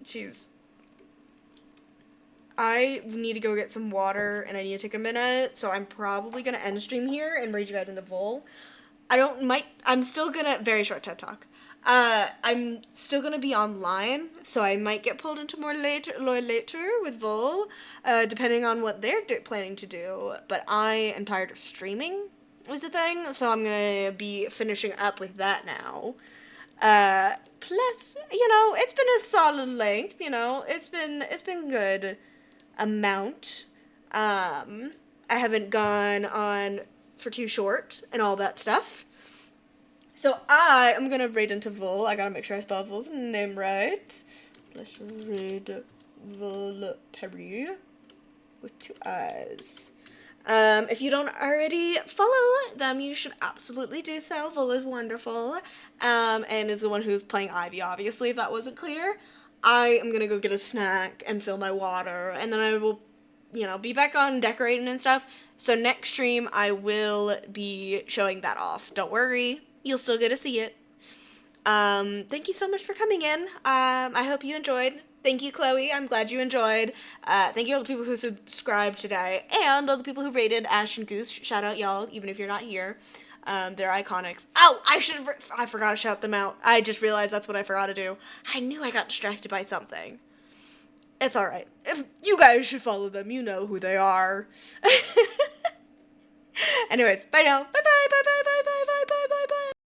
Jeez. I need to go get some water and I need to take a minute, so I'm probably gonna end stream here and raid you guys into Vol. I'm still gonna, very short TED Talk. I'm still gonna be online, so I might get pulled into more later with Vol, depending on what they're planning to do, but I am tired of streaming, is the thing, so I'm gonna be finishing up with that now. Plus, it's been a solid length, it's been good amount. I haven't gone on for too short and all that stuff. So I am gonna raid into Vol. I gotta make sure I spell Vol's name right. Let's raid Vol Perry with 2 eyes. If you don't already follow them, you should absolutely do so. Vol is wonderful. And is the one who's playing Ivy, obviously, if that wasn't clear. I am gonna go get a snack and fill my water, and then I will, be back on decorating and stuff. So next stream, I will be showing that off. Don't worry. You'll still get to see it. Thank you so much for coming in. I hope you enjoyed. Thank you, Chloe. I'm glad you enjoyed. Thank you all the people who subscribed today, and all the people who rated Ash and Goose. Shout out y'all, even if you're not here. They're iconics. Oh, I forgot to shout them out. I just realized that's what I forgot to do. I knew I got distracted by something. It's alright. You guys should follow them. You know who they are. Anyways, bye now. Bye bye, bye bye, bye bye.